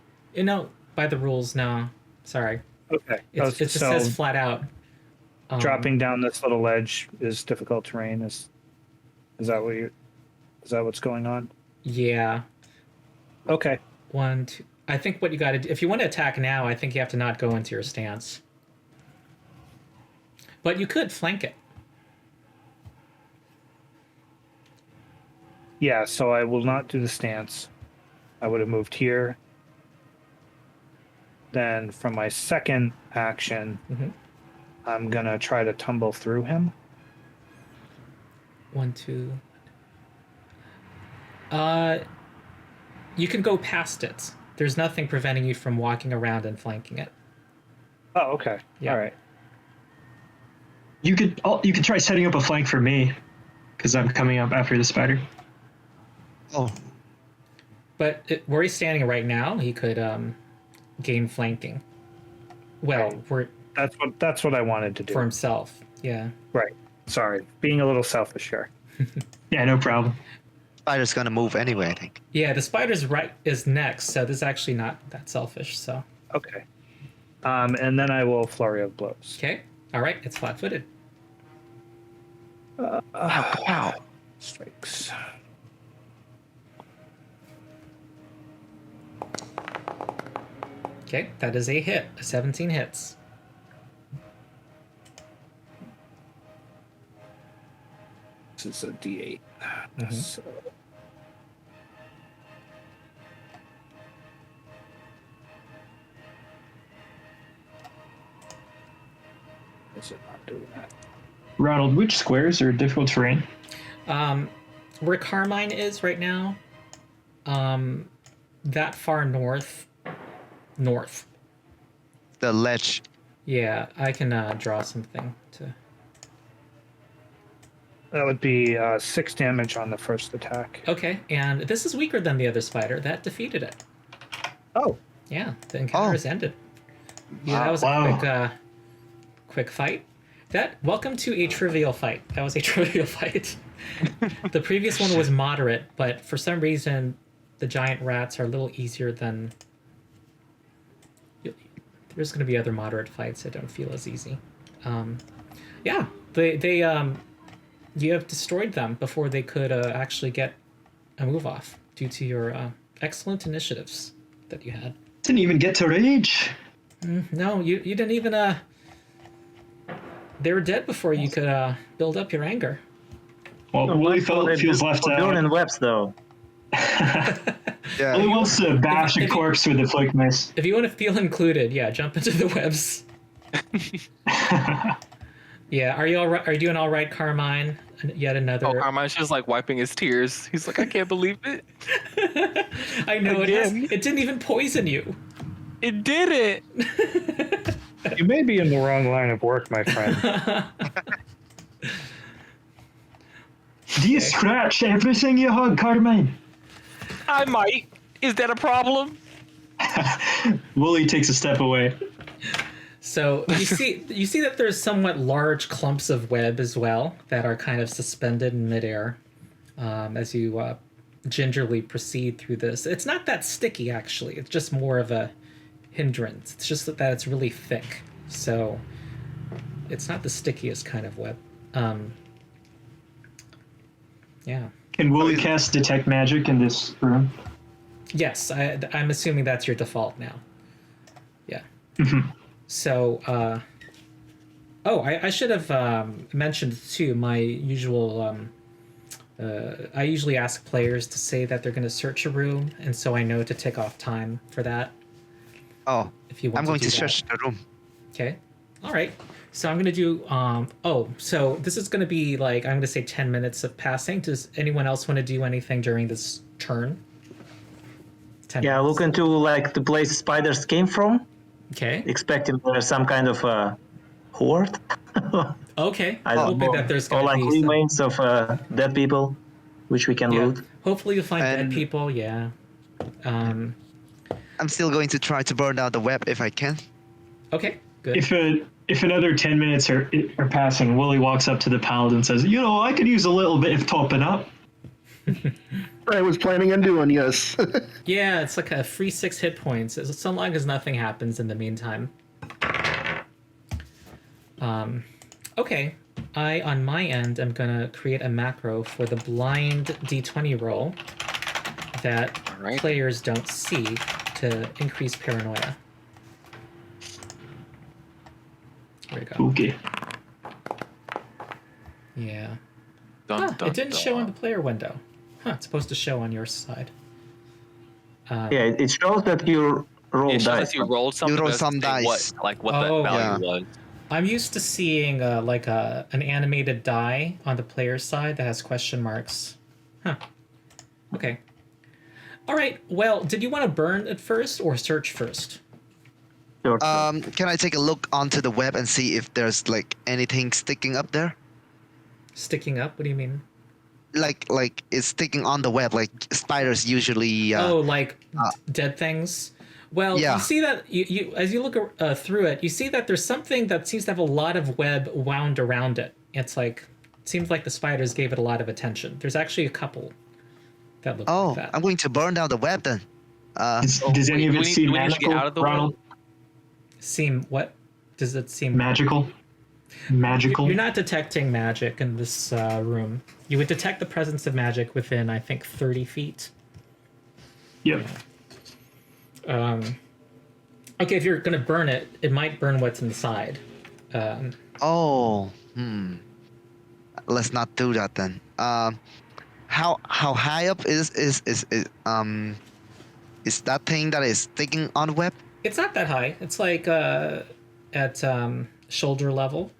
A: by the rules, no. Sorry.
E: Okay.
A: It just says flat out.
E: Dropping down this little ledge is difficult terrain. Is that what's going on?
A: Yeah.
E: Okay.
A: 1, 2. I think what you got to do, if you want to attack now, I think you have to not go into your stance. But you could flank it.
E: Yeah, so I will not do the stance. I would have moved here. Then from my second action, I'm going to try to tumble through him.
A: 1, 2. You can go past it. There's nothing preventing you from walking around and flanking it.
E: Oh, okay.
A: Yeah.
E: All right.
H: You could try setting up a flank for me, because I'm coming up after the spider.
F: Oh,
A: But where he's standing right now, he could gain flanking. Well,
E: That's what I wanted to do.
A: for himself. Yeah.
E: Right. Sorry. Being a little selfish here.
H: Yeah, no problem.
F: spider's gonna move anyway, I think.
A: Yeah, the spider's right is next, so this is actually not that selfish. So.
E: Okay. And then I will flurry of blows.
A: Okay. All right. It's flat-footed.
B: Wow.
E: Strikes.
A: Okay, that is a hit. 17 hits.
E: This is a D8. So... Is it not doing that?
H: Ronald, which squares are difficult terrain?
A: Where Carmine is right now, that far north.
F: The ledge.
A: Yeah, I can draw something to.
E: That would be 6 damage on the first attack.
A: Okay, and this is weaker than the other spider. That defeated it.
E: Oh.
A: Yeah, the encounter has ended. Yeah, that was a quick fight. Welcome to a trivial fight. That was a trivial fight. The previous one was moderate, but for some reason, the giant rats are a little easier than. There's going to be other moderate fights that don't feel as easy. Yeah, you have destroyed them before they could actually get a move off due to your excellent initiatives that you had.
H: Didn't even get to rage.
A: No, you didn't even. They were dead before you could build up your anger.
H: Well, Willie feels left out.
D: Burning webs, though.
F: Yeah.
H: Willie wants to bash a corpse with a flake mace.
A: If you want to feel included, yeah, jump into the webs. Yeah, are you all right? Are you doing all right, Carmine? Yet another.
B: Oh, Carmine's just like wiping his tears. He's like, I can't believe it.
A: I know it didn't even poison you.
B: It did it.
E: You may be in the wrong line of work, my friend.
H: Do you scratch everything you hug, Carmine?
B: I might. Is that a problem?
H: Willie takes a step away.
A: So you see that there's somewhat large clumps of web as well that are kind of suspended in midair as you gingerly proceed through this. It's not that sticky, actually. It's just more of a hindrance. It's just that it's really thick. So it's not the stickiest kind of web. Yeah.
H: Can Willie cast Detect Magic in this room?
A: Yes, I'm assuming that's your default now. Yeah.
H: Mm-hmm.
A: So, I should have mentioned too, my usual, I usually ask players to say that they're going to search a room, and so I know to take off time for that.
F: Oh,
A: if you want
F: I'm going to
A: do
F: search the room.
A: Okay. All right. So I'm going to do, so this is going to be like, I'm going to say 10 minutes of passing. Does anyone else want to do anything during this turn? 10
D: Yeah,
A: minutes.
D: look into like the place spiders came from,
A: Okay.
D: expecting there's some kind of horde.
A: Okay.
D: I don't
A: Hoping
D: know.
A: that there's
D: Or
A: going
D: like
A: to be some...
D: remains of dead people, which we can
A: Yeah.
D: loot.
A: Hopefully you'll find dead
F: And-
A: people, yeah.
F: I'm still going to try to burn out the web if I can.
A: Okay, good.
H: If another 10 minutes are passing, Willie walks up to the paladin and says, I could use a little bit of topping up.
C: I was planning on doing, yes.
A: Yeah, it's like a free 6 hit points, so long as nothing happens in the meantime. Okay. I, on my end, am going to create a macro for the blind d20 roll that players don't see to increase paranoia. There we go.
H: Okay.
A: Yeah.
B: Dun,
A: It didn't show on the player window. It's supposed to show on your side.
D: Yeah, it shows that you rolled
B: It shows
D: dice.
B: that you rolled something.
F: You rolled
B: but it doesn't
F: some
B: say
F: dice.
B: What the value was.
A: I'm used to seeing an animated die on the player's side that has question marks. Okay. All right. Well, did you want to burn it first or search first?
D: Sure.
F: Can I take a look onto the web and see if there's like anything sticking up there?
A: Sticking up? What do you mean?
F: Like it's sticking on the web, like spiders usually.
A: Dead things. Well,
F: yeah.
A: You see that you as you look through it, you see that there's something that seems to have a lot of web wound around it. It seems like the spiders gave it a lot of attention. There's actually a couple that look like that.
F: I'm going to burn down the web then.
H: Does any of it seem magical,
B: get out of the
H: Ronald?
A: Seem what? Does it seem
H: magical? Magical.
A: You're not detecting magic in this room. You would detect the presence of magic within, I think, 30 feet.
H: Yep.
A: Okay, if you're gonna burn it, it might burn what's inside.
F: Let's not do that then. How high up is that thing that is sticking on the web?
A: It's not that high. It's like at shoulder level.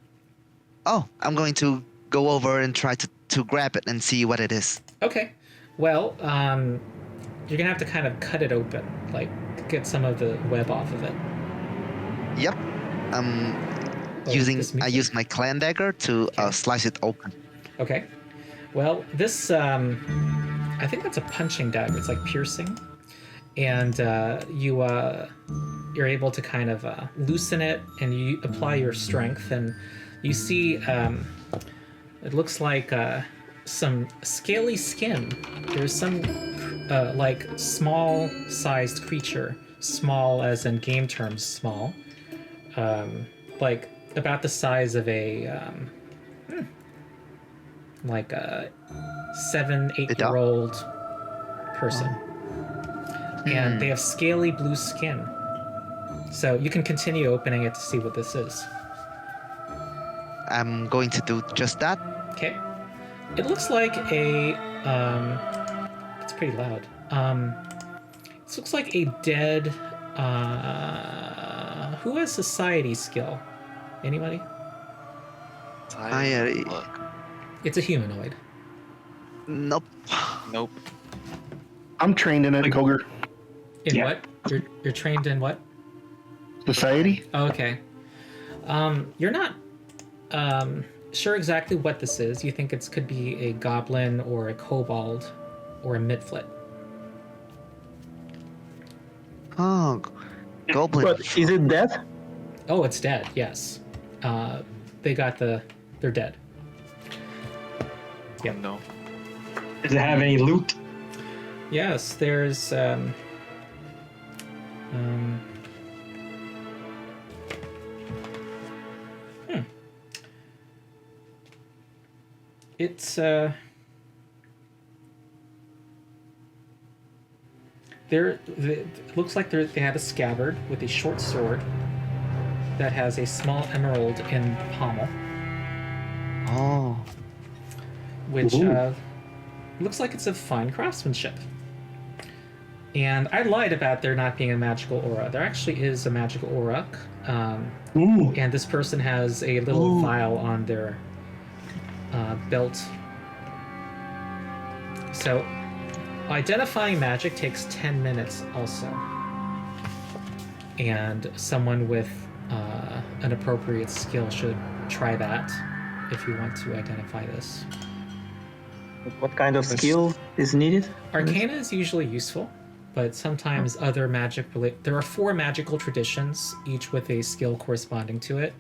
F: Oh, I'm going to go over and try to grab it and see what it is.
A: Okay. Well, you're gonna have to kind of cut it open, like get some of the web off of it.
F: Yep. I use my clan dagger to slice it open.
A: Okay. Well, this I think that's a punching dagger. It's like piercing, and you're able to kind of loosen it, and you apply your strength, and you see it looks like some scaly skin. There's some like small-sized creature, small as in game terms, small, like about the size of a like a 7-8-year-old person, and they have scaly blue skin. So you can continue opening it to see what this is.
F: I'm going to do just that.
A: Okay. It looks like a it's pretty loud. This looks like a dead who has society skill? Anybody? It's a humanoid.
F: Nope.
C: I'm trained in it, Koger.
A: In what? You're trained in what?
C: Society?
A: Oh, okay. You're not sure exactly what this is. You think it could be a goblin or a kobold or a midflit.
F: Oh, goblin.
D: But is it dead?
A: Oh, it's dead. Yes. They're dead.
B: Yep. No.
H: Does it have any loot?
A: Yes, there's It's it looks like they had a scabbard with a short sword that has a small emerald in the pommel.
F: Oh.
A: Which looks like it's of fine craftsmanship. And I lied about there not being a magical aura. There actually is a magical aura. And this person has a little vial on their belt. So identifying magic takes 10 minutes also. And someone with an appropriate skill should try that if you want to identify this.
D: What kind of skill is needed?
A: Arcana is usually useful, but sometimes other magic there are 4 magical traditions, each with a skill corresponding to it.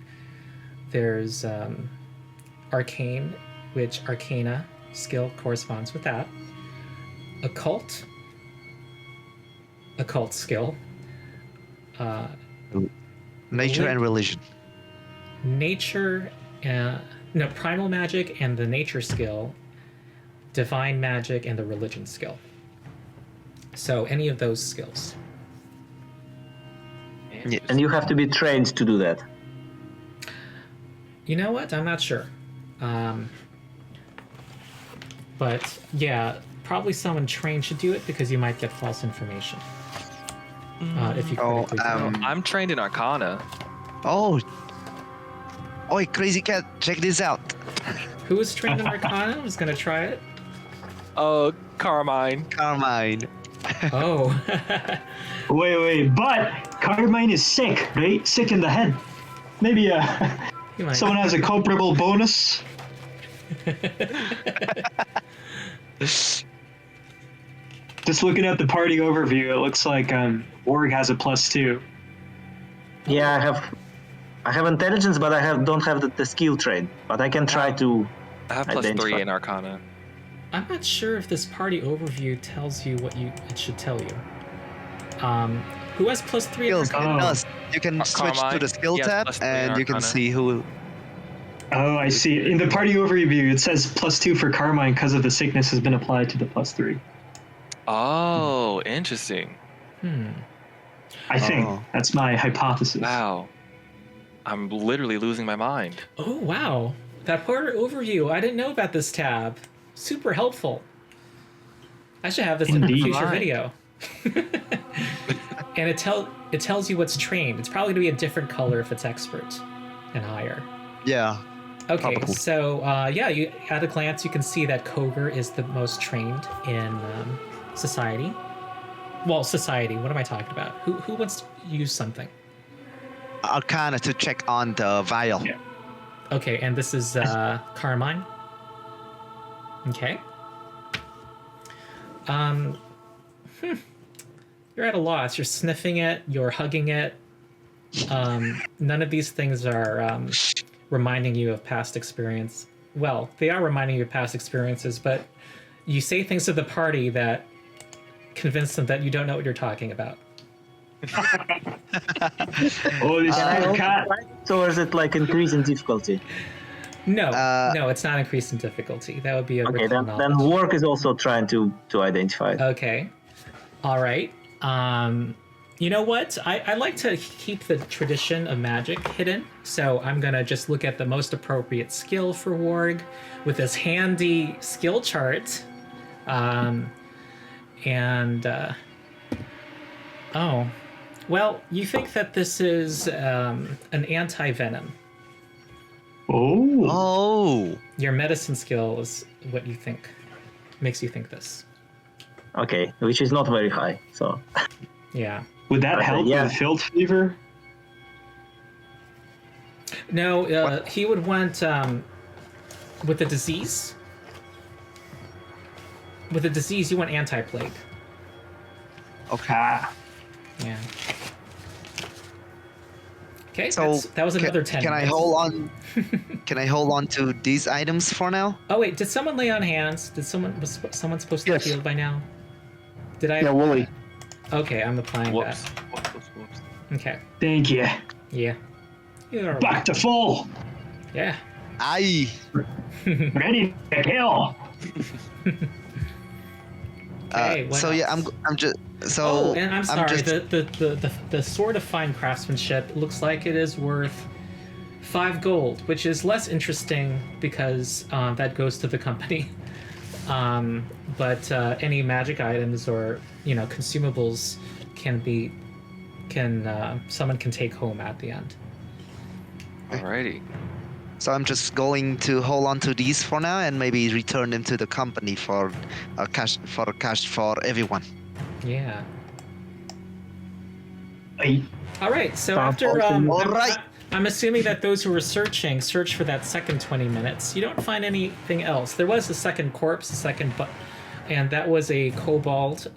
A: There's Arcane, which Arcana skill corresponds with that. Occult skill.
F: Nature and religion.
A: Nature No, primal magic and the nature skill, divine magic and the religion skill. So any of those skills.
D: And you have to be trained to do that.
A: You know what? I'm not sure. But yeah, probably someone trained should do it because you might get false information. If you critically fail.
B: I'm trained in Arcana.
F: Oh. Oi, Crazy Cat, check this out.
A: Who is trained in Arcana? Who's gonna try it?
B: Oh, Carmine.
F: Carmine.
A: Oh.
H: Wait, but Carmine is sick, right? Sick in the head. Maybe
A: He might.
H: someone has a comparable bonus. Just looking at the party overview, it looks like Org has a +2.
D: Yeah, I have intelligence, but don't have the skill trait. But I can try to.
B: I have +3 in Arcana.
A: I'm not sure if this party overview tells you what it should tell you. Who has +3 in
F: Skills,
A: Arcana?
F: it does. You can switch to
B: Carmine,
F: the skill
B: he has
F: tab,
B: +3 in
F: and you can
B: Arcana.
F: see who.
H: Oh, I see. In the party overview, it says +2 for Carmine because of the sickness has been applied to the +3.
B: Oh, interesting.
H: I think
F: Oh.
H: that's my hypothesis.
B: Wow. I'm literally losing my mind.
A: Oh, wow. That party overview. I didn't know about this tab. Super helpful. I should have this in a
H: Indeed.
A: future
B: Right.
A: video. And it tells you what's trained. It's probably going to be a different color if it's expert and higher.
F: Yeah.
A: Okay,
F: Probably.
A: so you at a glance you can see that Koger is the most trained in society. Well, society. What am I talking about? Who wants to use something?
F: Arcana to check on the vial.
H: Yeah.
A: Okay, and this is Carmine. Okay. You're at a loss. You're sniffing it. You're hugging it. None of these things are reminding you of past experience. Well, they are reminding you of past experiences, but you say things to the party that convince them that you don't know what you're talking about.
H: Oh, this poor cat.
D: So is it like increase in difficulty?
A: No, no, it's not increased in difficulty. That would be a
D: Okay,
A: recall
D: then
A: knowledge.
D: work is also trying to identify it.
A: Okay. All right. You know what? I like to keep the tradition of magic hidden, so I'm gonna just look at the most appropriate skill for Warg with this handy skill chart. Oh, well, you think that this is an anti-venom.
H: Oh.
F: Oh.
A: Your medicine skill is what you think makes you think this.
D: Okay, which is not very high. So
A: Yeah.
H: Would that
D: Okay,
H: help
D: yeah.
H: with filth fever?
A: No, he would want with the disease. With the disease, you want anti-plague.
F: Okay.
H: Ah.
A: Yeah. Okay,
F: So
A: that was another 10
F: Can I
A: minutes.
F: hold on? Can I hold on to these items for now?
A: Oh wait, did someone lay on hands? Was someone supposed to
C: Yes.
A: heal by now? Did I?
C: Yeah, Wooly.
A: Okay, I'm applying
B: Whoops.
A: that.
B: Whoops.
A: Okay.
H: Thank you.
A: Yeah. You're
H: Back to full.
A: Yeah.
F: Aye.
H: Ready to kill.
A: Okay, what
F: So yeah,
A: else?
F: I'm just so.
A: Oh, and I'm sorry.
F: just,
A: The sword of fine craftsmanship looks like it is worth 5 gold, which is less interesting because that goes to the company. But any magic items or consumables someone can take home at the end.
B: Alrighty.
F: So I'm just going to hold on to these for now and maybe return them to the company for cash for everyone.
A: Yeah.
H: Hey,
A: All right. So
D: Sounds
A: after
D: awesome.
F: All right.
A: I'm assuming that those who were search for that second 20 minutes. You don't find anything else. There was a second corpse, and that was a kobold,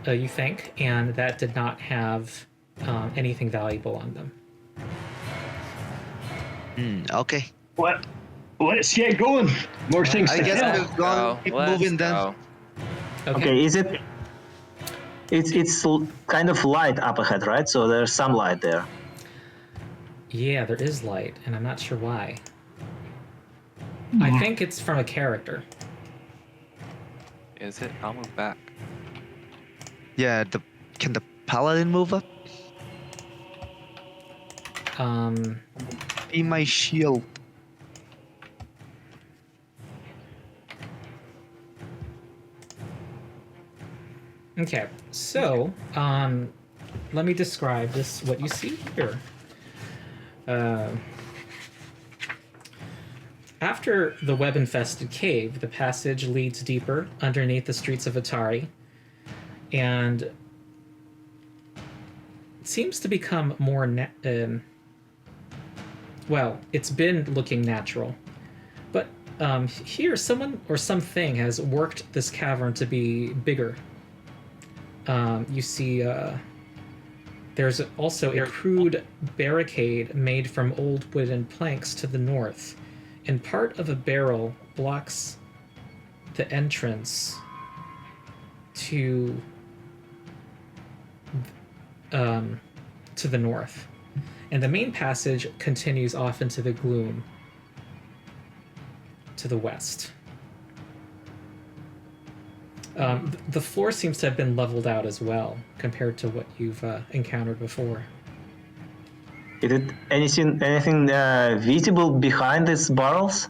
A: you think, and that did not have anything valuable on them.
F: Okay.
H: what? Let's get going. More things
F: I
H: to
F: guess
H: kill.
F: we're going keep
B: Let's
F: moving then.
B: go.
D: okay, is it? It's kind of light up ahead, right? So there's some light there.
A: Yeah, there is light, and I'm not sure why. I think it's from a character.
B: Is it? I'll move back.
F: Yeah, can the paladin move up? Be my shield.
A: Okay, so let me describe this. What you see here. After the web-infested cave, the passage leads deeper underneath the streets of Otari, and it seems to become more well, it's been looking natural, but here someone or something has worked this cavern to be bigger. You see there's also a crude barricade made from old wooden planks to the north, and part of a barrel blocks the entrance to the north. And the main passage continues off into the gloom to the west. The floor seems to have been leveled out as well, compared to what you've encountered before.
D: Is it anything visible behind these barrels?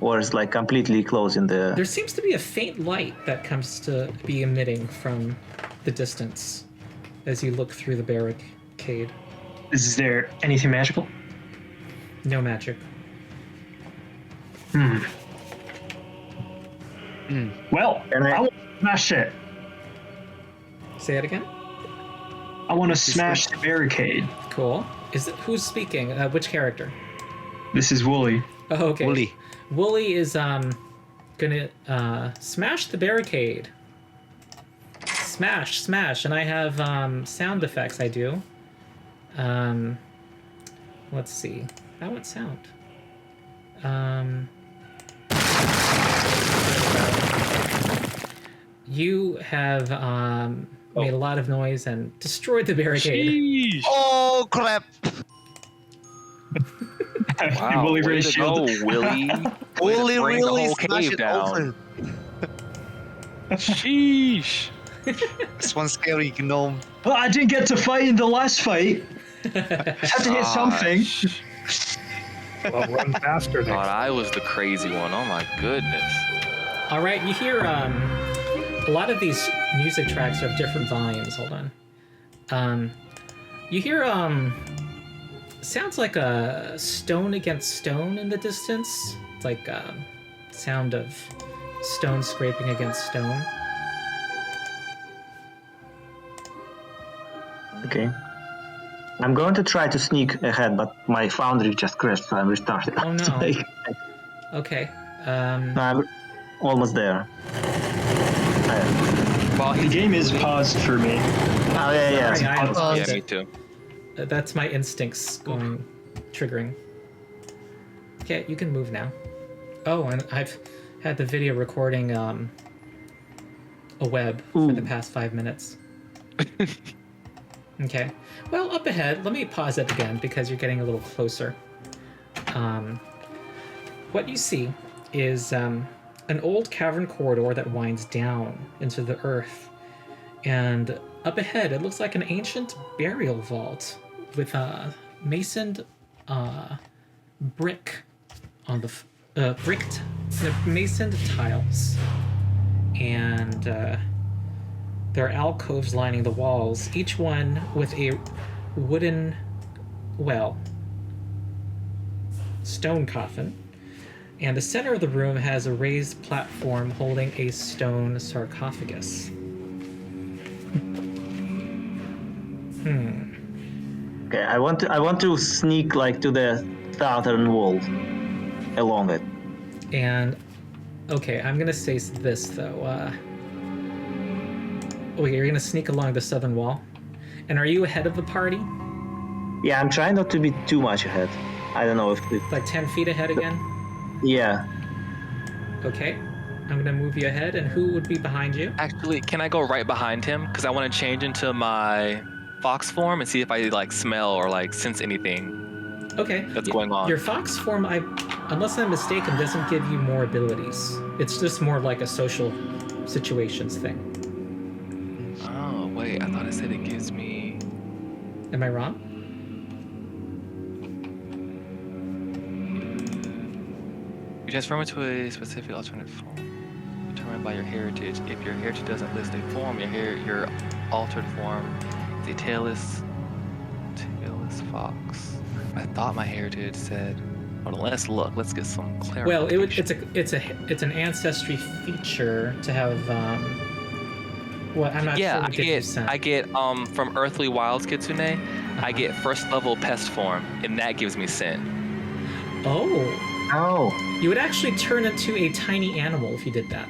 D: Or is like completely closed in the...
A: There seems to be a faint light that comes to be emitting from the distance as you look through the barricade.
H: Is there anything magical?
A: No magic.
H: Well, I want to smash it.
A: Say that again?
H: I want to smash the barricade.
A: Cool. Is it who's speaking? Which character?
H: This is Wooly.
A: Oh, okay.
F: Wooly.
A: Wooly is gonna smash the barricade. Smash, smash, and I have sound effects. I do. Let's see. How would it sound? You have made a lot of noise and destroyed the barricade.
B: Sheesh.
F: Oh crap!
B: Wow,
H: Wooly
B: way
H: raised
B: to go,
H: shield.
B: Willy.
F: Wooly
B: Bring the
F: really
B: whole
F: smashed
B: cave
F: it
B: down.
F: open.
B: Sheesh.
F: This one scary gnome.
H: Well, I didn't get to fight in the last fight. Had to hit something.
E: Well, run faster next.
B: Thought I was the crazy one. Oh my goodness.
A: All right, you hear a lot of these music tracks are of different volumes. Hold on. You hear sounds like a stone against stone in the distance. It's like sound of stone scraping against stone.
D: Okay. I'm going to try to sneak ahead, but my foundry just crashed, so I'm restarting.
A: Oh no. Okay.
D: No, I'm almost there.
B: Well,
H: The game is paused for me.
D: Oh, yeah.
A: Sorry, I paused
B: yeah, me
A: it.
B: too.
A: That's my instincts going triggering. Okay, you can move now. Oh, and I've had the video recording a web for the past 5 minutes. Okay. Well, up ahead, let me pause it again because you're getting a little closer. What you see is an old cavern corridor that winds down into the earth. And up ahead, it looks like an ancient burial vault with masoned brick on the masoned tiles. And there are alcoves lining the walls, each one with a wooden, stone coffin. And the center of the room has a raised platform holding a stone sarcophagus.
D: Okay, I want to sneak like to the southern wall along it.
A: And okay, I'm gonna say this though. Wait, you're gonna sneak along the southern wall? And are you ahead of the party?
D: Yeah, I'm trying not to be too much ahead. I don't know if it's...
A: Like 10 feet ahead again?
D: Yeah.
A: Okay. I'm gonna move you ahead, and who would be behind you?
B: Actually, can I go right behind him? Because I want to change into my fox form and see if I like smell or like sense anything
A: Okay.
B: that's going on.
A: Your fox form, unless I'm mistaken, doesn't give you more abilities. It's just more like a social situations thing.
B: Oh, wait, I thought it said it gives me...
A: Am I wrong?
B: You transform into a specific alternate form determined by your heritage. If your heritage doesn't list a form, your altered form is a tailless fox. I thought my heritage said... Hold on, let's look. Let's get some clarity.
A: Well, it's an ancestry feature to have. What I'm not
B: yeah,
A: sure.
B: I get from Earthly Wilds Kitsune, I get first level pest form, and that gives me scent.
D: Oh.
A: You would actually turn into a tiny animal if you did that.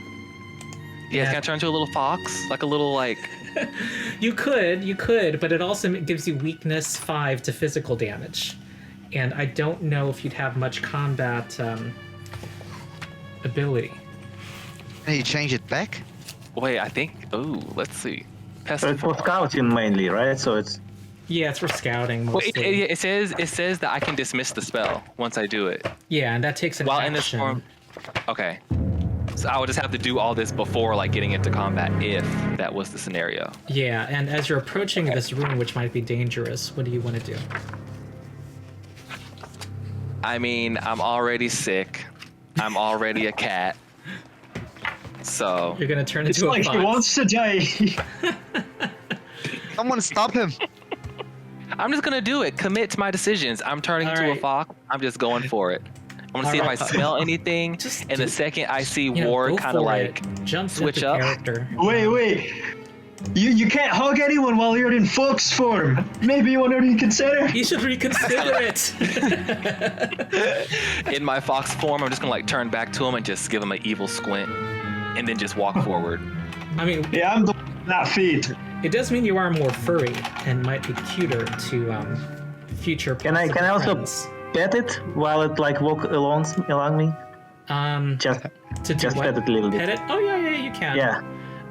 B: Yeah, can I turn into a little fox? Like a little like...
A: You could, but it also gives you weakness 5 to physical damage. And I don't know if you'd have much combat ability.
F: Can you change it back?
B: Wait, I think... Oh, let's see. Pest
D: So it's for
B: form.
D: scouting mainly, right? So it's...
A: Yeah, it's for scouting mostly.
B: Wait, it says that I can dismiss the spell once I do it.
A: Yeah, and that takes an
B: While
A: action.
B: in this form... Okay. So I would just have to do all this before like getting into combat if that was the scenario.
A: Yeah, and as you're approaching this room, which might be dangerous, what do you want to do?
B: I mean, I'm already sick. I'm already a cat. So...
A: You're gonna turn
H: It's
A: into a
H: like
A: fox.
H: he wants to die.
F: Someone stop him.
B: I'm just gonna do it. Commit to my decisions. I'm turning into a
A: Alright.
B: fox. I'm just going for it. I'm gonna see
A: Alright.
B: if I smell anything.
A: Just
B: And
A: do-
B: the second I see
A: You know,
B: Ward
A: go
B: kind of
A: for
B: like
A: it. Jump
B: switch
A: into
B: up.
A: character.
H: Wait. You can't hug anyone while you're in fox form. Maybe you want to reconsider?
A: You should reconsider it.
B: in my fox form, I'm just gonna like turn back to him and just give him an evil squint, and then just walk forward.
A: I mean,
H: Yeah, I'm the one with that feet.
A: it does mean you are more furry and might be cuter to future.
D: Can I
A: possible
D: also
A: friends.
D: pet it while it like walk along me? Just
A: To do
D: just
A: what?
D: pet it a little bit.
A: Pet it? Oh yeah, you can.
D: Yeah.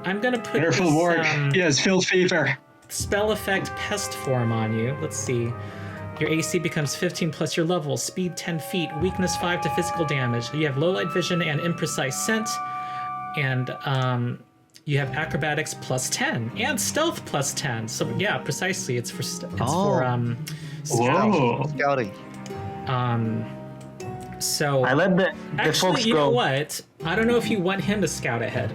A: I'm gonna put
H: Careful,
A: this
H: Ward. He has field fever.
A: spell effect pest form on you. Let's see. Your AC becomes 15 plus your level, speed 10 feet, weakness 5 to physical damage. You have low light vision and imprecise scent, and you have acrobatics plus 10 and stealth plus 10. So yeah, precisely, it's for scouting.
H: Whoa.
F: Scouting.
A: So
D: I let the
A: actually,
D: fox
A: you know
D: go.
A: what? I don't know if you want him to scout ahead.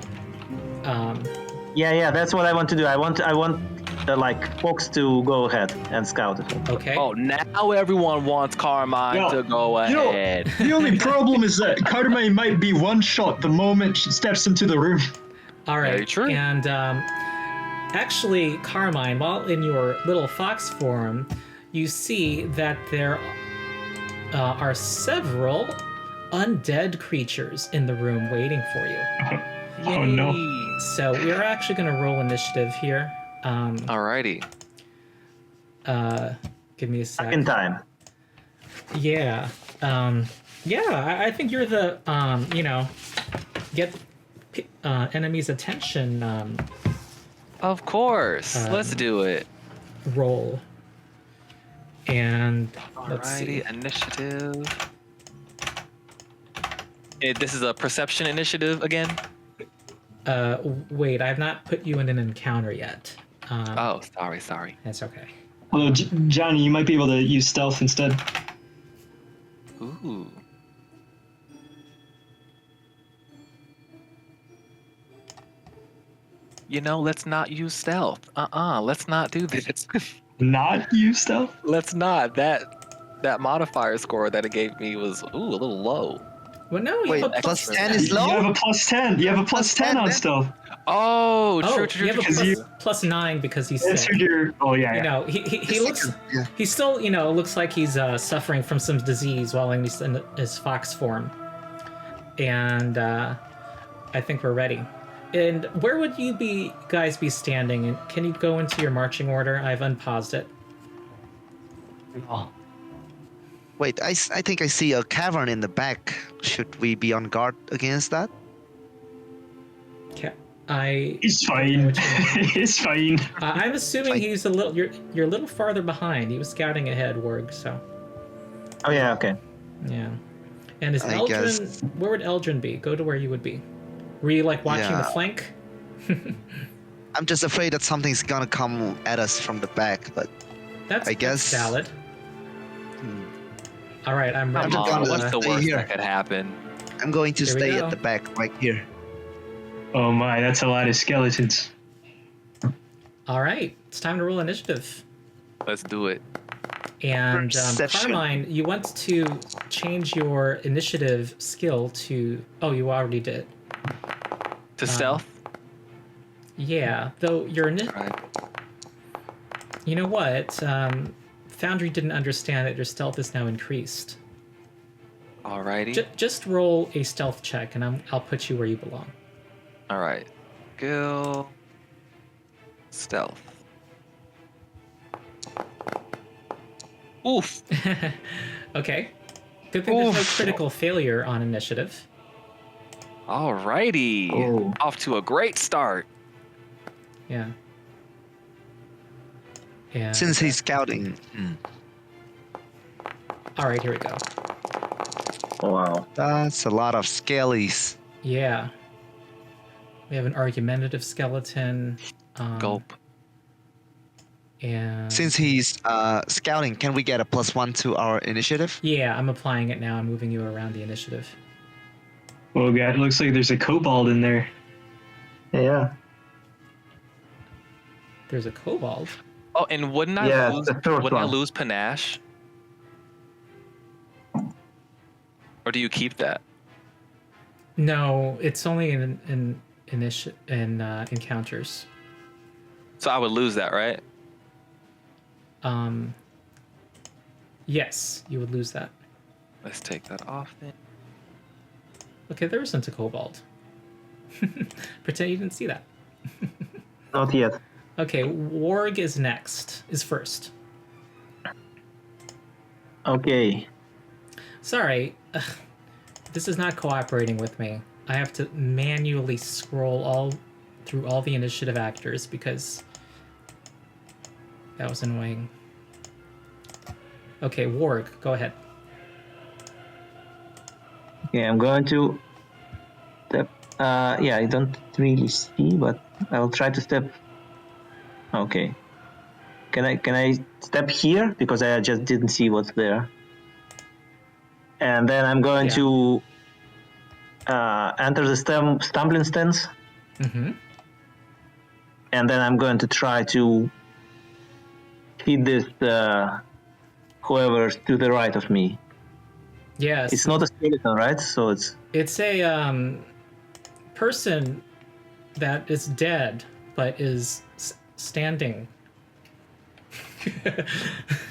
D: Yeah, that's what I want to do. I want like fox to go ahead and scout it.
A: Okay.
B: Oh, now everyone wants Carmine
H: Well,
B: to go
H: you know,
B: ahead.
H: The only problem is that Carmine might be one shot the moment she steps into the room.
A: All right.
B: Very true.
A: And actually, Carmine, while in your little fox form, you see that there are several undead creatures in the room waiting for you.
H: Oh no.
A: So we're actually going to roll initiative here.
B: Alrighty.
A: Give me a sec.
D: In time.
A: Yeah. I think you're the, get enemies' attention
B: Of course. Let's do it.
A: roll. And let's see.
B: Alrighty, initiative. This is a perception initiative again?
A: Wait, I've not put you in an encounter yet.
B: Oh, sorry.
A: That's okay.
H: Although, Johnny, you might be able to use stealth instead.
B: Ooh. Let's not use stealth. Let's not do this.
H: Not use stealth?
B: Let's not. That modifier score that it gave me was, a little low.
A: Well, no, you
F: Wait,
A: have a
F: plus
A: plus
F: 10 is
H: You have
F: low?
H: a plus 10. You have a plus 10 on
F: then.
H: stealth.
B: Oh,
A: Oh,
B: true.
A: you have a
H: because
A: plus,
H: you-
A: plus 9 because he's
H: Answered
A: sick.
H: your... Oh, yeah.
A: You know, he looks,
F: Yeah.
A: he still, looks like he's suffering from some disease while he's in his fox form. And I think we're ready. And where would you guys be standing? And can you go into your marching order? I've unpaused it.
F: Wait, I think I see a cavern in the back. Should we be on guard against that?
A: Okay.
H: He's fine. He's fine.
A: I'm assuming he's a little. You're a little farther behind. He was scouting ahead, Warg. So
D: Oh yeah, okay.
A: yeah. And is
F: I
A: Eldrin?
F: guess.
A: Where would Eldrin be? Go to where you would be. Were you like watching the
F: Yeah.
A: flank?
F: I'm just afraid that something's gonna come at us from the back, but
A: That's
F: I guess.
A: valid.
F: Hmm.
A: All right, I'm ready.
F: just
B: Oh,
F: gonna
B: what's the
F: stay
B: worst
F: here.
B: that could happen?
F: I'm going to
A: Here we
F: stay
A: go.
F: at the back, right here.
H: Oh my, that's a lot of skeletons.
A: All right, it's time to roll initiative.
B: Let's do it.
A: And
F: Perception.
A: Carmine, you want to change your initiative skill to... Oh, you already did.
B: To stealth?
A: Yeah, though your...
B: Right.
A: You know what? Foundry didn't understand that your stealth is now increased.
B: Alrighty.
A: Just roll a stealth check, and I'll put you where you belong.
B: Alright. Skill. Stealth. Oof.
A: Okay. Good thing there's no
B: Oof.
A: critical failure on initiative.
B: Alrighty.
D: Oh.
B: Off to a great start.
A: Yeah. And,
F: Since he's scouting.
A: all right, here we go.
D: Wow.
F: That's a lot of scalies.
A: Yeah. We have an argumentative skeleton.
B: Gulp.
A: And
F: Since he's scouting, can we get a +1 to our initiative?
A: yeah, I'm applying it now. I'm moving you around the initiative.
H: Oh god, it looks like there's a kobold in there.
D: Yeah.
A: There's a kobold.
B: Oh, and wouldn't I
D: Yeah,
B: lose?
D: the third
B: Wouldn't I
D: one.
B: lose panache? Or do you keep that?
A: No, it's only in encounters.
B: So I would lose that, right?
A: Yes, you would lose that.
B: Let's take that off then.
A: Okay, there isn't a kobold. Pretend you didn't see that.
D: Not yet.
A: Okay, Warg is first.
D: Okay.
A: Sorry, this is not cooperating with me. I have to manually scroll through all the initiative actors because that was annoying. Okay, Warg, go ahead.
D: Okay, I'm going to step. Yeah, I don't really see, but I'll try to step. Okay. Can I step here because I just didn't see what's there? And then I'm going
A: Yeah.
D: to enter the stumbling stance,
A: Mm-hmm.
D: and then I'm going to try to hit this whoever's to the right of me.
A: Yes.
D: It's not a skeleton, right? So
A: It's a person that is dead but is standing.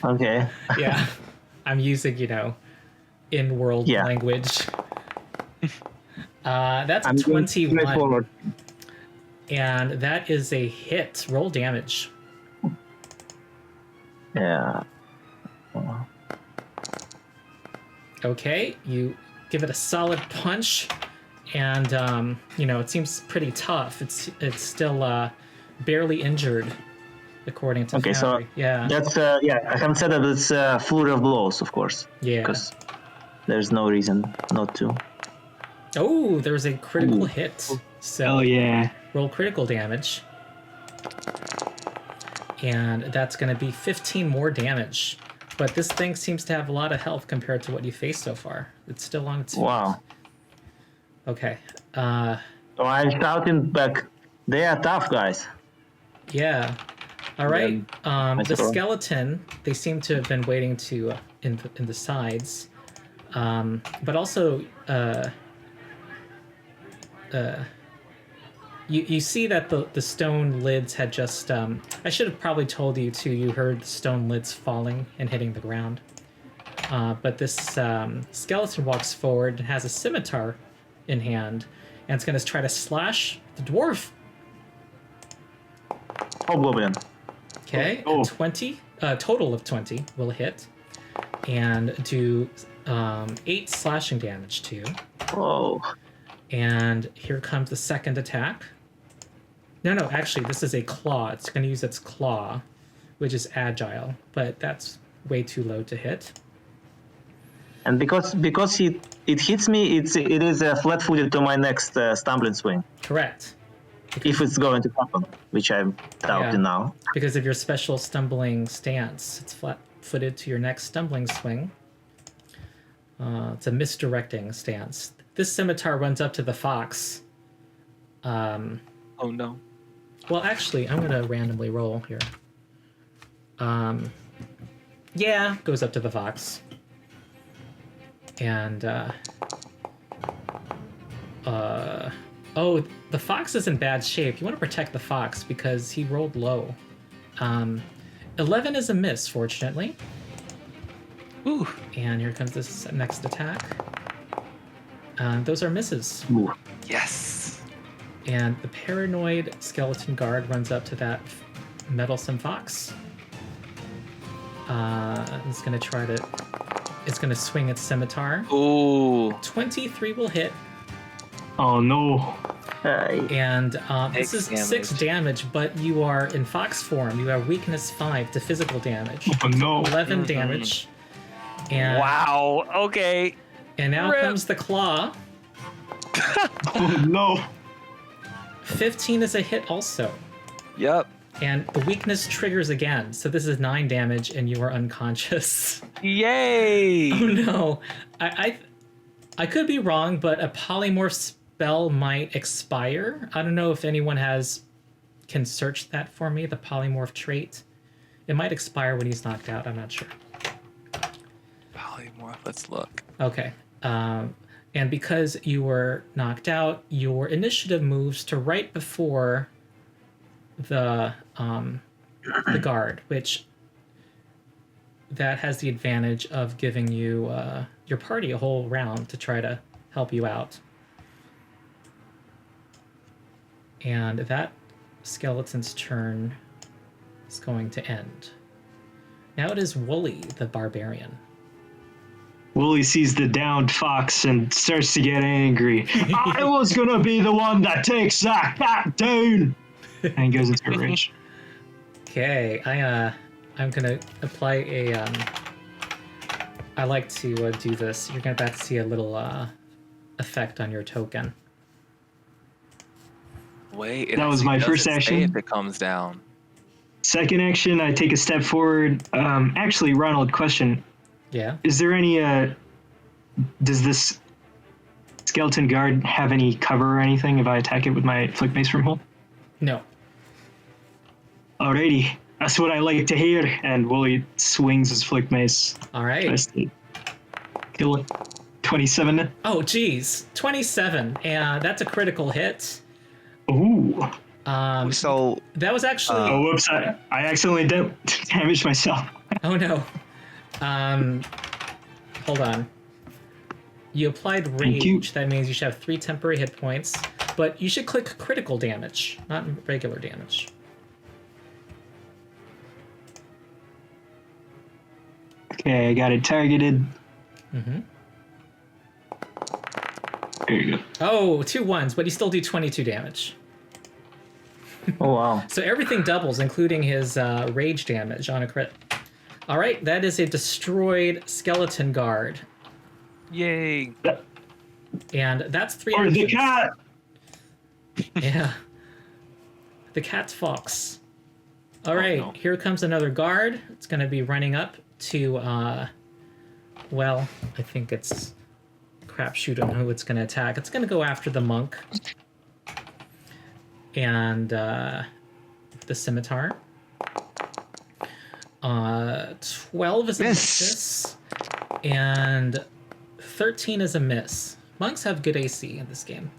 D: okay.
A: Yeah, I'm using in-world
D: Yeah.
A: language. That's a
D: I'm going
A: 21,
D: straightforward.
A: and that is a hit. Roll damage.
D: Yeah.
A: Okay, you give it a solid punch, and it seems pretty tough. It's still barely injured, according to
D: Okay, so
A: Foundry. Yeah,
D: that's I haven't said that it's flurry of blows, of course.
A: yeah.
D: Because there's no reason not to.
A: Oh, there's a critical
D: Ooh.
A: hit. So
H: Oh yeah.
A: roll critical damage, and that's going to be 15 more damage. But this thing seems to have a lot of health compared to what you faced so far. It's still on its feet.
D: Wow.
A: Okay.
D: So I'm shouting back. They are tough guys.
A: Yeah. All right. The
D: throw.
A: skeleton. They seem to have been waiting to in the sides, but also you see that the stone lids had just. I should have probably told you too. You heard the stone lids falling and hitting the ground. But this skeleton walks forward and has a scimitar in hand, and it's going to try to slash the dwarf.
D: Hobgoblin.
A: Okay,
H: Oh.
A: 20, total of 20 will hit, and do 8 slashing damage to you.
D: Oh.
A: And here comes the second attack. No, actually, this is a claw. It's going to use its claw, which is agile, but that's way too low to hit.
D: And because it hits me, it is flat-footed to my next stumbling swing.
A: Correct.
D: If it's going to happen, which I'm doubting now.
A: Because of your special stumbling stance, it's flat-footed to your next stumbling swing. It's a misdirecting stance. This scimitar runs up to the fox.
B: Oh no.
A: Well, actually, I'm gonna randomly roll here. Yeah, goes up to the fox. And oh, the fox is in bad shape. You want to protect the fox because he rolled low. 11 is a miss, fortunately.
B: Ooh.
A: And here comes this next attack. Those are misses.
D: Ooh.
B: Yes.
A: And the paranoid skeleton guard runs up to that meddlesome fox. It's gonna try to. It's gonna swing its scimitar.
B: Ooh.
A: 23 will hit.
H: Oh no.
A: And this is
B: Damage.
A: 6 damage, but you are in fox form. You have weakness 5 to physical damage.
H: Oh no.
A: 11 damage. And,
B: Wow. Okay.
A: And now
B: Rip.
A: comes the claw.
H: Oh no.
A: 15 is a hit also.
B: Yep.
A: And the weakness triggers again. So this is 9 damage and you are unconscious.
B: Yay.
A: Oh no. I could be wrong, but a polymorph spell might expire. I don't know if anyone can search that for me, the polymorph trait. It might expire when he's knocked out, I'm not sure.
B: Polymorph. Let's look.
A: Okay. And because you were knocked out, your initiative moves to right before the guard, which that has the advantage of giving you your party a whole round to try to help you out. And that skeleton's turn is going to end. Now it is Wooly, the barbarian.
H: Wooly sees the downed fox and starts to get angry. I was gonna be the one that takes that cat down. And he goes into a rage.
A: Okay, I'm gonna apply a I like to do this. You're about to see a little effect on your token.
B: Wait. It
H: That was
B: actually
H: my
B: doesn't
H: first
B: say
H: action.
B: If it comes down.
H: Second action, I take a step forward. Actually, Ronald, question.
A: Yeah.
H: Is there any, does this skeleton guard have any cover or anything if I attack it with my flick mace from home?
A: No.
H: Alrighty, that's what I like to hear. And Wooly swings his flick mace.
A: All right.
H: Tries to kill it. 27.
A: Oh, geez. 27. And that's a critical hit.
H: Ooh.
F: So
A: That was actually...
H: Oh, whoops. I accidentally damaged myself.
A: Oh, no. Hold on. You applied
H: Thank you.
A: rage. That means you should have 3 temporary hit points. But you should click critical damage, not regular damage.
H: Okay, I got it targeted.
A: Mm-hmm.
H: There you go.
A: Oh, 2 1s, but you still do 22 damage.
D: Oh wow.
A: So everything doubles, including his rage damage on a crit. All right, that is a destroyed skeleton guard.
B: Yay.
A: And that's 3
H: Or the
A: actions.
H: cat!
A: Yeah. The cat's fox. All right,
B: no.
A: here comes another guard. It's going to be running up to, well, I think it's crapshoot on who it's going to attack. It's going to go after the monk. And the scimitar. 12 is a miss. And 13 is a miss. Monks have good AC in this game.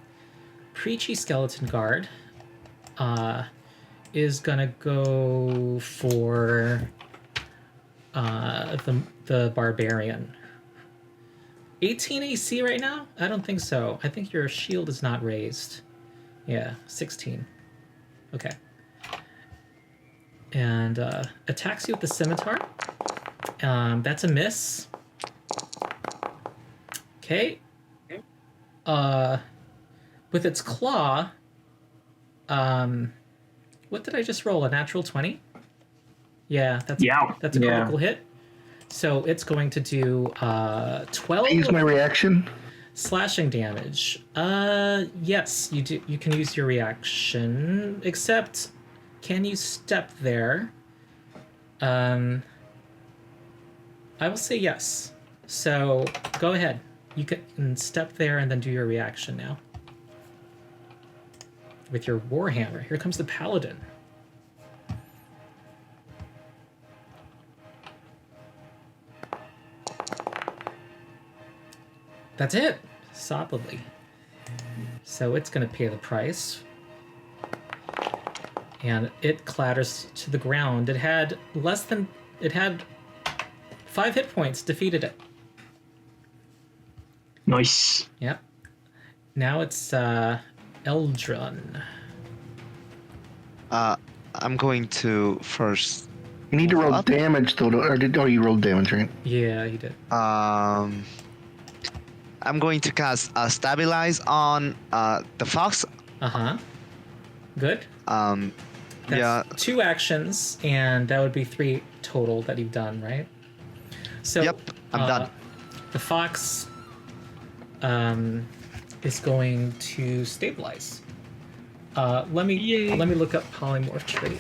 A: Preachy Skeleton Guard is gonna go for the Barbarian. 18 AC right now? I don't think so. I think your shield is not raised. Yeah, 16. Okay. And attacks you with the scimitar. That's a miss. Okay. With its claw, what did I just roll? A natural 20? Yeah, that's a critical hit. So it's going to do 12
C: Use my reaction.
A: slashing damage. Yes, you do. You can use your reaction. Except, can you step there? I will say yes. So go ahead. You can step there and then do your reaction now. With your Warhammer. Here comes the Paladin. That's it. Solidly. So it's going to pay the price. And it clatters to the ground. It had 5 hit points, defeated it.
H: Nice.
A: Yep. Now it's Eldrun.
F: I'm going to first.
C: You need to roll damage though, or you rolled damage, right?
A: Yeah, you did.
F: I'm going to cast Stabilize on the fox.
A: Uh-huh. Good.
F: That's
A: That's 2 actions, and that would be 3 total that you've done, right? So
F: Yep, I'm done.
A: The fox is going to stabilize. Let me look up polymorph trait.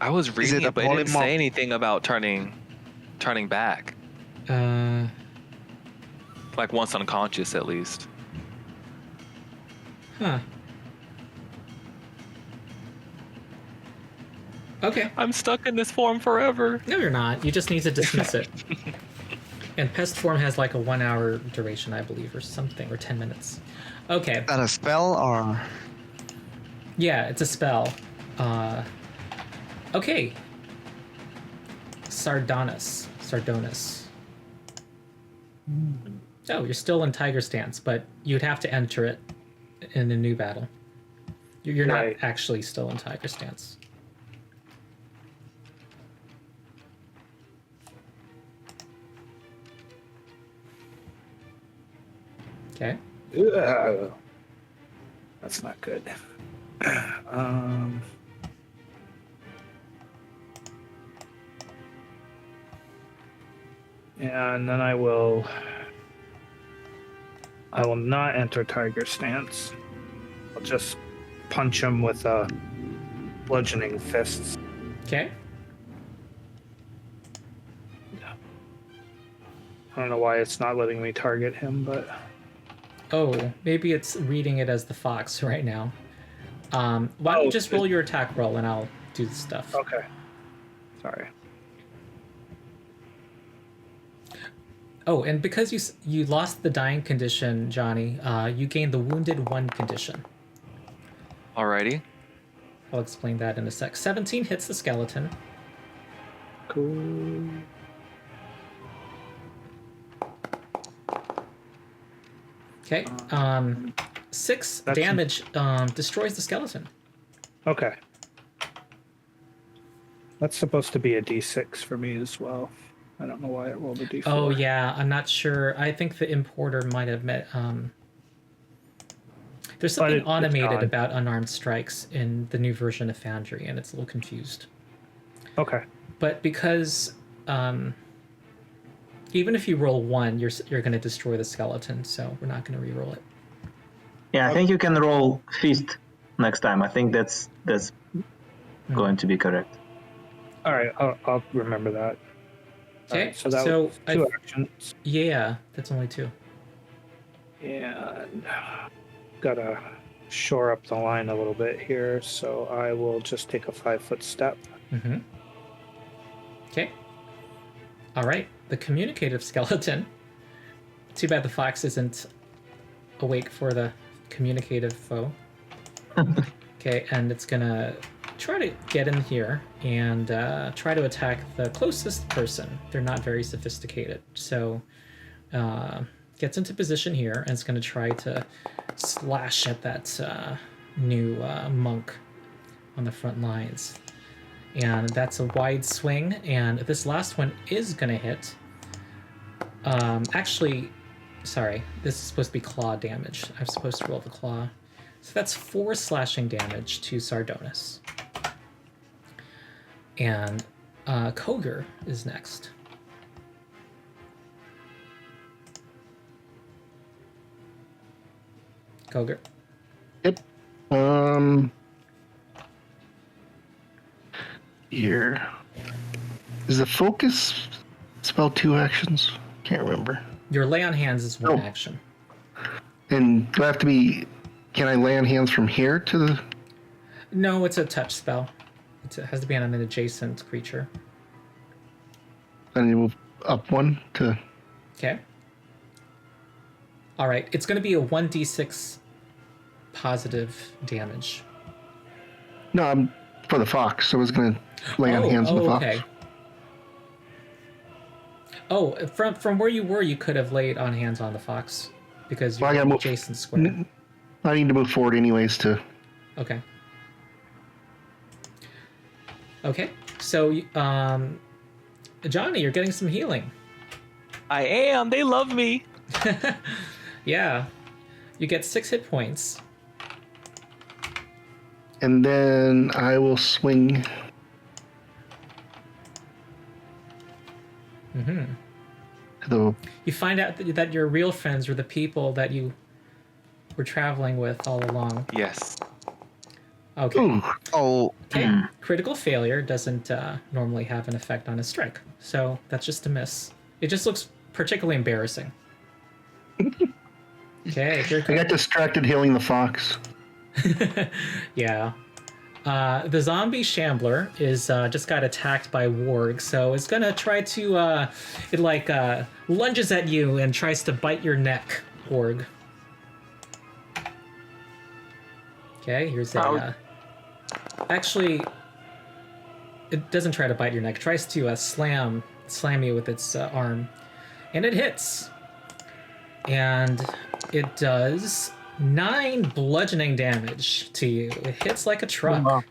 B: I was reading
F: it a
B: it, but it didn't
F: polymorph?
B: say anything about turning back. Like once unconscious, at least.
A: Huh. Okay.
B: I'm stuck in this form forever.
A: No, you're not. You just need to dismiss it. And pest form has like a 1 hour duration, I believe, or something, or 10 minutes. Okay.
F: Is that a spell or?
A: Yeah, it's a spell. Okay. Sardonus. Oh, you're still in Tiger Stance, but you'd have to enter it in a new battle. You're
E: Right.
A: not actually still in Tiger Stance. Okay.
E: Ugh. That's not good. And then I will not enter Tiger Stance. I'll just punch him with bludgeoning fists.
A: Okay.
E: I don't know why it's not letting me target him, but
A: Oh, maybe it's reading it as the fox right now. Why don't you just roll your attack roll and I'll do the stuff.
E: okay. Sorry.
A: Oh, and because you lost the dying condition, Johnny, you gained the wounded 1 condition.
B: Alrighty.
A: I'll explain that in a sec. 17 hits the skeleton.
E: Cool.
A: Okay. 6
E: That's-
A: damage destroys the skeleton.
E: Okay. That's supposed to be a D6 for me as well. I don't know why it rolled a D4.
A: Oh yeah, I'm not sure. I think the importer might have met. There's something
E: it's
A: automated
E: gone.
A: about unarmed strikes in the new version of Foundry, and it's a little confused.
E: Okay.
A: But because even if you roll 1, you're going to destroy the skeleton, so we're not going to re-roll it.
D: Yeah, I think you can roll Feast next time. I think that's going to be correct.
E: All right. I'll remember that.
A: Okay.
E: Alright, so that was 2 actions.
A: Yeah, that's only 2.
E: And gotta shore up the line a little bit here, so I will just take a 5-foot step.
A: Mm-hmm. Okay. All right. The communicative skeleton. Too bad the fox isn't awake for the communicative foe. Okay, and it's gonna try to get in here and try to attack the closest person. They're not very sophisticated, so gets into position here and it's gonna try to slash at that new monk on the front lines. And that's a wide swing, and this last one is gonna hit. Actually, sorry, this is supposed to be claw damage. I'm supposed to roll the claw. So that's 4 slashing damage to Sardonus. And Koger is next. Koger.
C: Yep. Here. Is the focus spell 2 actions? Can't remember.
A: Your lay on hands is 1 action.
C: And do I have to be... Can I lay on hands from here to the...
A: No, it's a touch spell. It has to be on an adjacent creature.
C: I need to move up 1 to...
A: Okay. All right. It's going to be a 1d6 positive damage.
C: No, I'm for the fox. I was going to lay on hands on the fox.
A: Okay. Oh, from where you were, you could have laid on hands on the fox because you're adjacent square.
C: I need to move forward anyways to...
A: Okay. Okay. So, Johnny, you're getting some healing.
B: I am. They love me.
A: Yeah. You get 6 hit points.
C: And then I will swing...
A: You find out that your real friends were the people that you were traveling with all along.
B: Yes.
A: Okay.
C: Ooh.
F: Oh.
A: Okay. Critical failure doesn't normally have an effect on a strike, so that's just a miss. It just looks particularly embarrassing. Okay. Here
C: I got distracted healing the fox.
A: Yeah. The zombie shambler is just got attacked by warg, so it's gonna try to it lunges at you and tries to bite your neck, warg. Okay, here's a actually it doesn't try to bite your neck, it tries to slam you with its arm, and it hits, and it does 9 bludgeoning damage to you. It hits like a truck.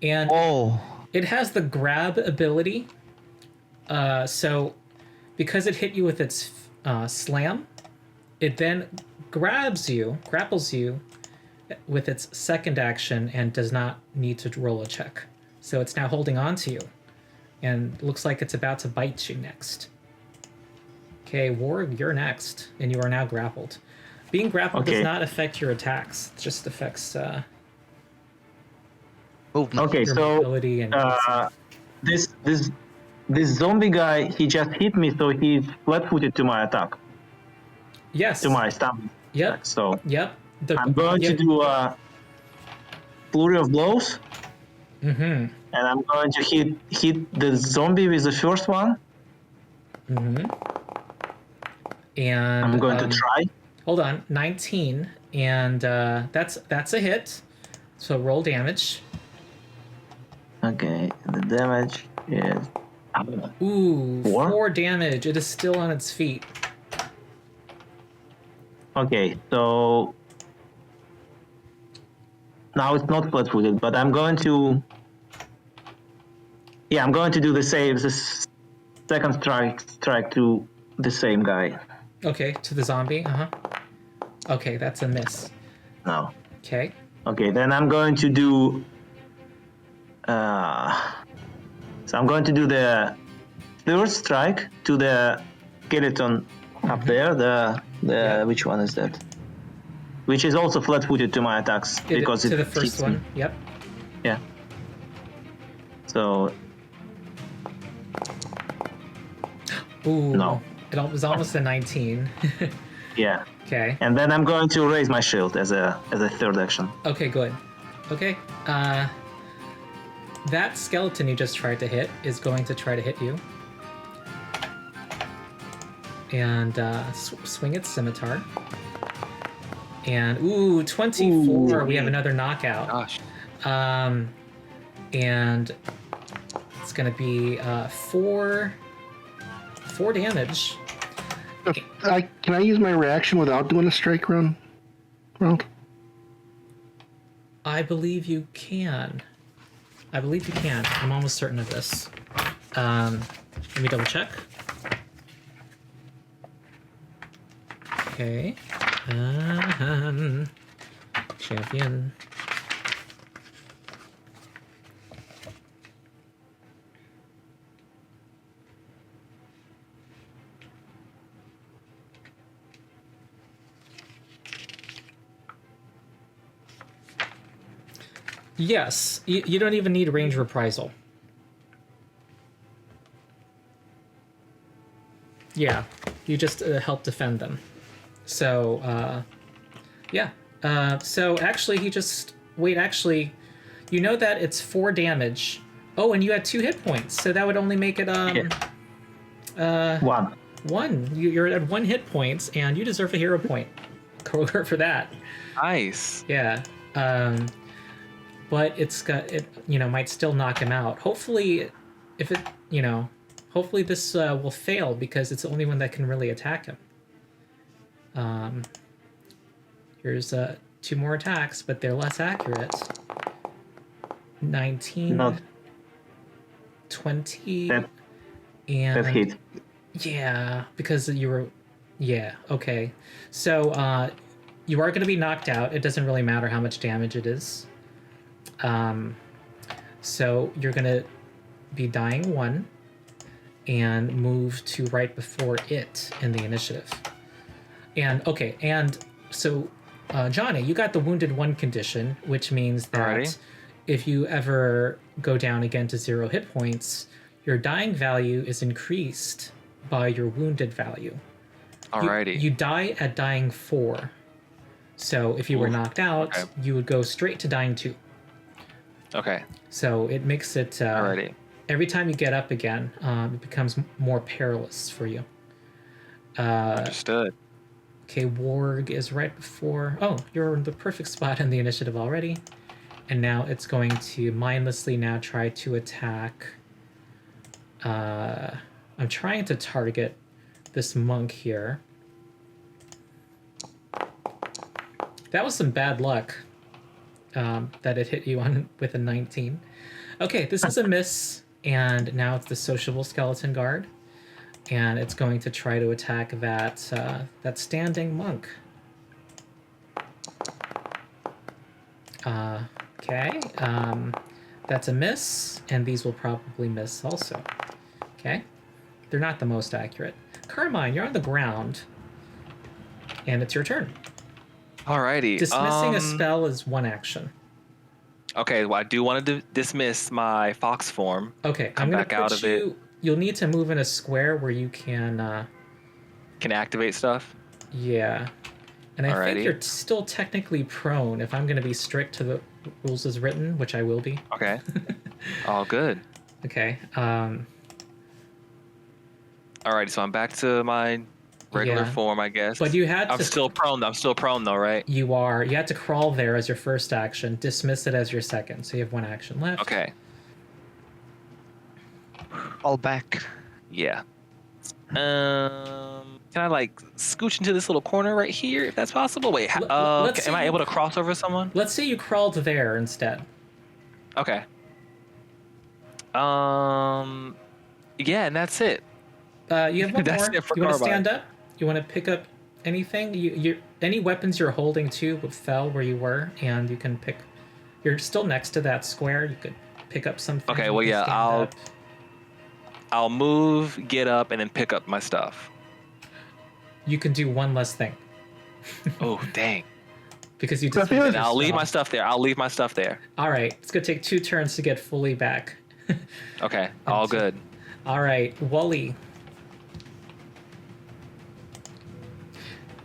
A: And it has the grab ability. So because it hit you with its slam, it then grapples you with its second action and does not need to roll a check. So it's now holding on to you and looks like it's about to bite you next. Okay, Warg, you're next, and you are now grappled. Being grappled does not affect your attacks. It just affects
D: Okay,
A: your
D: so
A: mobility and
D: this zombie guy, he just hit me, so he's flat-footed to my attack.
A: Yes.
D: To my stamina.
A: Yep.
D: So
A: yep.
D: I'm going to do a flurry of blows.
A: Mm-hmm.
D: And I'm going to hit the zombie with the first one.
A: Mm-hmm. And
D: I'm going to try.
A: Hold on, 19, and that's a hit. So roll damage.
D: Okay, the damage is...
A: Ooh, 4 damage. It is still on its feet.
D: Okay, so... Now it's not flat-footed, but I'm going to... Yeah, I'm going to do the second strike to the same guy.
A: Okay, to the zombie, Okay, that's a miss.
D: No.
A: Okay.
D: Okay, then I'm going to do... So I'm going to do the third strike to the skeleton up there. Which one is that? Which is also flat-footed to my attacks because
A: to the first one. Yep.
D: Yeah. So.
A: Ooh.
D: No.
A: It was almost a 19.
D: Yeah.
A: Okay.
D: And then I'm going to raise my shield as a third action.
A: Okay, good. Okay. That skeleton you just tried to hit is going to try to hit you. And swing its scimitar. And, 24. Ooh, we have another knockout.
B: Gosh.
A: And it's going to be 4 damage.
C: Can I use my reaction without doing a strike round?
A: I believe you can. I'm almost certain of this. Let me double check. Okay. Champion. Yes, you don't even need range reprisal. Yeah, you just help defend them. So, yeah. So actually, he just... Wait, actually, you know that it's 4 damage. Oh, and you had 2 hit points, so that would only make it,
D: 1.
A: 1. You're at 1 hit points, and you deserve a hero point. Kroger for that.
B: Nice.
A: Yeah. But it might still knock him out. Hopefully, if it, hopefully this will fail because it's the only one that can really attack him. Here's 2 more attacks, but they're less accurate. 19,
D: Not
A: 20,
D: that
A: and
D: hit.
A: yeah, because you were, yeah, okay. So you are going to be knocked out. It doesn't really matter how much damage it is. So you're going to be dying 1 and move to right before it in the initiative. And okay, and so Johnny, you got the wounded 1 condition, which means that
B: Alrighty.
A: if you ever go down again to 0 hit points, your dying value is increased by your wounded value.
B: Alrighty.
A: You die at dying 4. So if you were knocked out,
B: okay.
A: you would go straight to dying 2.
B: Okay.
A: So it makes it...
B: Alrighty.
A: Every time you get up again, it becomes more perilous for you.
B: Understood.
A: Okay, Warg is right before... Oh, you're in the perfect spot in the initiative already. And now it's going to mindlessly now try to attack... I'm trying to target this monk here. That was some bad luck that it hit you on with a 19. Okay, this is a miss, and now it's the sociable skeleton guard. And it's going to try to attack that standing monk. Okay, that's a miss, and these will probably miss also. Okay, they're not the most accurate. Carmine, you're on the ground, and it's your turn.
B: Alrighty.
A: Dismissing a spell is 1 action.
B: Okay, well, I do want to dismiss my fox form.
A: Okay,
B: Come
A: I'm gonna
B: back out
A: put
B: of
A: you.
B: it.
A: You'll need to move in a square where you can.
B: Can activate stuff.
A: Yeah, and I
B: Alrighty.
A: think you're still technically prone. If I'm going to be strict to the rules as written, which I will be.
B: Okay. All good.
A: Okay.
B: Alrighty, so I'm back to my regular
A: Yeah.
B: form, I guess.
A: But you had
B: I'm
A: to.
B: still prone. I'm still prone though, right?
A: You are. You had to crawl there as your first action. Dismiss it as your second. So you have 1 action left.
B: Okay.
F: All back.
B: Yeah. Can I like scooch into this little corner right here, if that's possible? Wait.
A: Let's
B: Am I
A: see.
B: able to cross over someone?
A: Let's say you crawled there instead.
B: Okay. Yeah, and that's it.
A: You have 1
B: That's
A: more.
B: it for
A: You want to
B: Carmine.
A: stand up? You want to pick up anything? Any weapons you're holding too fell where you were, and you can pick. You're still next to that square. You could pick up something.
B: Okay,
A: you
B: well,
A: can
B: yeah,
A: stand
B: I'll move, get up, and then pick up my stuff.
A: You can do 1 less thing
B: Oh, dang.
A: because you
C: I
A: just.
C: feel like-
B: Then I'll leave my stuff there.
A: All right, it's gonna take 2 turns to get fully back.
B: Okay, all good.
A: All right, Wally.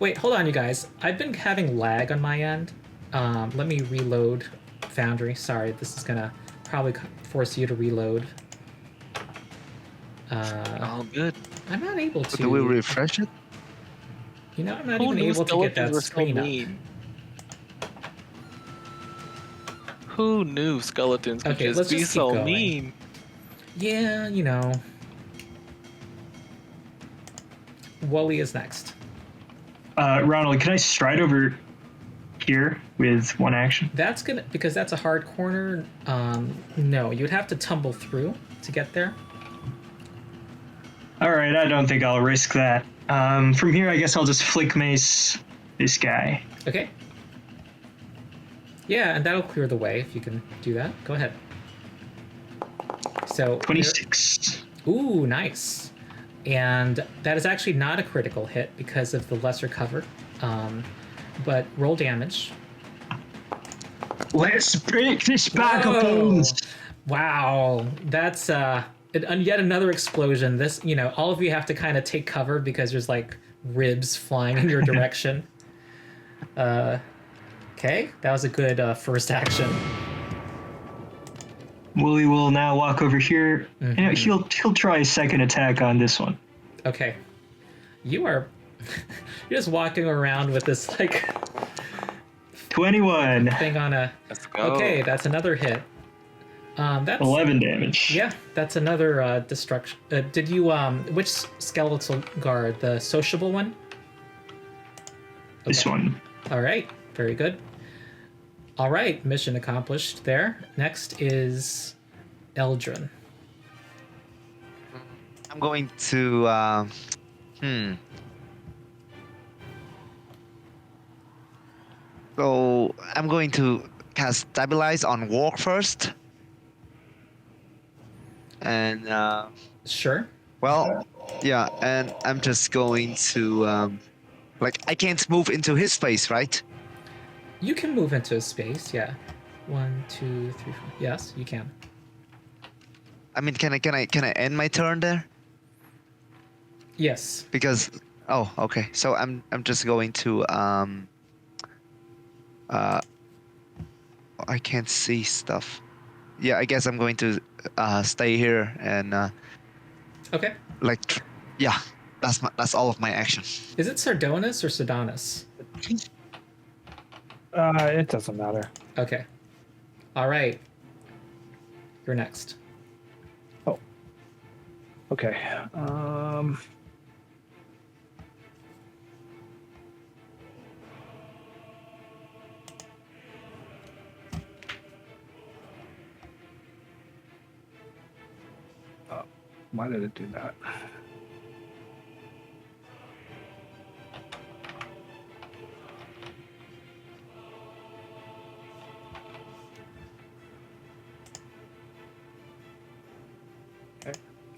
A: Wait, hold on, you guys. I've been having lag on my end. Let me reload Foundry. Sorry, this is gonna probably force you to reload.
B: All good.
A: I'm not able to.
F: Do we refresh it?
A: I'm not
B: Who
A: even
B: knew
A: able to get
B: skeletons
A: that
B: were so
A: screen up.
B: mean? Who knew skeletons could
A: Okay,
B: just
A: let's
B: be
A: just keep
B: so
A: going.
B: mean?
A: Yeah, Wally is next.
H: Ronald, can I stride over here with 1 action?
A: That's gonna because that's a hard corner. No, you'd have to tumble through to get there.
H: All right, I don't think I'll risk that. From here, I guess I'll just flick mace this guy.
A: Okay. Yeah, and that'll clear the way if you can do that. Go ahead. So
H: 26.
A: Ooh, nice. And that is actually not a critical hit because of the lesser cover. But roll damage.
H: Let's break this bag of
A: Whoa.
H: bones.
A: Wow, that's yet another explosion. This, all of you have to kind of take cover because there's like ribs flying in your direction. Okay, that was a good first action.
H: Wooly will now walk over here, and he'll try a second attack on this one.
A: Okay, you're just walking around with this like
H: 21.
A: thing on a.
B: Let's go.
A: Okay, that's another hit. That's
H: 11 damage.
A: Yeah, that's another destruction. Did you which skeletal guard? The sociable one?
H: This one.
A: All right, very good. All right, mission accomplished there. Next is Eldrin.
F: I'm going to. So I'm going to cast Stabilize on Walk first. And
A: Sure.
F: well, yeah, and I'm just going to I can't move into his space, right?
A: You can move into a space, yeah. 1, 2, 3, 4. Yes, you can.
F: I mean, can I end my turn there?
A: Yes.
F: Because okay. So I'm just going to I can't see stuff. Yeah, I guess I'm going to stay here and
A: Okay.
F: yeah, that's all of my action.
A: Is it Sardonis or Sardonis?
E: It doesn't matter.
A: Okay. All right. You're next.
E: Oh. Okay. Why did it do that?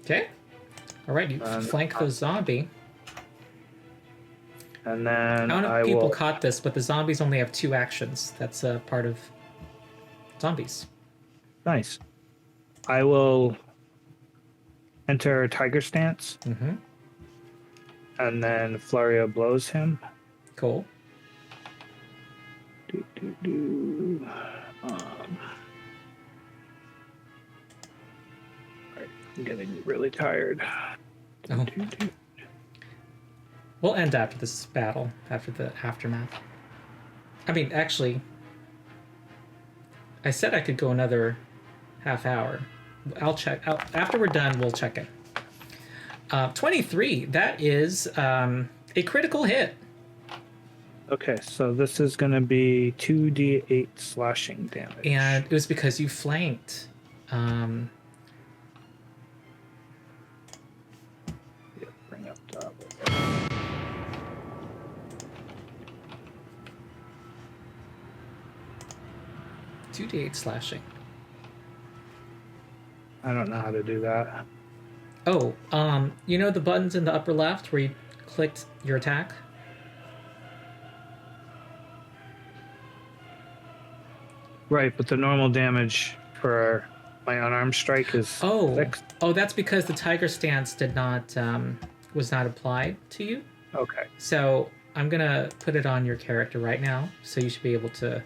A: Okay. All right, you flank the zombie.
E: And then
A: I don't know
E: I
A: if people
E: will.
A: caught this, but the zombies only have 2 actions. That's a part of zombies.
E: Nice. I will enter Tiger Stance,
A: Mm-hmm.
E: and then Flurry of blows him.
A: Cool.
E: I'm getting really tired.
A: Oh. We'll end after this battle, after the aftermath. I mean, actually, I said I could go another half hour. I'll check. After we're done, we'll check it. 23. That is a critical hit.
E: Okay, so this is going to be 2d8 slashing damage.
A: And it was because you flanked.
E: Bring up top.
A: 2d8 slashing.
E: I don't know how to do that.
A: Oh, you know the buttons in the upper left where you clicked your attack?
E: Right, but the normal damage for my unarmed strike is 6.
A: Oh, that's because the Tiger Stance did not was not applied to you.
E: Okay.
A: So I'm gonna put it on your character right now, so you should be able to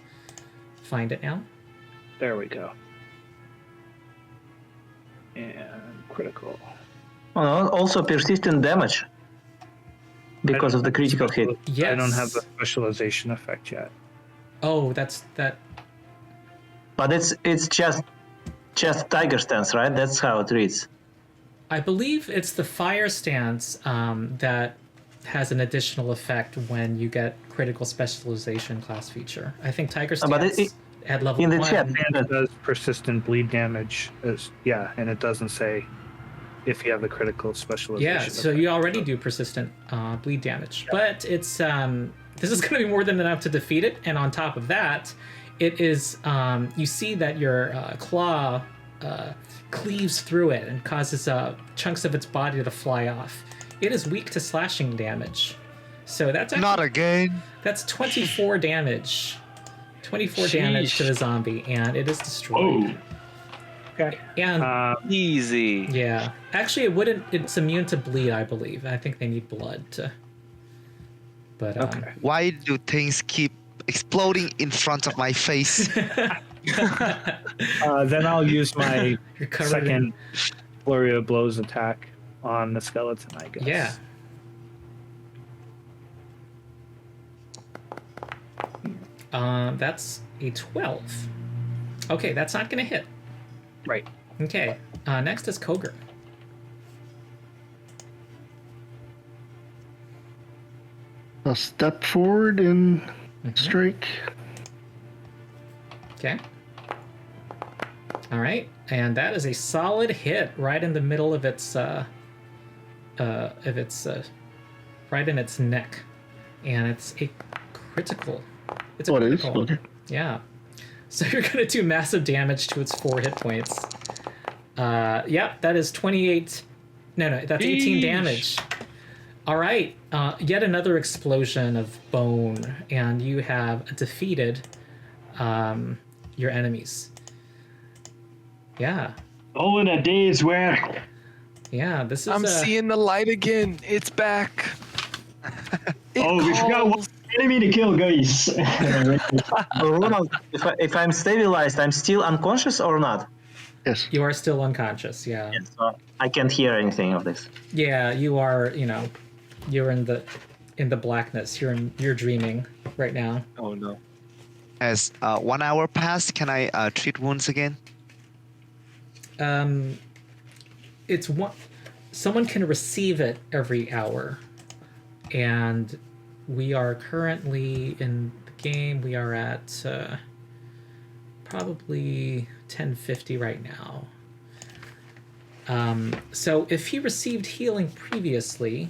A: find it now.
E: There we go. And critical.
D: Oh, also persistent damage because of the critical hit.
A: Yes.
E: I don't have the specialization effect yet.
A: Oh, that's that.
D: But it's just Tiger Stance, right? That's how it reads.
A: I believe it's the Fire Stance that has an additional effect when you get critical specialization class feature. I think Tiger Stance
D: but it
A: at level
D: in the
A: 1.
D: chat,
E: It does persistent bleed damage. And it doesn't say if you have the critical specialization.
A: Yeah, so
E: effect.
A: you already do persistent bleed damage, but it's this is going to be more than enough to defeat it. And on top of that, it is you see that your claw cleaves through it and causes chunks of its body to fly off. It is weak to slashing damage, so that's actually,
F: Not again.
A: that's 24 damage. 24 damage to the zombie, and it is destroyed.
H: Oh,
E: Okay.
A: And
B: Easy.
A: yeah, actually, it wouldn't. It's immune to bleed, I believe. I think they need blood to. But
E: Okay.
F: Why do things keep exploding in front of my face?
E: Then I'll use my
A: You're covered
E: second flurry of blows attack on the skeleton, I guess.
A: Yeah. That's a 12. Okay, that's not going to hit.
E: Right.
A: Okay, next is Koger.
C: I'll step forward and strike.
A: Okay. All right, and that is a solid hit right in the middle of its right in its neck, and it's a critical. It's a
C: Oh, it is?
A: critical.
C: Okay.
A: Yeah. So you're gonna do massive damage to its 4 hit points. Yep, that is 28. No, that's 18 damage. All right, yet another explosion of bone, and you have defeated your enemies. Yeah,
H: all in a day's work.
A: yeah. This is.
B: I'm seeing the light again. It's back.
H: We forgot one enemy to kill, guys.
D: Ronald, if I'm stabilized, I'm still unconscious or not?
C: Yes.
A: You are still unconscious. Yeah.
D: Yes, so I can't hear anything of this.
A: Yeah, you are. You know, you're in the blackness. You're dreaming right now.
B: Oh no.
F: As 1 hour passed, can I treat wounds again?
A: It's one. Someone can receive it every hour, and we are currently in the game. We are at probably 1050 right now. So if he received healing previously,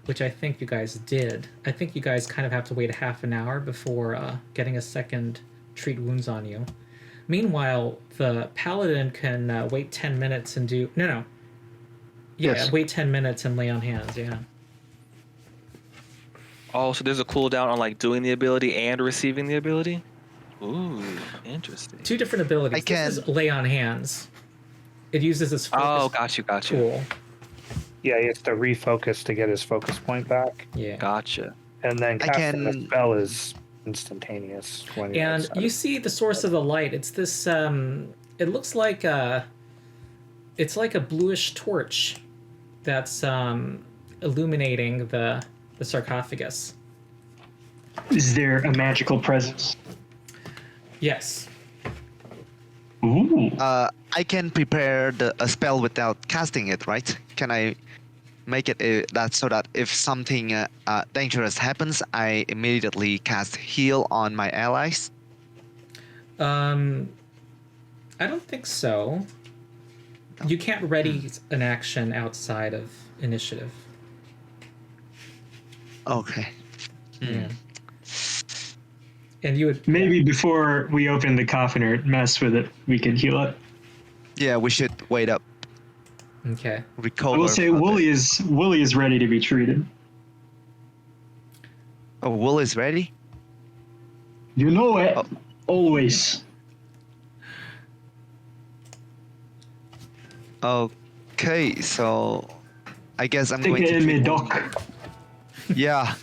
A: which I think you guys did, I think you guys kind of have to wait a half an hour before getting a second treat wounds on you. Meanwhile, the paladin can wait 10 minutes and do... No. Yeah,
C: Yes.
A: wait 10 minutes and lay on hands, yeah.
B: Oh, so there's a cooldown on like doing the ability and receiving the ability? Ooh, interesting.
A: 2 different abilities. This is lay on hands. It uses this focus
B: Oh, got you.
A: tool.
E: Yeah, he has to refocus to get his focus point back.
A: Yeah.
E: And
B: Gotcha.
E: then casting the
F: can-
E: spell is instantaneous. When you're
A: And
E: outside.
A: you see the source of the light. It's this, it looks like it's like a bluish torch that's illuminating the sarcophagus.
H: Is there a magical presence?
A: Yes.
H: Ooh.
F: I can prepare a spell without casting it, right? Can I make it that so that if something dangerous happens, I immediately cast heal on my allies?
A: I don't think so. You can't ready an action outside of initiative.
F: Okay.
A: Yeah. And you would
H: Maybe before we open the coffin or mess with it, we could heal it.
F: Yeah, we should wait up,
A: Okay.
F: recover.
H: I will say
F: from it.
H: Wooly is ready to be treated.
F: Oh, Wool is ready?
H: You know it.
F: Oh.
H: Always.
F: Okay, so I guess I'm
H: Take
F: going
H: it
F: to
H: in me,
F: treat
H: Doc.
F: one. Yeah.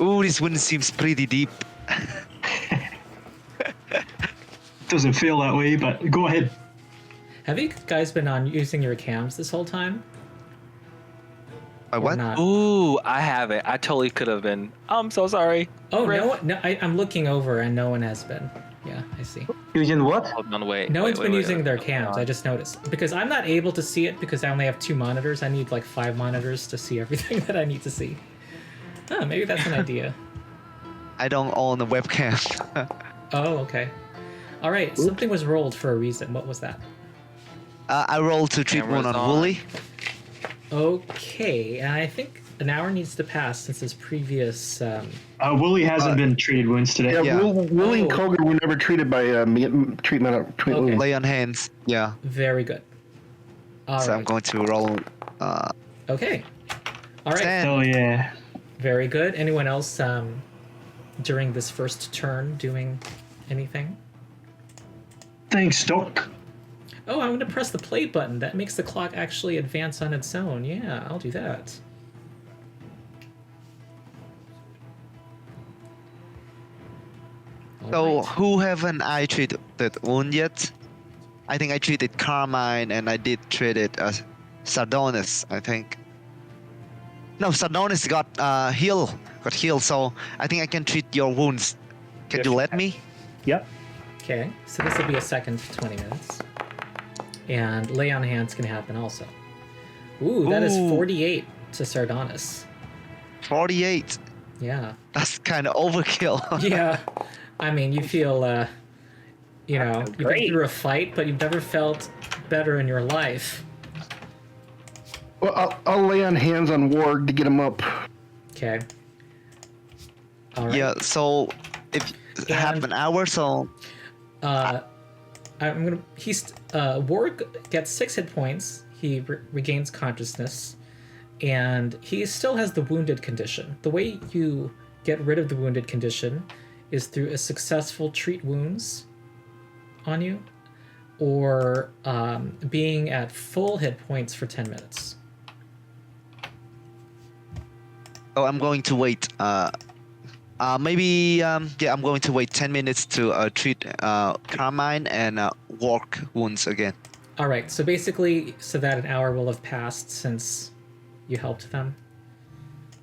F: Ooh, this one seems pretty deep.
H: Doesn't feel that way, but go ahead.
A: Have you guys been on using your cams this whole time?
F: My
A: Or
F: what?
A: not?
B: Ooh, I have it. I totally could have been. I'm so sorry.
A: Oh,
B: Rip.
A: no one, no, I'm looking over and no one has been. Yeah, I see.
D: Using what?
B: Hold on, wait.
A: No one's
B: wait,
A: been
B: wait,
A: using
B: wait.
A: their cams. I just noticed. Because I'm not able to see it because I only have 2 monitors. I need like 5 monitors to see everything that I need to see. Oh, maybe that's an idea.
F: I don't own a webcam.
A: Oh, okay. All right, something was rolled for a reason. What was that?
F: I rolled to treat one
B: Camera's
F: on
B: on.
F: Wooly.
A: Okay, and I think an hour needs to pass since his previous...
H: Wooly hasn't been treated wounds today.
C: Yeah,
F: Yeah.
C: Wooly and
A: Oh.
C: Koger were never treated by treatment.
A: Okay.
F: Lay on hands. Yeah.
A: Very good. All
F: So
A: right.
F: I'm going to roll.
A: Okay. All right.
F: 10.
H: Hell yeah.
A: Very good. Anyone else during this first turn doing anything?
H: Thanks, Doc.
A: Oh, I'm going to press the play button. That makes the clock actually advance on its own. Yeah, I'll do that.
F: So
A: Alright.
F: who haven't I treated wound yet? I think I treated Carmine and I did treat it as Sardonis, I think. No, Sardonis got healed, so I think I can treat your wounds. Can
E: Yes.
F: you let me?
E: Yep.
A: Okay, so this will be a second 20 minutes. And lay on hands can happen also. Ooh, that is
F: Ooh.
A: 48 to Sardonis.
F: 48.
A: Yeah.
F: That's kind of overkill.
A: Yeah. I mean, you feel, you've been
E: Great.
A: through a fight, but you've never felt better in your life.
C: Well, I'll lay on hands on Warg to get him up.
A: Okay. All right.
F: Yeah, so if half an hour, so
A: Warg gets 6 hit points. He regains consciousness, and he still has the wounded condition. The way you get rid of the wounded condition is through a successful treat wounds on you, or being at full hit points for 10 minutes.
F: oh, I'm going to wait. I'm going to wait 10 minutes to treat Carmine and work wounds again.
A: All right, so basically, so that an hour will have passed since you helped them.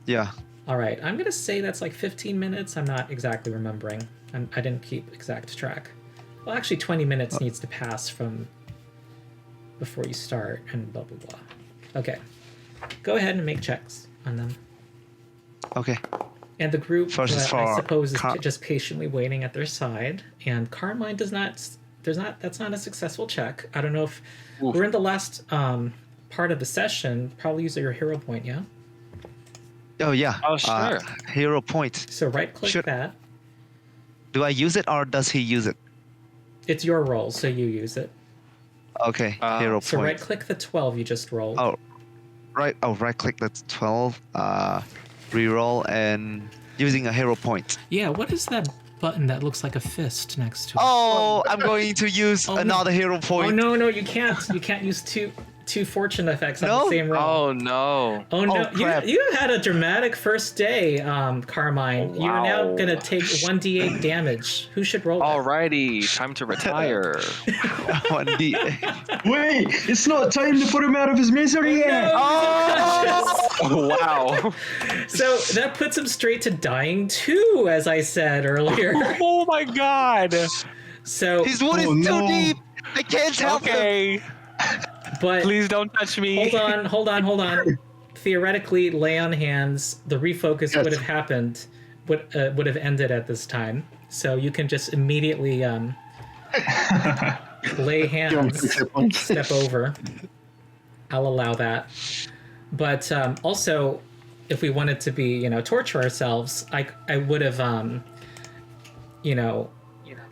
F: Yeah.
A: All right, I'm gonna say that's like 15 minutes. I'm not exactly remembering. I didn't keep exact track. Well, actually, 20 minutes needs to pass from before you start, and blah blah blah. Okay, go ahead and make checks on them.
F: Okay.
A: And the group,
F: First is
A: I
F: for
A: suppose, is just patiently waiting at their side. And Carmine does not. That's not a successful check. I don't know if we're in the last part of the session. Probably use your hero point, yeah.
F: Oh yeah.
B: Oh, sure.
F: Hero point.
A: So right click
F: Should-
A: that.
F: Do I use it or does he use it?
A: It's your roll, so you use it.
F: Okay. Hero
A: So
F: point.
A: right click the 12 you just rolled.
F: Oh, right. Oh, right click. That's 12. Reroll and using a hero point.
A: Yeah, what is that button that looks like a fist next to it?
F: Oh, I'm going to use
A: Oh, no.
F: another hero point.
A: Oh no, you can't. You can't use two fortune effects on
F: No?
A: the same roll.
B: Oh no.
A: Oh no,
F: crap.
A: you had a dramatic first day, Carmine.
B: Oh,
A: You're now
B: wow.
A: gonna take 1d8 damage. Who should roll that?
B: Alrighty, time to retire.
F: 1d.
H: Wait, it's not time to put him out of his misery yet.
B: Oh wow.
A: So that puts him straight to dying too, as I said earlier.
B: Oh my god.
A: So,
F: His wound is
H: Oh,
F: too
H: no.
F: deep. I can't help him.
B: Okay.
A: but
B: Please don't touch me.
A: hold on. Theoretically, lay on hands. The refocus
C: Yes.
A: would have happened. Would have ended at this time. So you can just immediately lay
C: Give him 6
A: hands.
C: hit points.
A: Step over. I'll allow that. But also, if we wanted to be, torture ourselves, I would have,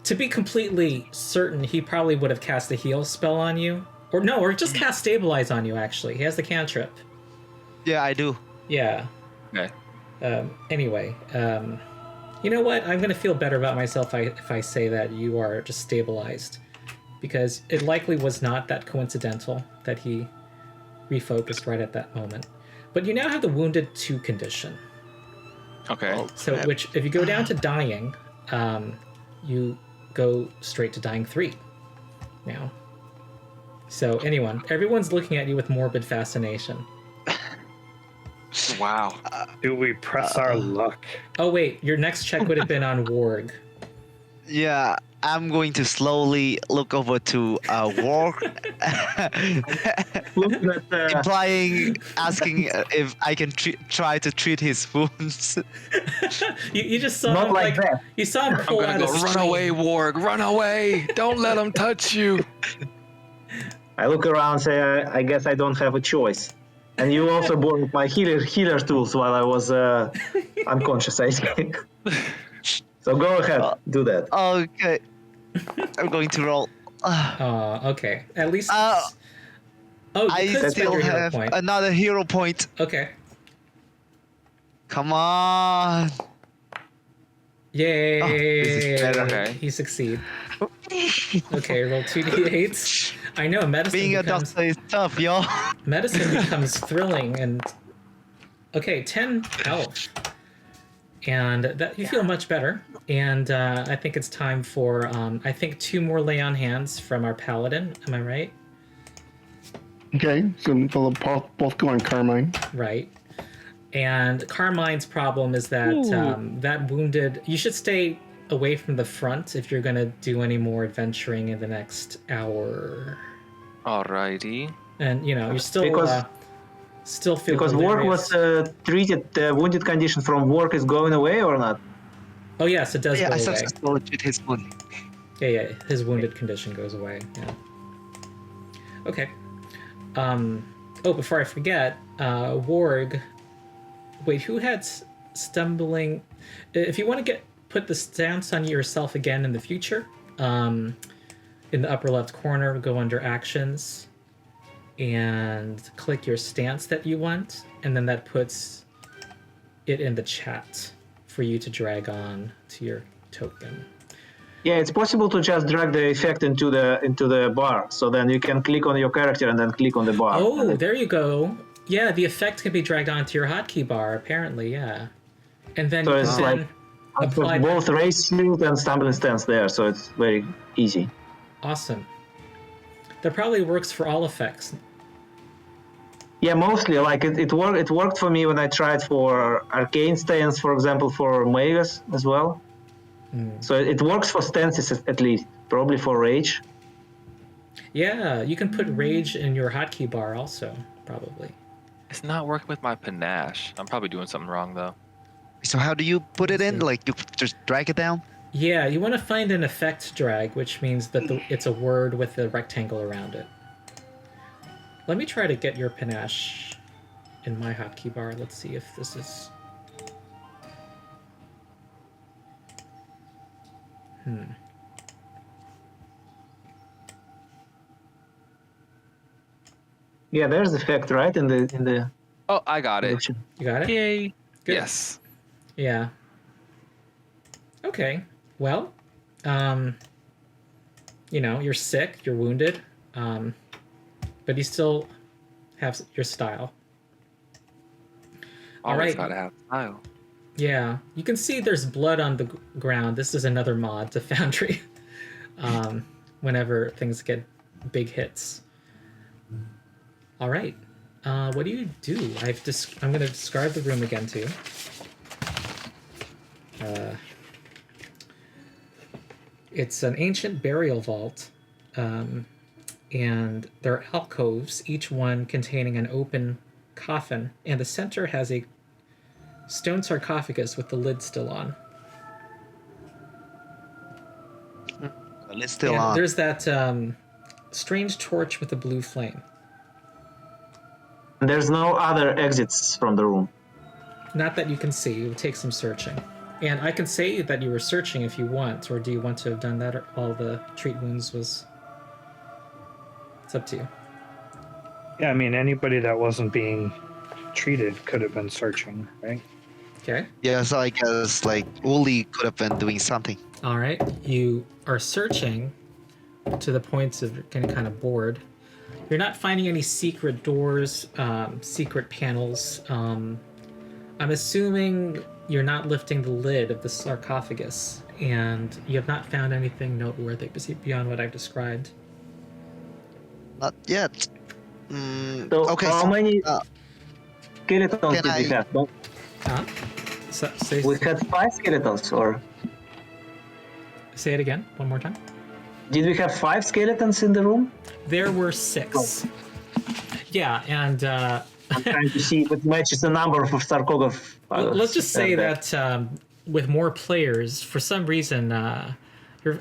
A: to be completely certain, he probably would have cast a heal spell on you, or just cast stabilize on you. Actually, he has the cantrip.
F: Yeah, I do.
A: Yeah.
B: Okay.
A: Anyway, you know what? I'm gonna feel better about myself if I say that you are just stabilized, because it likely was not that coincidental that he refocused right at that moment. But you now have the wounded 2 condition.
B: Okay.
A: So, which if you go down to dying, you go straight to dying 3 now. So everyone's looking at you with morbid fascination.
B: Wow.
E: Do we press our luck?
A: Oh wait, your next check would have been on Warg.
F: Yeah, I'm going to slowly look over to War,
D: Looking at
F: asking if I can try to treat his wounds.
A: You just saw
D: Not
A: him
D: like that.
A: You saw him
B: I'm
A: pull
B: gonna
A: out
B: go
A: a
B: run
A: string.
B: away, Warg. Run away. Don't let him touch you.
D: I look around and say, I guess I don't have a choice. And you also borrowed my healer tools while I was unconscious, I think. So go ahead, do that.
F: Okay. I'm going to roll.
A: Oh, okay. At least.
F: Uh,
A: oh, you
F: I
A: could spend
F: still
A: your hero
F: have
A: point.
F: another hero point.
A: Okay.
F: Come on.
A: Yay!
F: this is better.
B: Okay.
A: You succeed. Okay, roll 2d8s. I know medicine
F: Being a
A: becomes
F: doctor is tough, yo.
A: medicine becomes thrilling and okay, 10 health, and that you feel much better. And I think it's time for I think 2 more lay on hands from our paladin. Am I right?
C: Okay, so they'll both go on Carmine.
A: Right. And Carmine's problem is that that wounded. You should stay away from the front if you're gonna do any more adventuring in the next hour.
B: Alrighty.
A: And you know you're still still feel
D: Because work
A: delirious.
D: was treated, the wounded condition from work is going away or not?
A: Oh yes, it does
F: Yeah,
A: go
F: I
A: away.
F: successfully treat his wound.
A: Yeah, his wounded condition goes away. Yeah. Okay. Oh, before I forget, Warg. Wait, who had stumbling? If you want to put the stance on yourself again in the future, in the upper left corner, go under actions, and click your stance that you want, and then that puts it in the chat for you to drag on to your token.
D: Yeah, it's possible to just drag the effect into the bar. So then you can click on your character and then click on the bar.
A: Oh, there you go. Yeah, the effect can be dragged onto your hotkey bar, apparently, yeah. And then
D: So
A: you
D: it's
A: can
D: like I put
A: apply
D: both race suit and stumbling stance there, so it's very easy.
A: Awesome. That probably works for all effects.
D: Yeah, mostly like it worked for me when I tried for arcane stance, for example, for Magus as well. So it works for stances at least, probably for rage.
A: Yeah, you can put rage in your hotkey bar also, probably.
B: It's not working with my panache. I'm probably doing something wrong though.
F: So how do you put it in? Like you just drag it down?
A: Yeah, you want to find an effect drag, which means that it's a word with a rectangle around it. Let me try to get your panache in my hotkey bar. Let's see if this is...
D: Yeah, there's the effect, right? In the
B: Oh, I got it.
A: You got it?
B: Yay.
A: Good.
B: Yes.
A: Yeah. Okay. Well, you know, you're sick, you're wounded, but you still have your style. All
B: Always
A: right.
B: gotta have style.
A: Yeah, you can see there's blood on the ground. This is another mod to Foundry. Whenever things get big hits. All right. What do you do? I'm going to describe the room again too. It's an ancient burial vault, and there are alcoves, each one containing an open coffin, and the center has a stone sarcophagus with the lid still on.
F: The lid's still
A: And
F: on.
A: there's that strange torch with a blue flame.
D: There's no other exits from the room.
A: Not that you can see. It would take some searching. And I can say that you were searching if you want, or do you want to have done that while the treat wounds was... It's up to you.
E: Yeah, I mean, anybody that wasn't being treated could have been searching, right?
A: Okay.
F: Yeah, so I guess like Uli could have been doing something.
A: All right. You are searching to the points of getting kind of bored. You're not finding any secret doors, secret panels. I'm assuming you're not lifting the lid of the sarcophagus, and you have not found anything noteworthy beyond what I've described.
F: Not yet.
D: So
F: Okay.
D: how many skeletons
F: can
D: did we
F: I-
D: have? No?
A: Huh?
D: We had 5 skeletons, or
A: Say it again, one more time.
D: did we have 5 skeletons in the room?
A: There were 6. Yeah, and
D: I'm trying to see if it matches the number of sarcophagus.
A: let's just say that with more players, for some reason, you're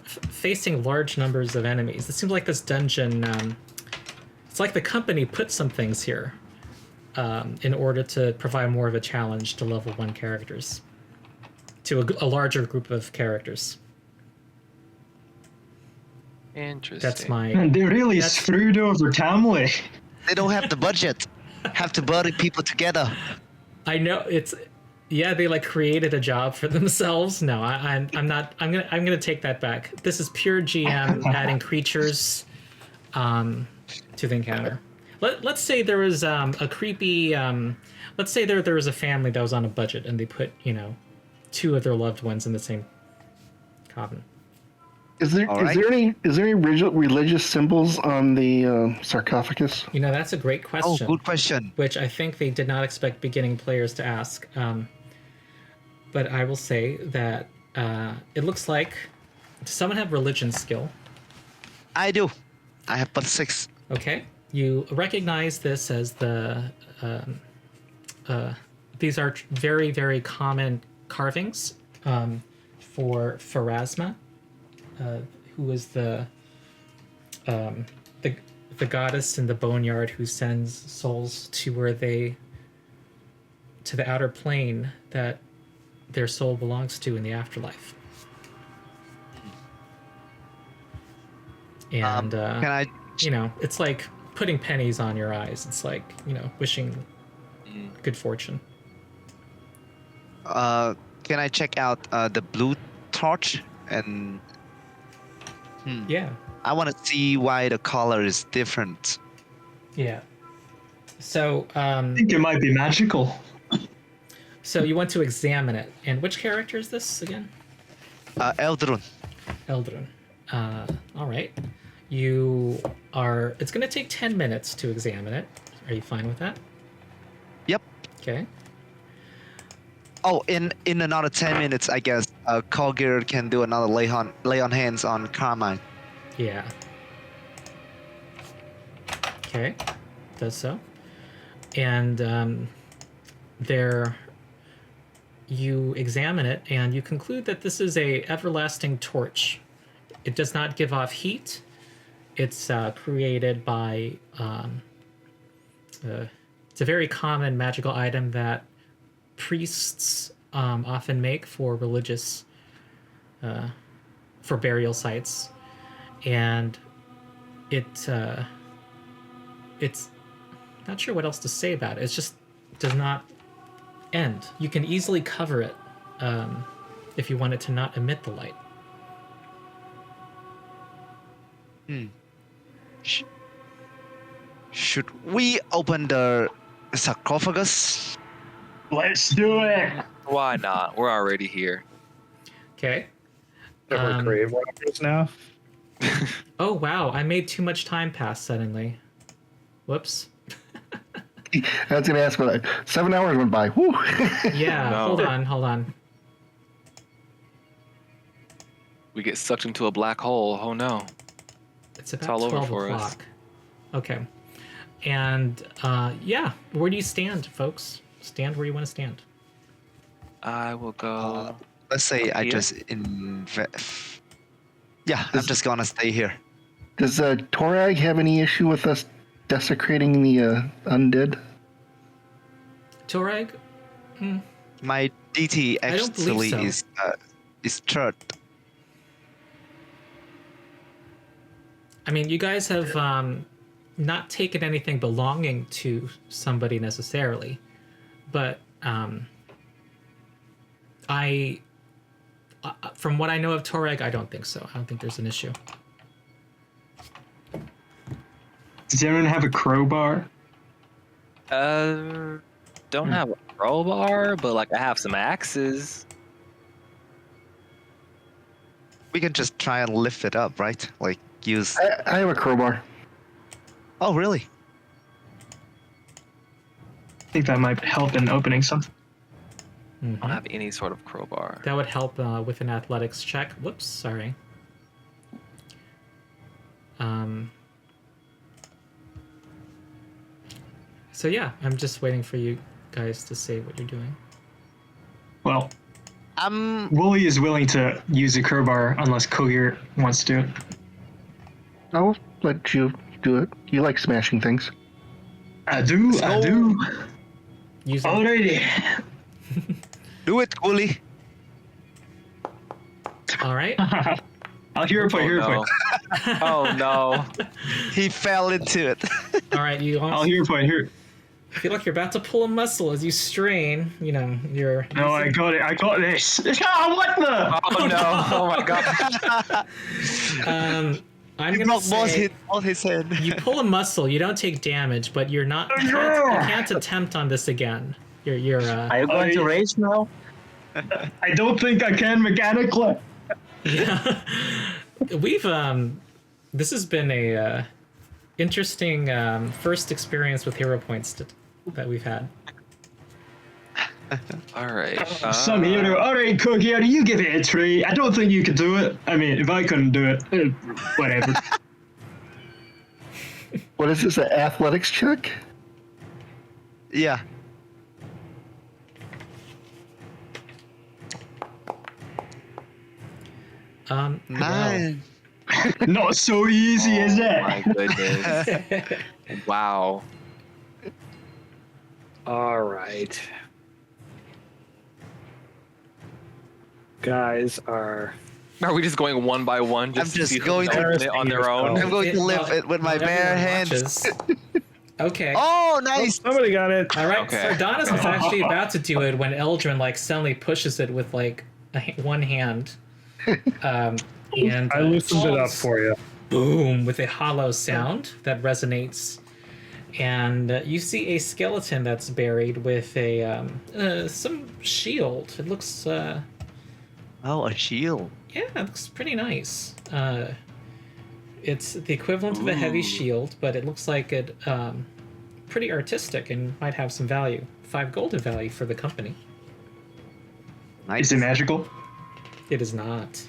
A: facing large numbers of enemies. It seems like this dungeon, it's like the company put some things here in order to provide more of a challenge to level 1 characters, to a larger group of characters.
B: Interesting.
A: That's my...
H: They really
A: That's-
H: screwed over Tamley.
F: They don't have the budget. Have to buddy people together.
A: I know Yeah, they like created a job for themselves. No, I'm not. I'm gonna take that back. This is pure GM adding creatures to the encounter. Let's say there was a creepy. Let's say there was a family that was on a budget and they put 2 of their loved ones in the same coven.
C: Is there any religious symbols on the sarcophagus?
A: That's a great question.
F: Oh, good question.
A: Which I think they did not expect beginning players to ask. But I will say that it looks like. Does someone have religion skill?
F: I do. I have but 6.
A: Okay. You recognize this as these are very, very common carvings for Pharasma, who is the goddess in the boneyard who sends souls to the outer plane that their soul belongs to in the afterlife. And
F: can I?
A: it's like putting pennies on your eyes. It's like wishing good fortune.
F: Can I check out the blue torch and?
A: Yeah.
F: I want to see why the color is different.
A: Yeah. So.
H: I think it might be magical.
A: So you want to examine it, and which character is this again?
F: Eldrun.
A: Eldrun. All right. It's going to take 10 minutes to examine it. Are you fine with that?
F: Yep.
A: Okay.
F: Oh, in another 10 minutes, I guess Kogir can do another lay on hands on Carmine.
A: Yeah. Okay. Does so. And you examine it, and you conclude that this is a everlasting torch. It does not give off heat. It's created by. It's a very common magical item that priests often make for religious, for burial sites, and it's not sure what else to say about it. It just does not end. You can easily cover it if you want it to not emit the light.
F: Should we open the sarcophagus?
H: Let's do it.
B: Why not? We're already here.
A: Okay.
E: Never crave wrappers now.
A: Oh wow! I made too much time pass suddenly. Whoops.
C: I was gonna ask, but 7 hours went by. Woo!
A: Yeah.
B: No.
A: Hold on.
B: We get sucked into a black hole. Oh no.
A: It's about
B: all over
A: 12
B: for us.
A: o'clock. Okay. And yeah, where do you stand, folks? Stand where you want to stand.
B: I will go.
F: Let's say I
B: here?
F: just Yeah, I'm just gonna stay here.
C: Does Torag have any issue with us desecrating the undead?
A: Torag?
F: My DT
A: I don't believe
F: actually
A: so.
F: is third.
A: I mean, you guys have not taken anything belonging to somebody necessarily, but from what I know of Torag, I don't think so. I don't think there's an issue.
H: Does anyone have a crowbar?
B: Don't have a crowbar, but like I have some axes.
F: We can just try and lift it up, right? Like use.
C: I have a crowbar.
F: Oh, really?
H: I think that might help in opening something.
B: I don't have any sort of crowbar.
A: That would help with an athletics check. Whoops, sorry. So yeah, I'm just waiting for you guys to say what you're doing.
H: Well,
F: Wooly
H: is willing to use a crowbar unless Kogir wants to do it.
C: I'll let you do it. You like smashing things.
H: I do.
A: Use
H: Alrighty.
F: do it, Wooly.
A: All right.
H: I'll hear a point.
B: no. Oh no.
F: He fell into it.
A: All right. You
H: I'll
A: all,
H: hear a point. Here.
A: I feel like you're about to pull a muscle as you strain. You know, you're.
H: No, I got it. I got this. Ah, what the?
B: Oh no! Oh my god!
A: I'm gonna say
F: on his head.
A: you pull a muscle. You don't take damage, but you're not. You can't attempt on this again. You're.
D: Are you going to rage now?
H: I don't think I can mechanically.
A: Yeah. We've this has been a interesting first experience with hero points that we've had.
B: All right.
H: Some hero. All right, Cookie, you give it a try. I don't think you could do it. I mean, if I couldn't do it, whatever.
C: What is this, an athletics check?
F: Yeah. Nine.
H: Not so easy, is it?
B: My goodness! Wow.
E: All right. Guys are.
B: Are we just going one by one?
F: I'm
B: to
F: just
B: see who's
F: going to-
B: open it on their own.
F: I'm going to lift it with my bare hands.
A: Okay.
F: Oh, nice.
E: Somebody got it.
A: All right.
B: Okay.
A: Sardonis was actually about to do it when Eldrin like suddenly pushes it with like one hand. And
E: I loosened it up for you.
A: Boom with a hollow sound that resonates, and you see a skeleton that's buried with a some shield. It looks
F: Oh, a shield.
A: yeah, it looks pretty nice. It's the equivalent of a heavy shield, but it looks like it pretty artistic and might have some value. 5 gold in value for the company.
H: Is it magical?
A: It is not.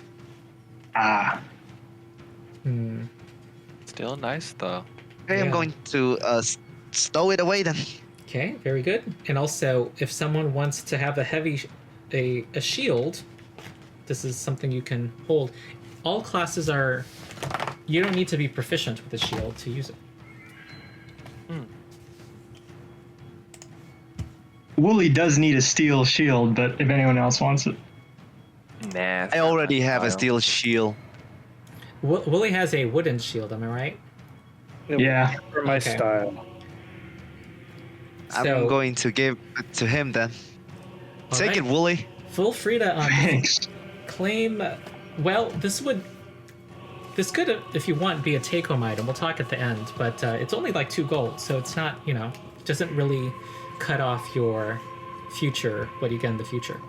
H: Ah.
B: Still nice though.
F: Okay,
A: Yeah.
F: I'm going to stow it away then.
A: Okay, very good. And also, if someone wants to have a shield, this is something you can hold. All classes are. You don't need to be proficient with a shield to use it.
H: Wooly does need a steel shield, but if anyone else wants it.
B: Nah.
F: I already have a steel shield.
A: Willie has a wooden shield. Am I right?
H: Yeah.
E: For my
A: Okay.
E: style.
F: I'm
A: So-
F: going to give it to him then.
A: All
F: Take
A: right.
F: it, Wooly.
A: Feel free to
H: Thanks.
A: claim. Well, this could, if you want, be a take-home item. We'll talk at the end, but it's only like 2 gold, so it's not, doesn't really cut off your future, what you get in the future.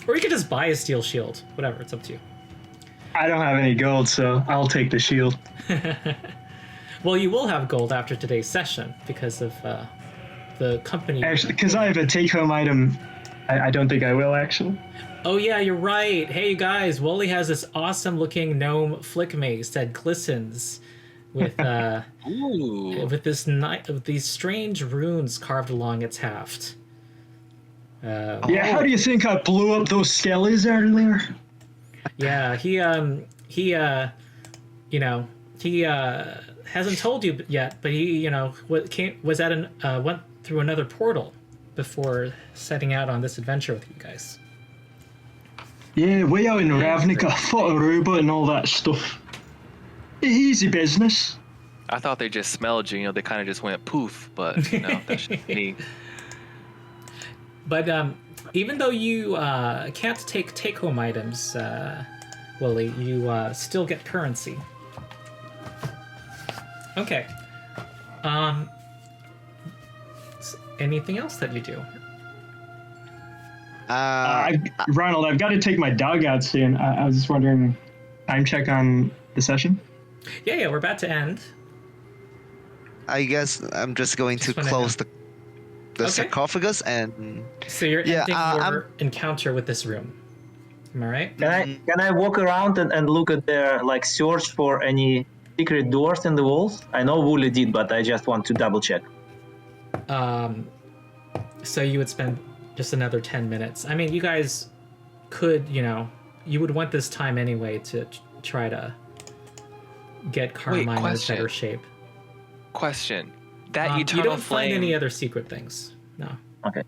A: Or you could just buy a steel shield. Whatever, it's up to you.
H: I don't have any gold, so I'll take the shield.
A: Well, you will have gold after today's session because of the company.
H: Actually, because I have a take-home item, I don't think I will, actually.
A: Oh yeah, you're right. Hey guys, Wooly has this awesome-looking gnome flick mace that glistens with
B: Ooh.
A: with these strange runes carved along its haft.
H: Yeah, how do you think I blew up those skellies earlier?
A: Yeah, he hasn't told you yet, but he went through another portal before setting out on this adventure with you guys.
H: Yeah, way out in Ravnica, fought a robot and all that stuff. Easy business.
B: I thought they just smelled you. They kind of just went poof, but that's just me.
A: But even though you can't take-home items, Willie, you still get currency. Okay. Anything else that you do?
H: Ronald, I've got to take my dog out soon. I was just wondering, time check on the session?
A: Yeah, we're about to end.
F: I guess I'm just going to
A: wanna
F: close the
A: Okay.
F: sarcophagus and
A: So you're
F: Yeah,
A: ending your
F: I'm-
A: encounter with this room. Am I right?
D: Can I walk around and look at their search for any secret doors in the walls? I know Wooly did, but I just want to double check.
A: So you would spend just another 10 minutes. I mean, you guys could, you would want this time anyway to try to get Carmine in a
B: question.
A: better shape.
B: Question. That
A: You
B: eternal
A: don't
B: flame.
A: find any other secret things. No.
D: Okay.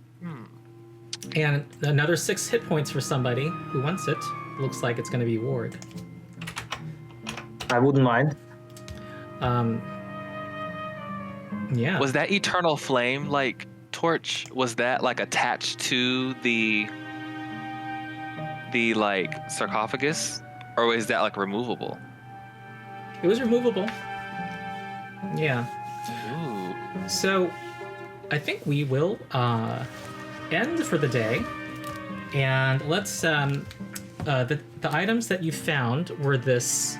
A: And another 6 hit points for somebody who wants it. Looks like it's going to be Ward.
D: I wouldn't mind.
A: Yeah.
B: Was that eternal flame like torch? Was that like attached to the like sarcophagus, or was that like removable?
A: It was removable. Yeah.
B: Ooh.
A: So, I think we will end for the day, and let's the items that you found were this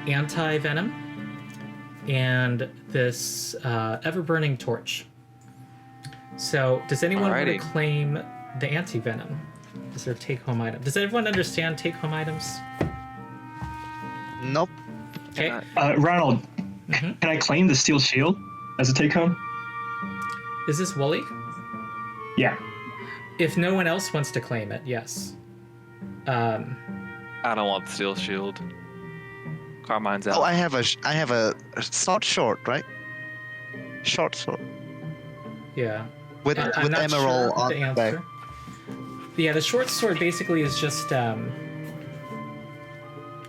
A: anti-venom and this ever-burning torch. So, does anyone want to
B: Alrighty.
A: claim the anti-venom? Is there take-home item? Does everyone understand take-home items?
F: Nope.
A: Okay.
H: Ronald,
A: Mhm.
H: can I claim the steel shield as a take-home?
A: Is this Wooly?
H: Yeah.
A: If no one else wants to claim it, yes.
B: I don't want the steel shield. Carmine's out.
F: Oh, I have a short, right? Short sword
A: Yeah.
F: with
A: I'm not
F: emerald
A: sure
F: on
A: the
F: the
A: answer.
F: back.
A: Yeah, the short sword basically is just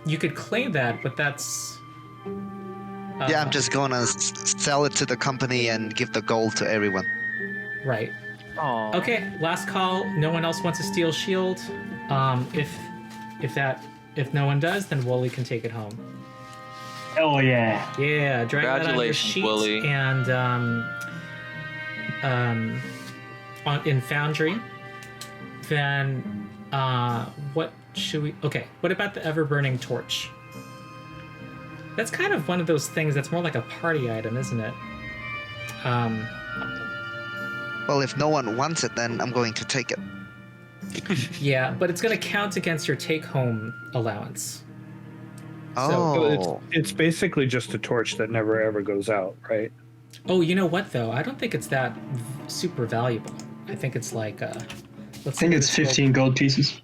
A: you could claim that, but that's
F: Yeah, I'm just gonna sell it to the company and give the gold to everyone.
A: right.
B: Aw.
A: Okay, last call. No one else wants a steel shield. If no one does, then Wooly can take it home.
H: Hell yeah.
A: Yeah, drag that on your
B: Congratulations,
A: sheet
B: Wooly.
A: and in Foundry. Then what should we? Okay, what about the ever burning torch? That's kind of one of those things that's more like a party item, isn't it?
F: Well, if no one wants it, then I'm going to take it.
A: Yeah, but it's going to count against your take-home allowance.
F: Oh,
E: It's basically just a torch that never ever goes out, right?
A: Oh, you know what though? I don't think it's that super valuable. I think it's like let's
H: I think it's 15 gold pieces.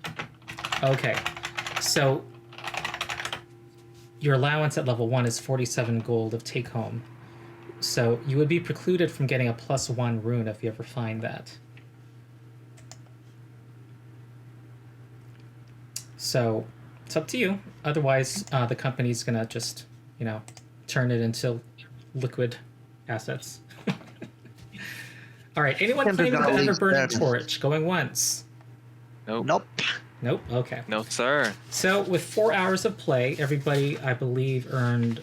A: Okay, so your allowance at level 1 is 47 gold of take-home. So you would be precluded from getting a +1 rune if you ever find that. So it's up to you. Otherwise, the company's gonna just, turn it into liquid assets. All right. Anyone
F: Can't be
A: claiming the
F: gonna leave
A: ever-burning
F: that.
A: torch? Going once.
B: Nope.
F: nope.
A: Nope. Okay.
B: No, sir.
A: So with 4 hours of play, everybody, I believe, earned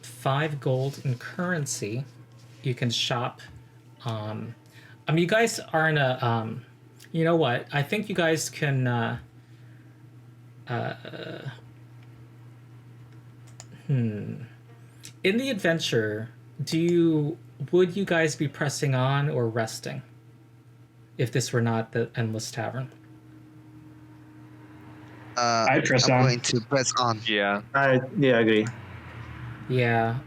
A: 5 gold in currency. You can shop. You guys are in a. You know what? I think you guys can. In the adventure, would you guys be pressing on or resting? If this were not the Endless Tavern.
H: I press
F: I'm
H: on.
F: going to press on.
B: Yeah.
D: I agree.
A: Yeah,